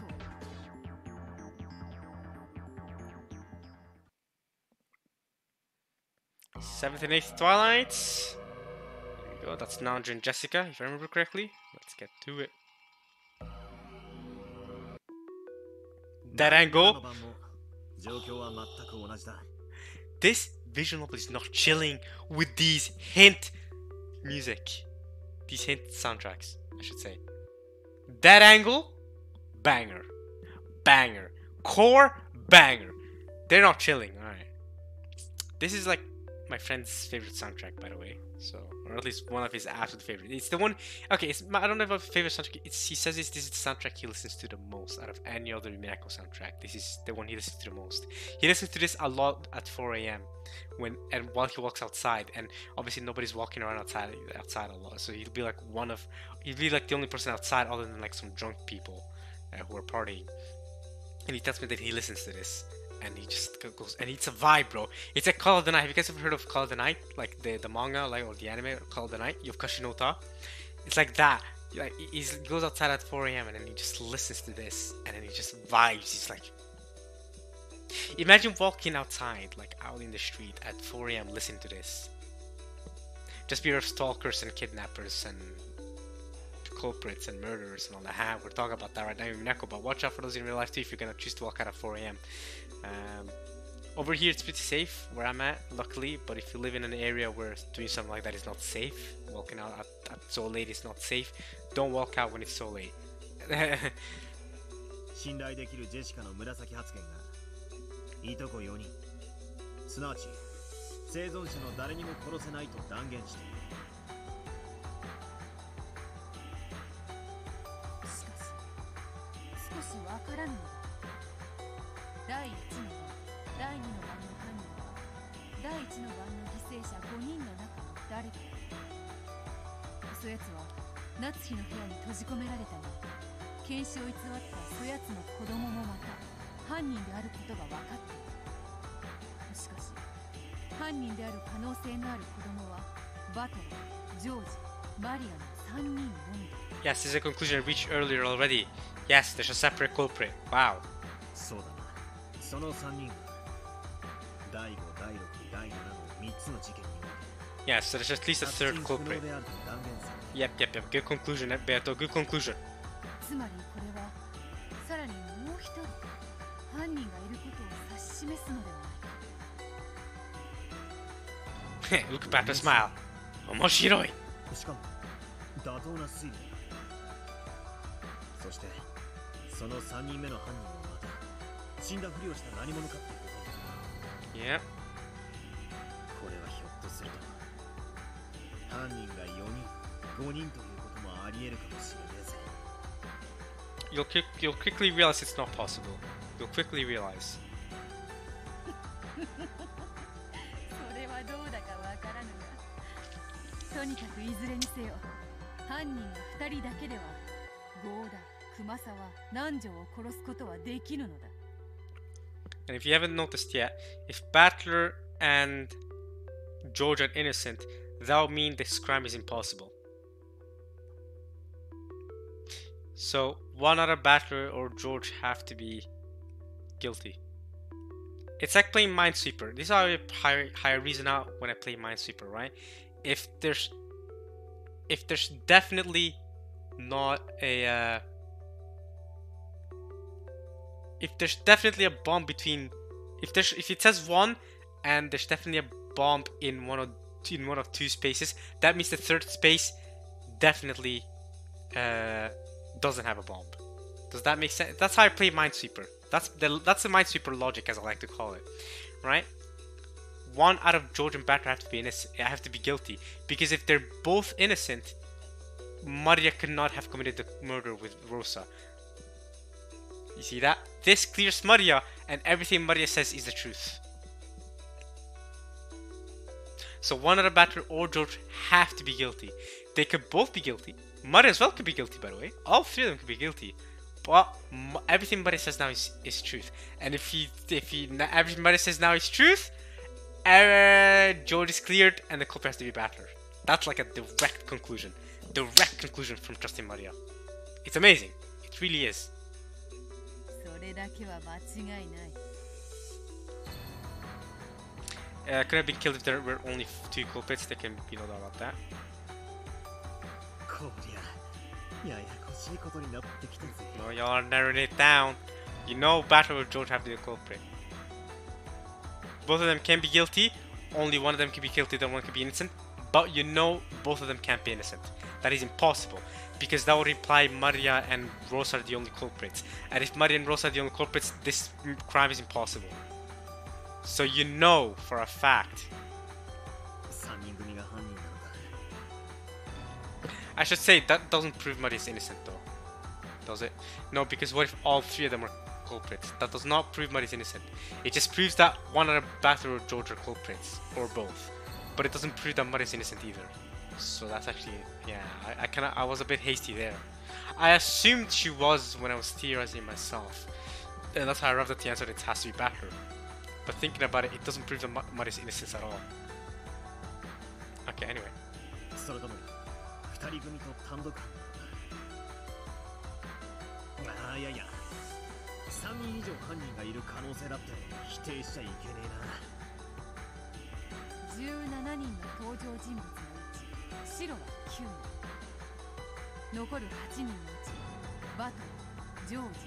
う。Seventh and eighth Twilights. There we go. That's Nanjo and Jessica, if I remember correctly. Let's get to it. That angle. This visual novel is not chilling with these hint music. These hint soundtracks, I should say. That angle, banger. Banger. Core, banger. They're not chilling, alright. This is like my friend's favorite soundtrack, by the way. So, or at least one of his absolute favorite. It's the one. Okay, I don't know about favorite soundtrack. He says this is the soundtrack he listens to the most out of any other Umineko soundtrack. This is the one he listens to the most. He listens to this a lot at 4 a.m. while he walks outside, and obviously nobody's walking around outside a lot. So he'll be like the only person outside other than like some drunk people who are partying. And he tells me that he listens to this. And he just goes, and it's a vibe, bro. It's like Call of the Night. Have you guys ever heard of Call of the Night? Like the manga, like, or the anime, Call of the Night? You have Kashinota. It's like that. Like he goes outside at 4 a.m. and then he just listens to this, and then he just vibes. He's like, imagine walking outside, like out in the street at 4 a.m. listening to this. Just beware of stalkers and kidnappers and culprits and murderers and all that. We're talking about that right now in Umineko, but watch out for those in real life too if you're gonna choose to walk out at 4 a.m. Over here it's pretty safe where I'm at, luckily, but if you live in an area where doing something like that is not safe, walking out at so late is not safe, don't walk out when it's so late. 信頼できるジェシカの紫発言がいとこ4人、すなわち生存者の誰にも殺せないと断言している。しかし少しわからぬのだ。第1の番、第2の番の犯人は第1の番の犠牲者5人の中の誰だ。そやつは夏日の部屋に閉じ込められたが、検視を偽ったそやつの子供もまた犯人であることが分かっている。しかし犯人である可能性のある子供はバトル、ジョージ、マリアの3人のみだ。Yes, this is a conclusion reached earlier already. Yes, there's a separate culprit. Wow. そうだな。その3人は第5、第6、第7の3つの事件において Yes, so there's at least a third culprit. であると断言され Yep. Good conclusion, Beato. Good conclusion. つまりこれはさらにもう一人犯人がいることを指し示すのではないか。Look back to smile. 面白い。しかも妥当な推理だ。そしてその3人目の犯人もまた死んだふりをした何者かってことになる。 Yep. これはひょっとすると犯人が4人5人ということもあり得るかもしれねえぜ。 You'll quickly realize it's not possible. You'll quickly realize. それはどうだかわからぬが、とにかくいずれにせよ犯人が2人だけでは郷田、熊沢、南條を殺すことはできぬのだ。 And if you haven't noticed yet, if Battler and George are innocent, that would mean this crime is impossible. So one other Battler or George have to be guilty. It's like playing Minesweeper. This is how I reason out when I play Minesweeper, right? If there's definitely not a if there's definitely a bomb between, if it says one and there's definitely a bomb in one of two spaces, that means the third space definitely doesn't have a bomb. Does that make sense? That's how I play Minesweeper. That's the Minesweeper logic, as I like to call it, right? One out of George and Batter have to be innocent. Have to be guilty, because if they're both innocent, Maria could not have committed the murder with Rosa. You see that? This clears Maria, and everything Maria says is the truth. So one out of Batter or George have to be guilty. They could both be guilty. Maria as well could be guilty, by the way. All three of them could be guilty. But everything Maria says now is truth. And if everything Maria says now is truth, George is cleared and the culprit has to be Battler. That's like a direct conclusion. Direct conclusion from trusting Maria. It's amazing. It really is. それだけは間違いない。Could have been killed if there were only two culprits. They can be no doubt about that. こりゃややこしいことになってきたぜ。 No, y'all are narrowing it down. You know Battler or George have to be the culprit. Both of them can be guilty. Only one of them can be guilty, the one can be innocent. But you know both of them can't be innocent. That is impossible. Because that would imply Maria and Rosa are the only culprits. And if Maria and Rosa are the only culprits, this crime is impossible. So you know for a fact. 3人組が犯人なのか。 I should say, that doesn't prove Maria is innocent though. Does it? No, because what if all three of them are culprits? That does not prove Maria is innocent. It just proves that one of Battler or George are culprits. Or both. But it doesn't prove that Maria is innocent either. So that's actually, yeah, I was a bit hasty there. I assumed she was when I was theorizing myself. And that's how I arrived at the answer that it has to be Battler. But thinking about it, it doesn't prove that Maria's innocence at all. Okay, anyway. それとも2人組と単独犯なのか。ああ、いやいや、3人以上犯人がいる可能性だって否定しちゃいけねえな。17人の登場人物のうち白は9人、残る8人のうちバトル、ジョージ、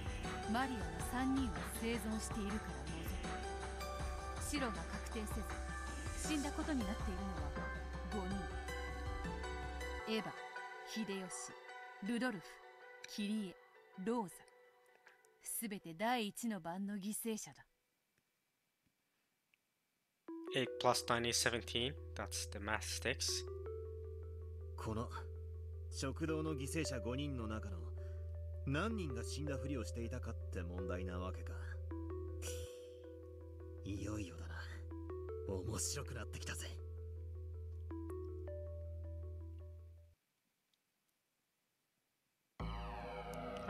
マリアの3人は生存しているから除く。白が確定せず死んだことになっているのは5人。エヴァ、秀吉、ルドルフ、キリエ、ローザ、すべて第一の番の犠牲者だ。8 plus 9 is 17. That's the math sticks. この食堂の犠牲者5人の中の何人が死んだふりをしていたかって問題なわけか。いよいよだな。面白くなってきたぜ。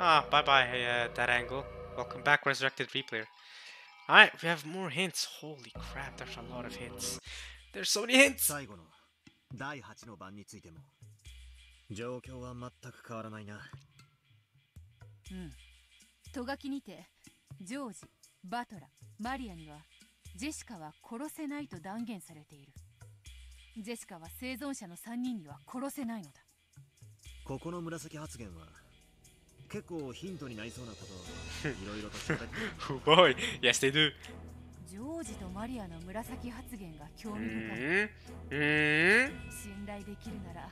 Ah, bye bye, that angle. Welcome back, Resurrected Replayer. Alright, we have more hints. Holy crap, there's a lot of hints. There's so many hints! 最後の第8の番についても状況は全く変わらないな。うん。ト書きにてジョージ、バトラ、マリアにはジェシカは殺せないと断言されている。ジェシカは生存者の3人には殺せないのだ。ここの紫発言は結構ヒントになりそうなことをいろいろと調べて。Oh boy, yes they do. ジョージとマリアの紫発言が興味深い。信頼できるなら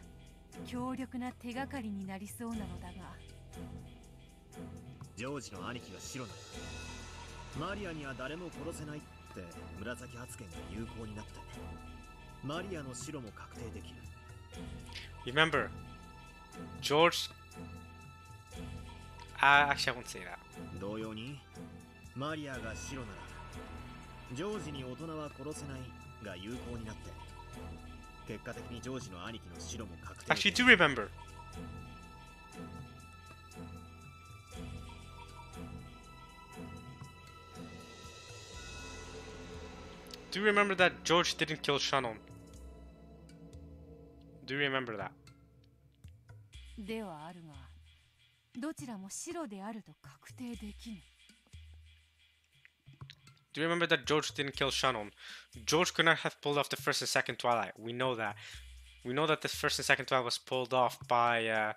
強力な手がかりになりそうなのだが。ジョージの兄貴が白ならマリアには誰も殺せないって紫発言が有効になってマリアの白も確定できる。 Remember, George. Actually, I won't say that. 同様にマリアが白ならジョージに大人は殺せないが有効になって結果的にジョージの兄貴の白も確定。 Actually, do remember. Do you remember that George didn't kill Shannon? Do you remember that? ではあるが、どちらも白であると確定できぬ。Do you remember that George didn't kill Shannon? George could not have pulled off the first and second Twilight. We know that. We know that the first and second Twilight was pulled off by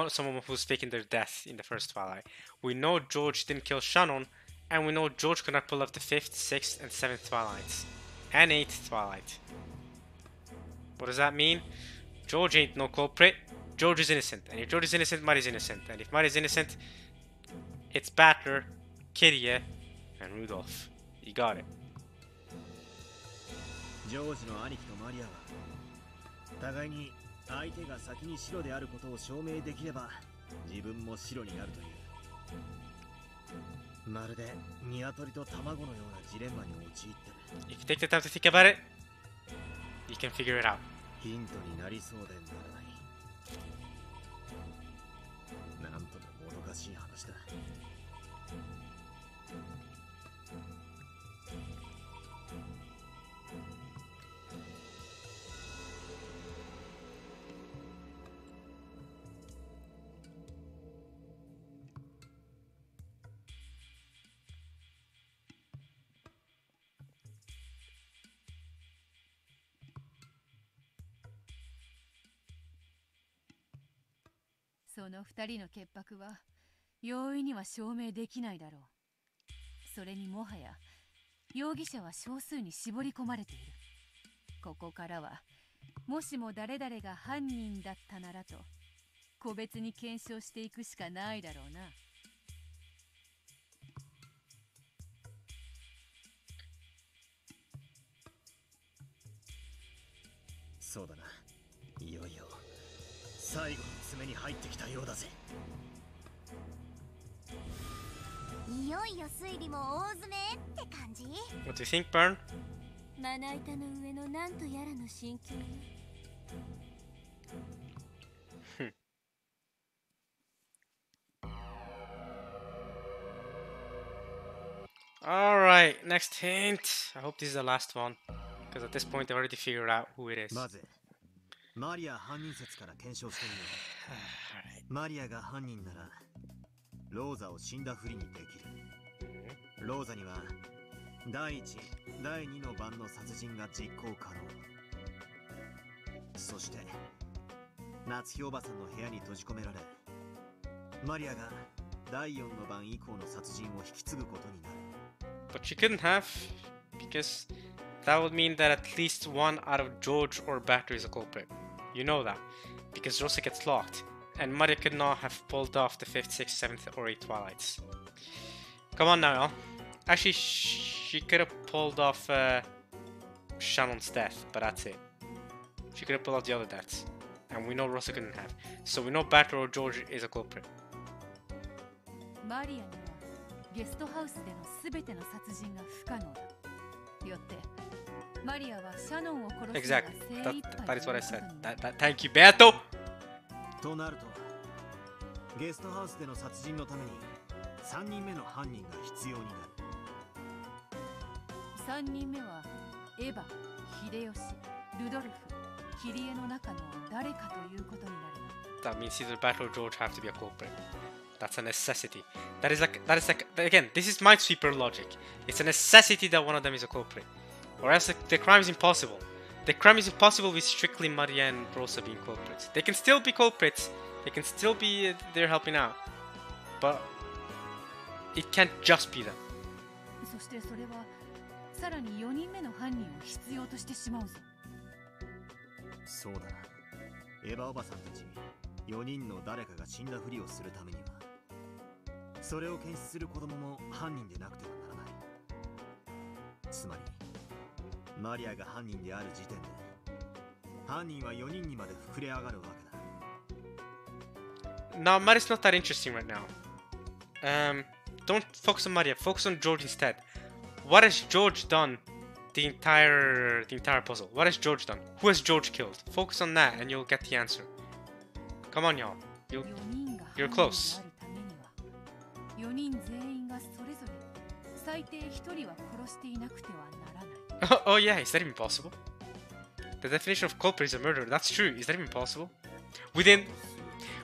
someone who's faking their death in the first Twilight. We know George didn't kill Shannon, and we know George could not pull off the 5th, 6th, and 7th Twilights. And 8th Twilight. What does that mean? George ain't no culprit. George is innocent. And if George is innocent, Marty's innocent. And if Marty's innocent, it's Battler, Kirie, and Rudolph. You got it. ジョージの兄貴とマリアは互いに相手が先に白であることを証明できれば自分も白になるという、まるで鶏と卵のようなジレンマに陥ってる。 If you take the time to think about it, you can figure it out. ヒントになりそうでならない。なんとももどかしい話だ。その二人の潔白は容易には証明できないだろう。それにもはや容疑者は少数に絞り込まれている。ここからはもしも誰々が犯人だったならと個別に検証していくしかないだろうな。そうだな。いよいよ最後の爪に入ってきたようだぜ。いよいよ推理も大詰めって感じ。 What do you think, Bern? まな板の上のなんとやらの心境よ。Alright, next hint. I hope this is the last one. Because at this point, I already figured out who it is. まずマリア犯人説から検証してみよう。マリアが犯人ならローザを死んだふりにできる。ローザには第1、第2の番の殺人が実行可能。そして夏日おばさんの部屋に閉じ込められマリアが第4の番以降の殺人を引き継ぐことになる。 But she couldn't have, because that would mean that at least one out of George or Battery is a culprit. You know that, because Rosa gets locked, and Maria could not have pulled off the 5th, 6th, 7th, or 8th Twilights. Come on now, y'all. Actually, she could have pulled off Shannon's death, but that's it. She could have pulled off the other deaths, and we know Rosa couldn't have. So we know Battery or George is a culprit. マリアにはゲストハウスでのすべての殺人が不可能だ。よってマリアはシャノンを殺すのが Exactly. 精一杯 That is what I という said. ことになる。 Thank you, Beto! となるとゲストハウスでの殺人のために3人目の犯人が必要になる。3人目はエヴァ、秀吉、ルドルフ、キリエの中の誰かということになるな。 That means either Battle or George have to be a culprit. That's a necessity. That is like again, this is Minesweeper logic. It's a necessity that one of them is a culprit. Or else the crime is impossible. The crime is impossible with strictly Maria and Rosa being culprits. They can still be culprits. They can still be there helping out. But it can't just be them. そしてそれはさらに4人目の犯人を必要としてしまうぞ。そうだな。エヴァおばさんたち4人の誰かが死んだふりをするためには、それを検出する子供も犯人でなくてはならない。つまりマリアが犯人である時点で犯人は4人にまで膨れ上がるわけだ。 No, Maria's not that interesting right now. Don't focus on Maria. Focus on George instead. What has George done? The entire puzzle. What has George done? Who has George killed? Focus on that, and you'll get the answer. Come on, y'all. 4人が You're 犯 close. 人であるためには4人全員がそれぞれ最低1人は殺していなくてはならない。Oh yeah, is that even possible? The definition of culprit is a murderer. That's true. Is that even possible?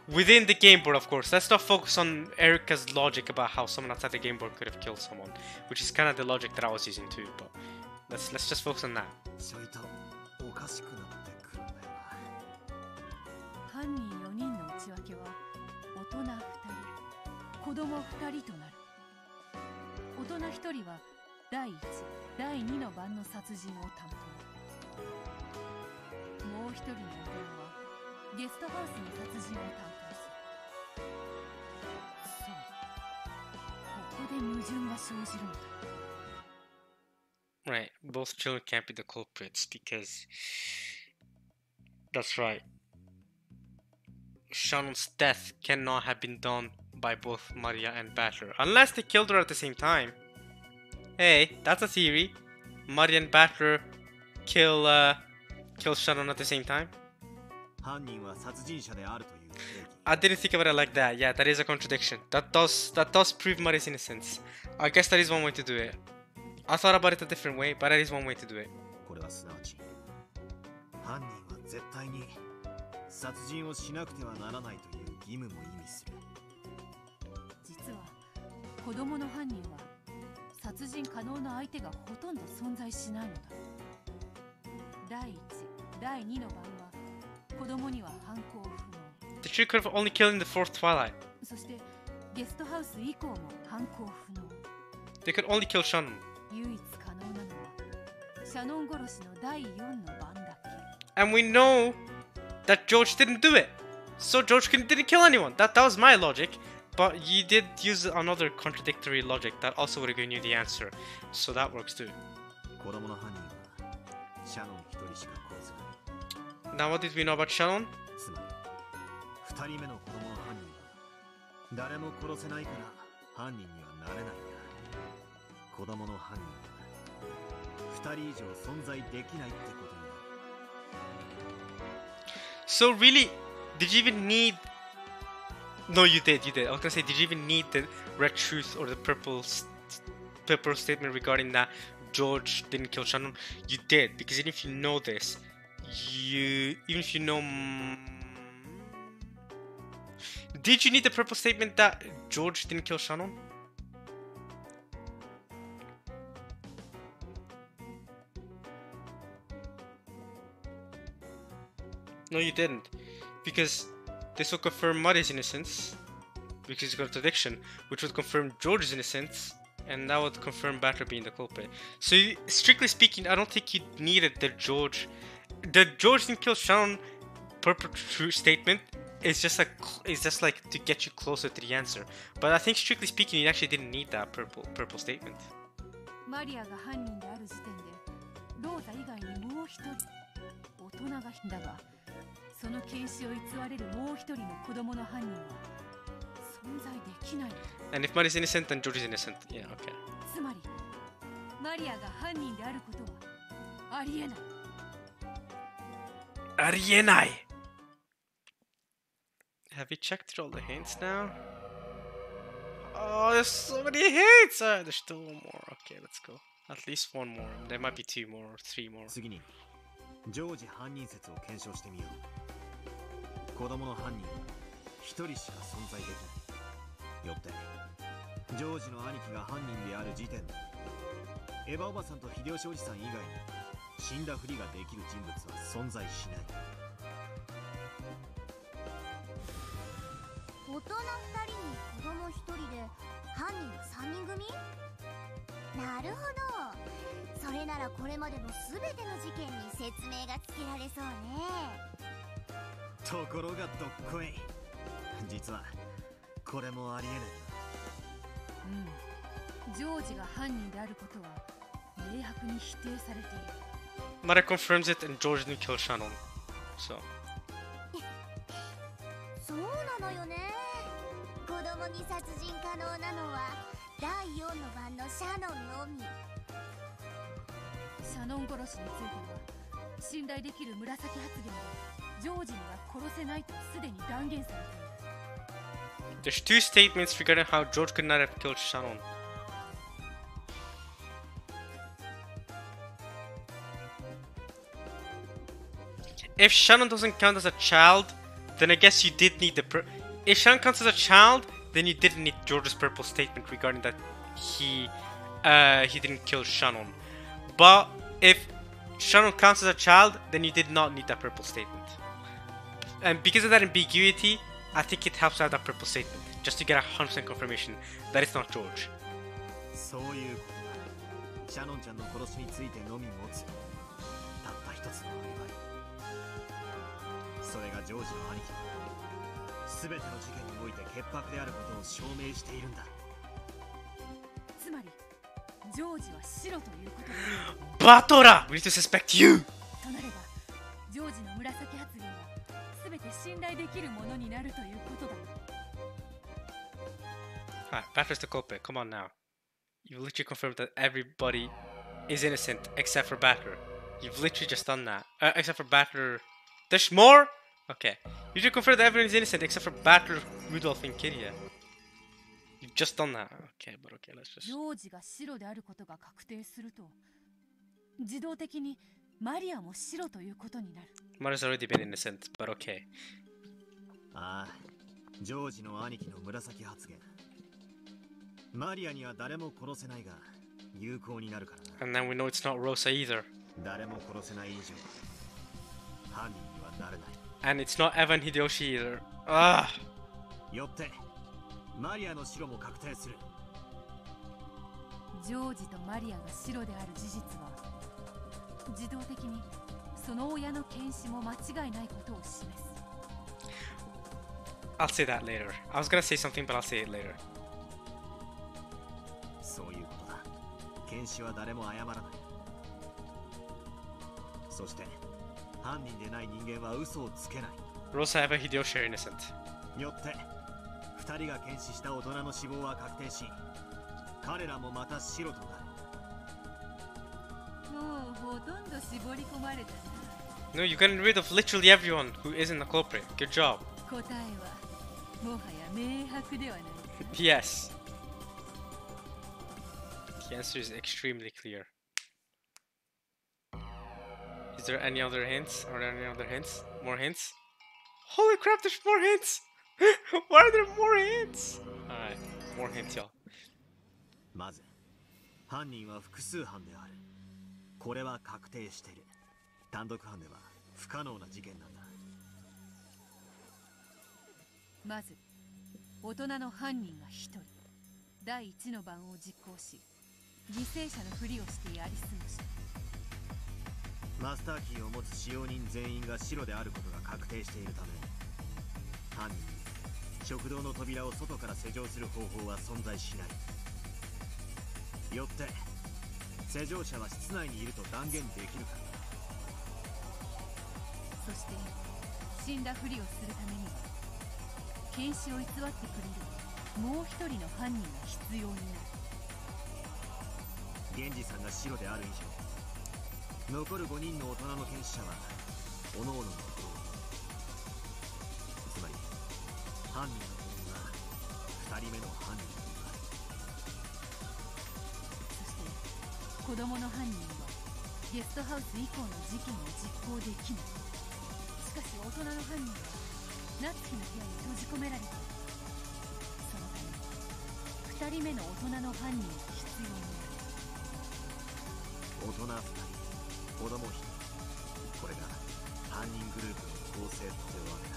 Within the game board, of course. Let's not focus on Erica's logic about how someone outside the game board could have killed someone, which is kind of the logic that I was using too. But let's just focus on that. ちょいとおかしくなってくるんだよ犯人4人の内訳は大人2人、子供2人となる。大人1人は第1、第2の番の殺人を担当。もう1人の大人はゲストハウスの殺人を担当する。そう、ここで矛盾が生じるのだ。Right, both children can't be the culprits because that's right. Shannon's death cannot have been done by both Maria and Battler unless they killed her at the same time. Hey, that's a theory. Maria and Battler kill Shannon at the same time. な。犯人は殺人者であるという定義。 I didn't think about it like that. Yeah, that is a contradiction. That does prove Maria's innocence. I guess that is one way to do it. I thought about it a different way, but that is one way to do it. これはすなわち犯人は絶対に殺人をしなくてはならないという義務も意味する。実は子供の犯人は殺人可能な相手がほとんど存在しないのだ。第1、第2の番は子供には犯行不能。 The tree could have only killed in the fourth Twilight. そしてゲストハウス以降も犯行不能。 They could only kill Shannon. 唯一可能なのはシャノン殺しの第4の番だけ。 And we know that George didn't do it. So George didn't kill anyone. That was my logic. But you did use another contradictory logic that also would have given you the answer. So that works too. 子供の犯人はシャノン一人しか殺せない。 Now what did we know about Shannon? つまり二人目の子供の犯人は誰も殺せないから犯人にはなれないんだ。子供の犯人は二人以上存在できないってことになる。 So really, did you even need... No, you did. I was gonna say, did you even need the red truth or the purple statement regarding that George didn't kill Shannon? You did, because even if you know this, even if you know... Did you need the purple statement that George didn't kill Shannon? No, you didn't, because this will confirm Maria's innocence, because it's a contradiction, which would confirm George's innocence, and that would confirm Batter being the culprit. So, strictly speaking, I don't think you needed the George didn't kill Shannon purple true statement. It's just like to get you closer to the answer. But I think strictly speaking, you actually didn't need that purple statement. マリアが犯人である時点でローザ以外にもう一人大人がだが、その検視を偽れるもう一人の子供の犯人は存在できない。 And if Maria's innocent, then George is innocent. Yeah, okay. つまりマリアが犯人であることはありえない。Arienai! Have you checked through all the hints now? Oh, there's so many hints! There's still one more. Okay, let's go. At least one more. There might be two more or three more. 次にジョージ犯人説を検証してみよう。子供の犯人は一人しか存在できない。よってジョージの兄貴が犯人である時点でエヴァおばさんと秀吉おじさん以外に死んだふりができる人物は存在しない。大人2人に子供1人で犯人は3人組？なるほど。それならこれまでの全ての事件に説明がつけられそうね。ところがどっこい、実はこれもありえない。ジョージが犯人であることは明白に否定されている。 Mother confirms it and George didn't kill Shannon. So そうなのよね。子供に殺人可能なのは第4の番のシャノンのみ。シャノン殺しについては信頼できる紫発言でジョージには殺せないとすでに断言されている。 there's two statements regarding how George could not have killed Shannon. If Shannon doesn't count as a child, then I guess you did need the if Shannon counts as a child, then you didn't need George's purple statement regarding that he didn't kill Shannon. But if Shannon counts as a child, then you did not need that purple statement. And because of that ambiguity, I think it helps out that purple statement, just to get 100% confirmation that it's not George. そういうことだ。シャノンちゃんの殺しについてのみ持つたった一つのアリバイ。それがジョージの兄貴。全ての事件において潔白であることを証明しているんだ。つまりジョージは白ということで、 Batora! We need to suspect you! となればジョージの紫発言は全て信頼できるものになるということだ。 Alright, Batter's the culprit. Come on now. You've literally confirmed that everybody is innocent except for Batter. You've literally just done that. Except for Batter. There's more? Okay. You just confirmed that everyone is innocent except for Batter, Rudolph, and Kiria. You've just done that. Okay, but okay, let's just. ジョージが白であることが確定すると自動的にマリアも白ということになる。 Mother's already been innocent, but okay. ああ、ジョージの兄貴の紫発言。マリアには誰も殺せないが有効になるからな。 And then we know it's not Rosa either. 誰も殺せない以上犯人にはなれない。 And it's not Evan Hideyoshi either. Ah! よってマリアの白も確定する。ジョージとマリアが白である事実は自動的にその親の検視も間違いないことを示す。 I'll say that later. I was gonna say something, but I'll say it later. そういうことだ。検視は誰も謝らない。そして犯人でない人間は嘘をつけない。 Rosa, Evan Hideyoshi are innocent. よって2人が検視した大人の死亡は確定し、彼らもまた白となる。もうほとんど絞り込まれたな。 No, you got rid of literally everyone who isn't a culprit. Good job. 答えはもはや明白ではない。 Yes. The answer is extremely clear. Is there any other hints? Are there any other hints? More hints? Holy crap, there's more hints! Why are there more hints? Alright, more hints, y'all. まず犯人は複数犯である。これは確定している。単独犯では不可能な事件なんだ。まず大人の犯人が1人第1の番を実行し犠牲者のふりをしてやり過ごした。マスターキーを持つ使用人全員が白であることが確定しているため、犯人に食堂の扉を外から施錠する方法は存在しない。よって施錠者は室内にいると断言できるからだ。そして死んだふりをするためには検視を偽ってくれるもう1人の犯人が必要になる。源氏さんが白である以上、残る5人の大人の検視者は各々のところに。つまり犯人の本人は2人目の犯人となる。そして子供の犯人はゲストハウス以降の事件を実行できない。しかし大人の犯人はナツキの部屋に閉じ込められている。そのため2人目の大人の犯人が必要になる。大人2人、子供1人、これが犯人グループの構成ってわけだ。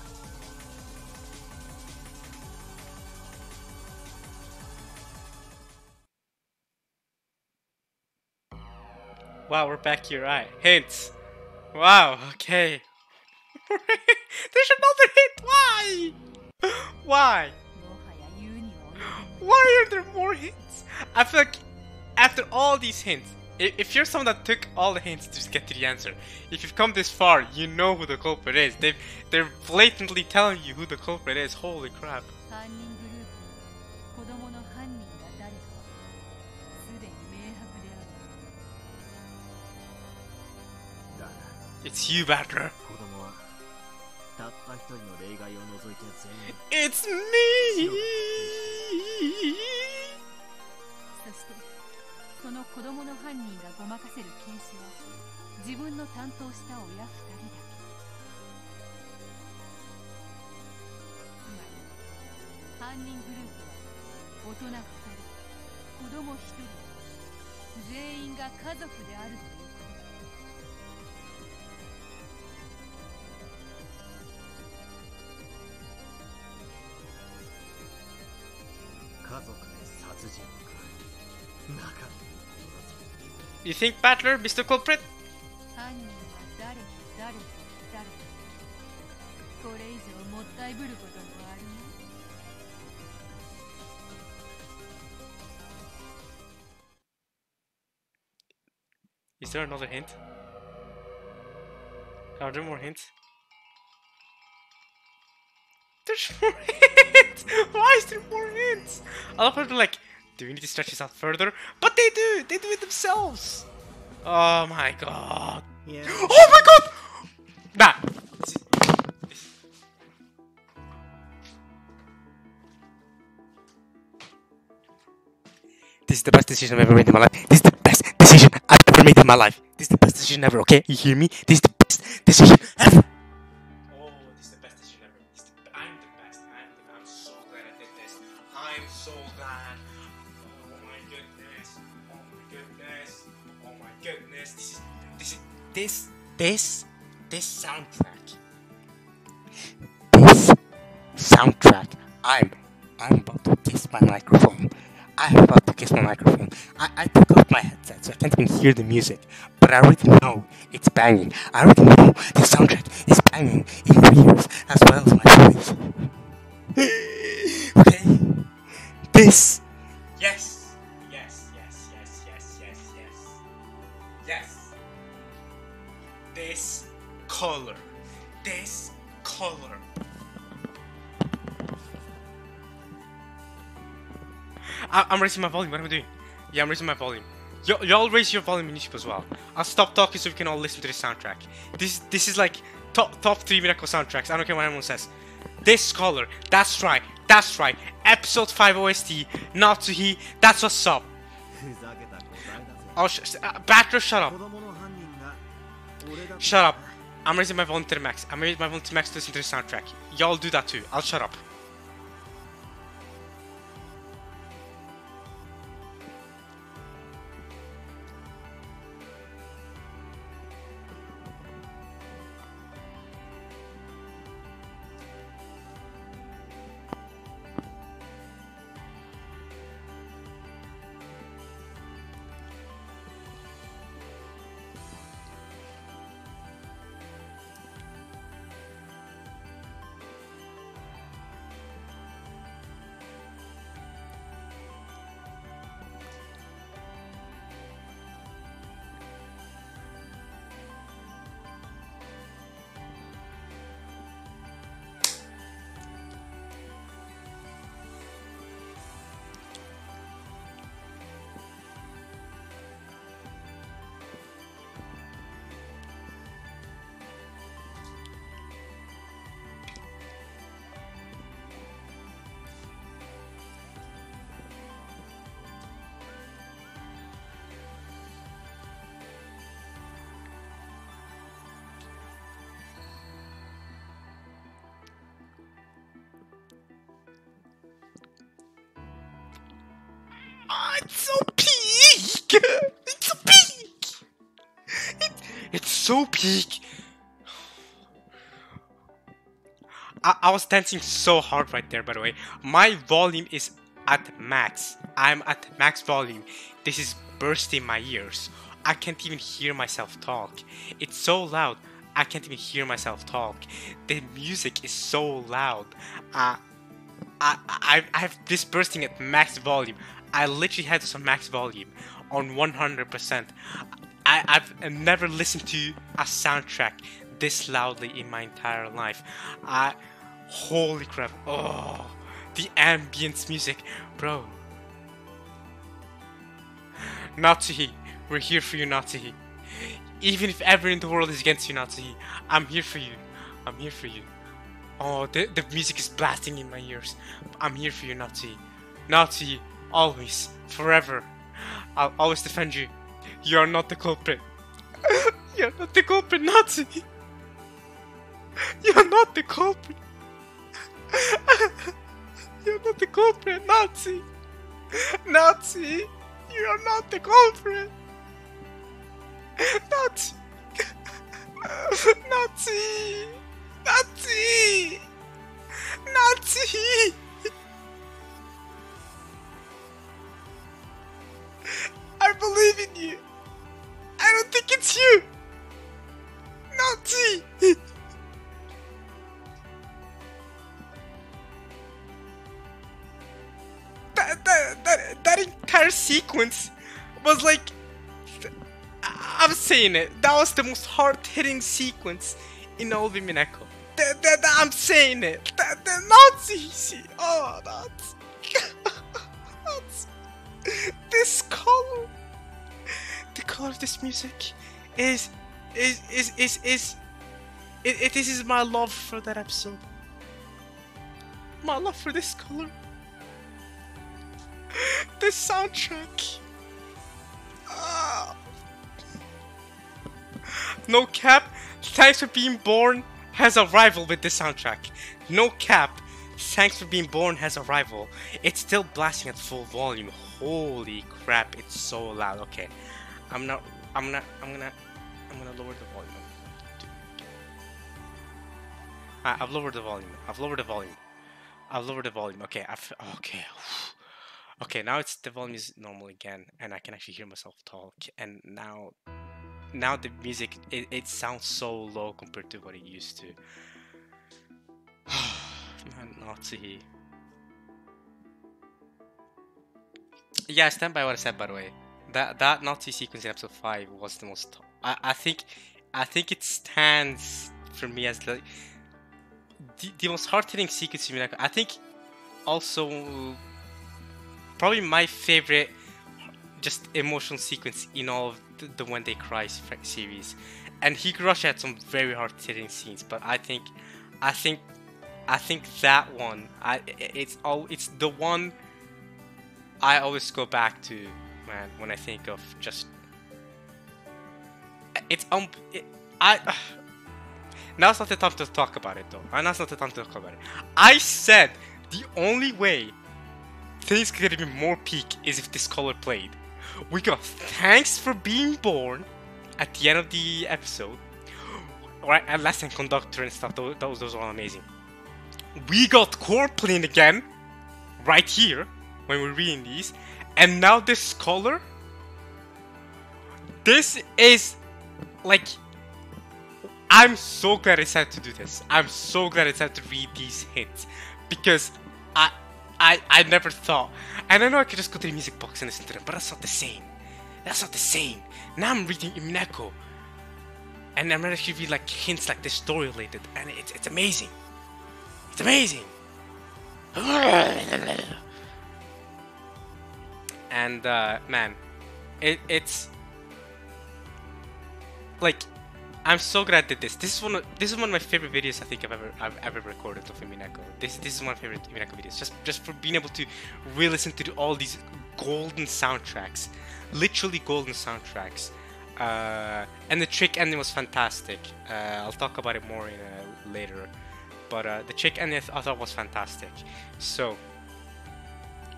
Wow, we're back here. Right. Hints. Wow, okay. There's another hint. Why? Why? もはや言うには及べない Why are there more hints? I feel like after all these hints, if you're someone that took all the hints to just get to the answer, if you've come this far, you know who the culprit is. They're blatantly telling you who the culprit is. Holy crap. 犯人グループは子供の犯人が誰かはすでに明白である だが It's you, Battler. 子供はたった一人の例外を除いて全員 It's me. そしてその子供の犯人がごまかせる警視は自分の担当した親2人だけつまり犯人グループは大人2人子供1人全員が家族であるということだ 家族で殺人か中身は You think Battler, Mr. Culprit? 犯人は誰と誰と誰とこれ以上もったいぶることもあるまい Is there another hint? Are there more hints? There's more hints! Why is there more hints? I love how they're like, do we need to stretch this out further? But they do! They do it themselves! Oh my god. いや Oh my god! Nah. This is the best decision I've ever made in my life. This is the best decision I've ever made in my life. This is the best decision ever, okay? You hear me? This is the best decision ever. Oh, this is the best decision ever. I'm the best. I'm so glad I did this. I'm so glad. Oh my goodness. Oh my goodness. Oh my goodness. This soundtrack. This soundtrack. I'm about to kiss my microphone. I'm about to kiss my microphone. I took off my headset so I can't even hear the music. But I already know it's banging. I already know the soundtrack is banging in your ears as well as my voice. Okay? This. Yes. Yes, yes, yes, yes, yes, yes. Yes. This color. This color. I'm raising my volume. What am I doing? Yeah, I'm raising my volume. Y'all raise your volume in YouTube as well. I'll stop talking so we can all listen to the soundtrack. This is like top 3 Umineko soundtracks. I don't care what anyone says. This color. That's right. That's right. Episode 5 OST. Natsuhi. That's what's up. ふざけた答えだぜ Oh, Battler, shut 子 up. 供の犯人が俺だ Shut up. I'm raising my volume to the max. I'm raising my volume to the max to listen to the soundtrack. Y'all do that too. I'll shut up. Oh, it's so peak! It's so peak! It's so peak! I was dancing so hard right there, by the way. My volume is at max. I'm at max volume. This is bursting my ears. I can't even hear myself talk. It's so loud. I can't even hear myself talk. The music is so loud. I have this bursting at max volume. I literally had this on max volume on 100%. I've never listened to a soundtrack this loudly in my entire life. Holy crap. Oh, the ambience music, bro. Natsuhi, we're here for you, Natsuhi. Even if everyone in the world is against you, Natsuhi, I'm here for you. I'm here for you. Oh, the music is blasting in my ears. I'm here for you, Natsuhi. Natsuhi, always, forever. I'll always defend you. You're not the culprit. You're not the culprit, Natsuhi. You're not the culprit. You're not the culprit, Nazi. Nazi, you're not the culprit. Nazi. Nazi. Nazi. Nazi. I believe in you. I don't think it's you. Nazi. That entire sequence was like, I'm saying it, that was the most hard-hitting sequence in all of Umineko. I'm saying it. The Nazi. Oh, that's this color. The color of this music is this is my love for that episode. My love for this color. The soundtrack. No cap, Thanks for Being Born has a rival with this soundtrack. No cap, Thanks for Being Born has a rival. It's still blasting at full volume. Holy crap, it's so loud. Okay, I'm gonna lower the volume. I've lowered the volume. I've lowered the volume. Okay, okay. Okay, now the volume is normal again, and I can actually hear myself talk. And now the music, it sounds so low compared to what it used to. Man, Nazi. Yeah, I stand by what I said, by the way. That Nazi sequence in episode 5 was the most. I think it stands for me as the most hard-hitting sequence in Umineko. I think also probably my favorite just emotional sequence in all of the When They Cry series. And Higurashi had some very hard-hitting scenes, but I think that one, it's the one I always go back to, man, when I think of just now's not the time to talk about it, though. Now's not the time to talk about it. I said the only way things could get even more peak is if this color played. We got Thanks for Being Born at the end of the episode. Alright, and Last and Conductor and stuff, those are all amazing. We got Core playing again, right here, when we're reading these. And now this color. This is, like, I'm so glad I decided to do this. I'm so glad I decided to read these hints. Because I never thought. And I know I could just go to the music box and listen to them, but that's not the same. That's not the same. Now I'm reading Umineko. And I'm actually read like hints like this story related. And it's amazing. It's amazing. And man, it's like, I'm so glad I did this. This is one of my favorite videos I think I've ever recorded of Umineko. This is one of my favorite Umineko videos. Just for being able to re-listen to all these golden soundtracks, literally golden soundtracks. And the trick ending was fantastic. I'll talk about it more later. But the trick ending I thought was fantastic. So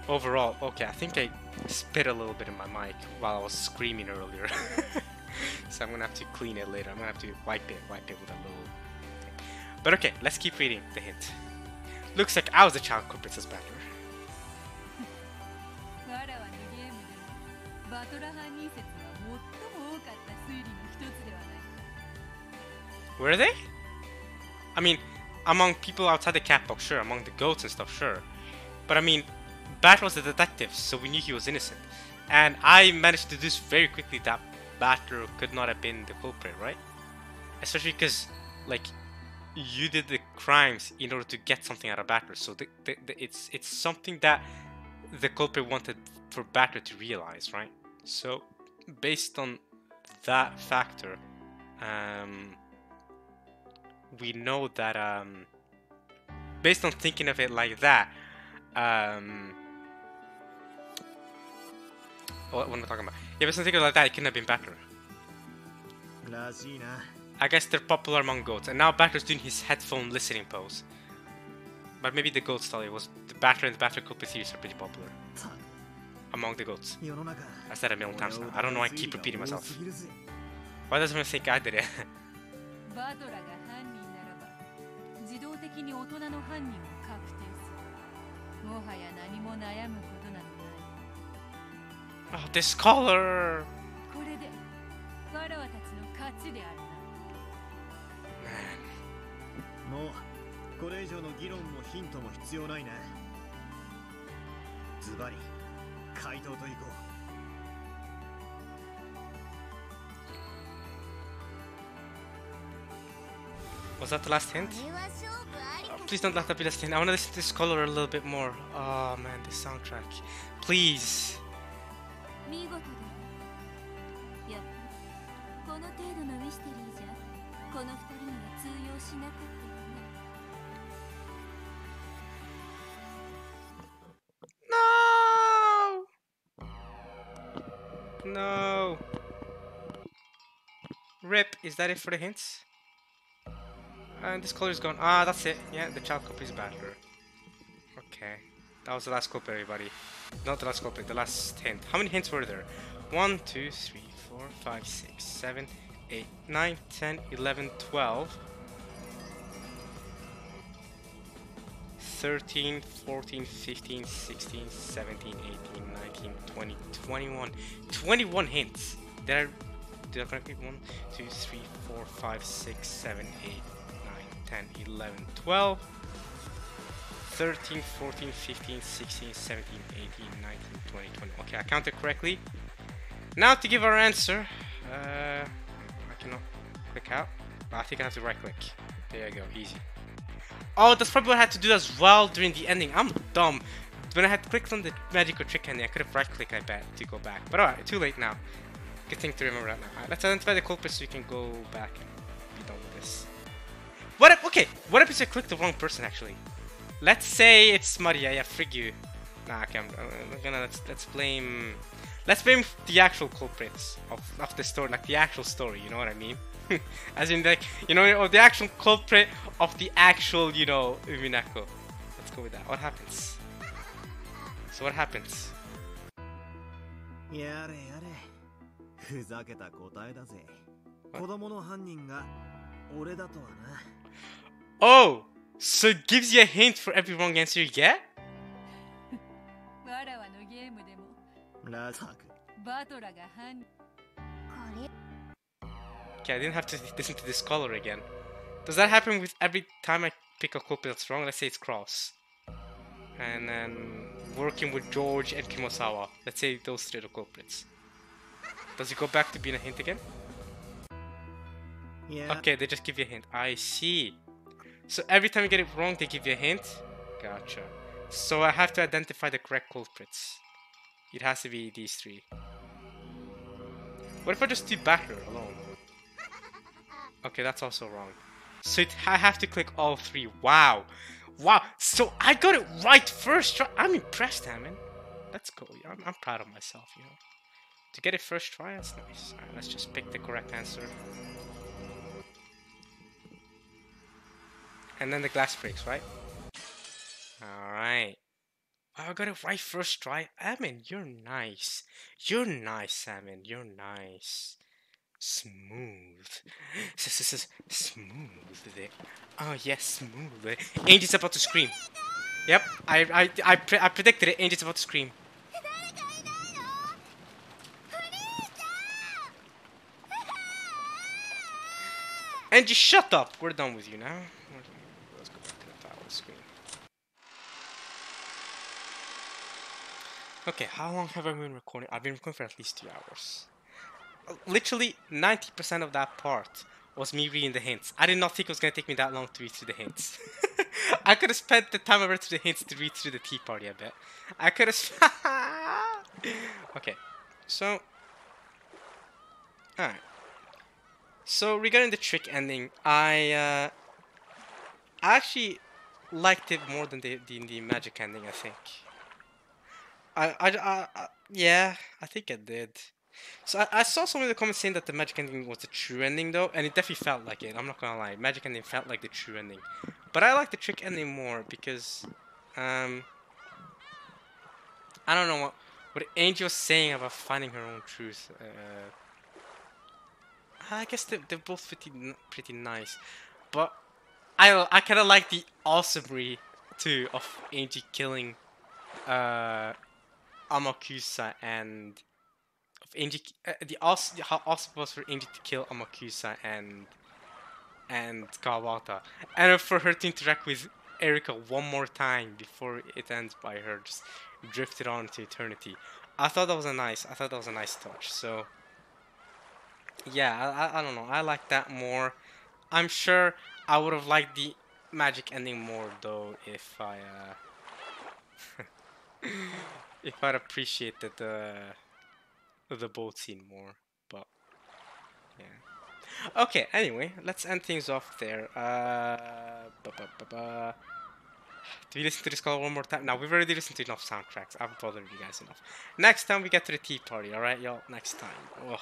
overall, okay, I think I spit a little bit in my mic while I was screaming earlier. So I'm gonna have to clean it later. I'm gonna have to wipe it with a little thing. But okay, let's keep reading the hint. Looks like I was the child culprit as Banner. わらわのゲームでもバトラハンニー説は最も大 Were they? I mean, among people outside the cat box, sure. Among the goats and stuff, sure. But I mean, Bat was the detective, so we knew he was innocent. And I managed to deduce very quickly that Batter could not have been the culprit, right? Especially because, like, you did the crimes in order to get something out of Batter. So it's something that the culprit wanted for Batter to realize, right? So, based on that factor, we know that, based on thinking of it like that, what am I talking about? Yeah, based on thinking like that, it couldn't have been Batter. らしいな。 I guess they're popular among goats, and now Batter's doing his headphone listening pose. But maybe the goats thought it was the Batter and the Batter culprit series are pretty popular among the goats. 世の中 I said it a million times now. I don't know why I keep repeating 多 myself. すぎるぜ。 Why does everyone think I did it? バトラが犯人ならば自動的に大人の犯人を確定する。もはや何も悩むことなどない。 Oh, this color! これでファラオたちの勝ちであるな。 Man. もうこれ以上の議論もヒントも必要ないな。ズバリ回答といこう。 Was that the last hint? これは勝負ありか Please don't let that be the last hint. I want to listen to this color a little bit more. Oh man, this soundtrack. Please. 見事だ。やっぱりこの程度のミステリーじゃこの二人には通用しなかったよね。 No! No! Rip, is that it for the hints? And this color is gone. Ah, that's it. Yeah, the child copy is better. Okay. That was the last culprit, everybody. Not the last culprit, the last hint. How many hints were there? 1, 2, 3, 4, 5, 6, 7, 8, 9, 10, 11, 12, 13, 14, 15, 16, 17, 18, 19, 20, 21. 21 hints. Did I correctly? 1, 2, 3, 4, 5, 6, 7, 8, 9, 10, 11, 12, 13, 14, 15, 16, 17, 18, 19, 20, 20. Okay, I counted correctly. Now to give our answer, I cannot click out. I think I have to right click. There you go, easy. Oh, that's probably what I had to do as well during the ending. I'm dumb. When I had clicked on the magical trick ending, I could have right clicked, I bet, to go back. But alright, too late now. Good thing to remember that now. Alright, let's identify the culprit so we can go back and be done with this. What if, okay, what if I clicked the wrong person actually? Let's say it's Maria, yeah, frig you. Nah, okay, I'm gonna, let's blame the actual culprits of the story, like the actual story, you know what I mean? As in, like, you know, the actual culprit of the actual, you know, Umineko. Let's go with that. What happens? So what happens? やれやれふざけた答えだぜ。子供の犯人が俺だとはな。 Oh! So it gives you a hint for every wrong answer you get? わらわのゲームでもラサク。バトラが犯人。これ Okay, I didn't have to listen to this color again. Does that happen with every time I pick a culprit that's wrong? Let's say it's Cross. And then working with George and Kimosawa. Let's say those three are the culprits. Does it go back to being a hint again? Yeah. Okay, they just give you a hint. I see. So every time you get it wrong, they give you a hint? Gotcha. So I have to identify the correct culprits. It has to be these three. What if I just do Batter alone? Okay, that's also wrong. So I have to click all three. Wow. Wow. So I got it right first try. I'm impressed, man. Let's go. I'm proud of myself, you know. To get it first try, that's nice. Alright, let's just pick the correct answer. And then the glass breaks, right? Alright. Wow, I got it right first try. Amin, you're nice. You're nice, Salmon. You're nice. Smooth. Smooth. Oh, yes, smooth. Angel's about to scream. Yep, I predicted it. Angel's about to scream. 誰かいないの？お兄ちゃん！ And just shut up! We're done with you now. Let's go back to the title screen. Okay, how long have I been recording? I've been recording for at least 2 hours. Literally 90% of that part was me reading the hints. I did not think it was going to take me that long to read through the hints. I could have spent the time I read through the hints to read through the tea party, I bet. I could have... Okay, so... Alright. So, regarding the trick ending, I actually liked it more than the magic ending, I think. Yeah, I think I did. So I saw some of the comments saying that the magic ending was the true ending though, and it definitely felt like it. I'm not gonna lie, magic ending felt like the true ending. But I like the trick ending more because, I don't know what Angel's saying about finding her own truth. I guess they're both pretty nice, but I kind of like the awesomery too of Angel killing Amakusa and of Angie, how awesome it was for Angie to kill Amakusa and Kawata, and for her to interact with Erika one more time before it ends by her just drifted on to eternity. I thought that was a nice touch. So yeah, I don't know. I like that more. I'm sure I would have liked the magic ending more though if I'd appreciated the boat scene more. But yeah. Okay, anyway, let's end things off there. Do we listen to this call one more time? No, we've already listened to enough soundtracks. I've bothered you guys enough. Next time we get to the tea party, alright, y'all? Next time. Ugh.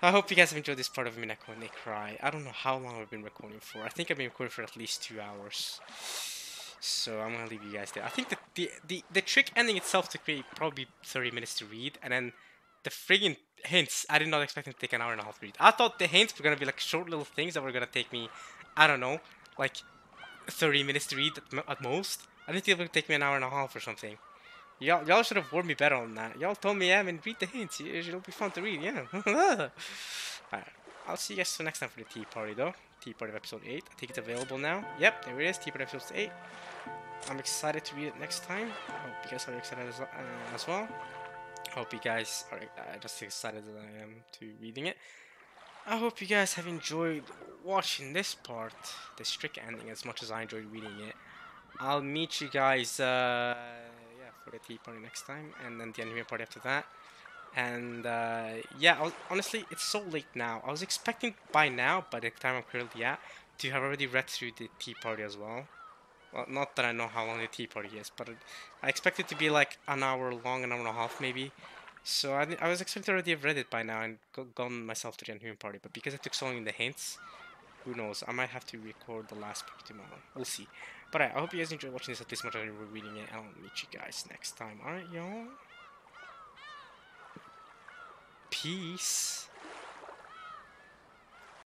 I hope you guys have enjoyed this part of Umineko and they cry. I don't know how long I've been recording for. I think I've been recording for at least 2 hours. So I'm gonna leave you guys there. I think the trick ending itself took me probably 30 minutes to read, and then the friggin' hints, I did not expect them to take an hour and a half to read. I thought the hints were gonna be like short little things that were gonna take me, I don't know, like 30 minutes to read at most. I didn't think it would take me an hour and a half or something. Y'all should have warned me better on that. Y'all told me, yeah, I mean, read the hints. It'll be fun to read, yeah. Alright, I'll see you guys next time for the tea party, though. Tea party of episode 8. I think it's available now. Yep, there it is. Tea party of episode 8. I'm excited to read it next time. I hope you guys are excited as well. Hope you guys are just as excited as I am to reading it. I hope you guys have enjoyed watching this part, the strict ending, as much as I enjoyed reading it. I'll meet you guys, yeah, for the tea party next time, and then the anime party after that. And yeah, honestly, it's so late now. I was expecting by now, by the time I'm currently at, to have already read through the tea party as well. Well, not that I know how long the tea party is, but I expect it to be like an hour long, an hour and a half maybe. So I was expecting to already have read it by now and gone myself to the anime party, but because it took so long in the hints, who knows? I might have to record the last part tomorrow. We'll see. But I hope you guys enjoyed watching this at least much as I enjoyed reading it. I'll meet you guys next time. Alright, y'all? Peace.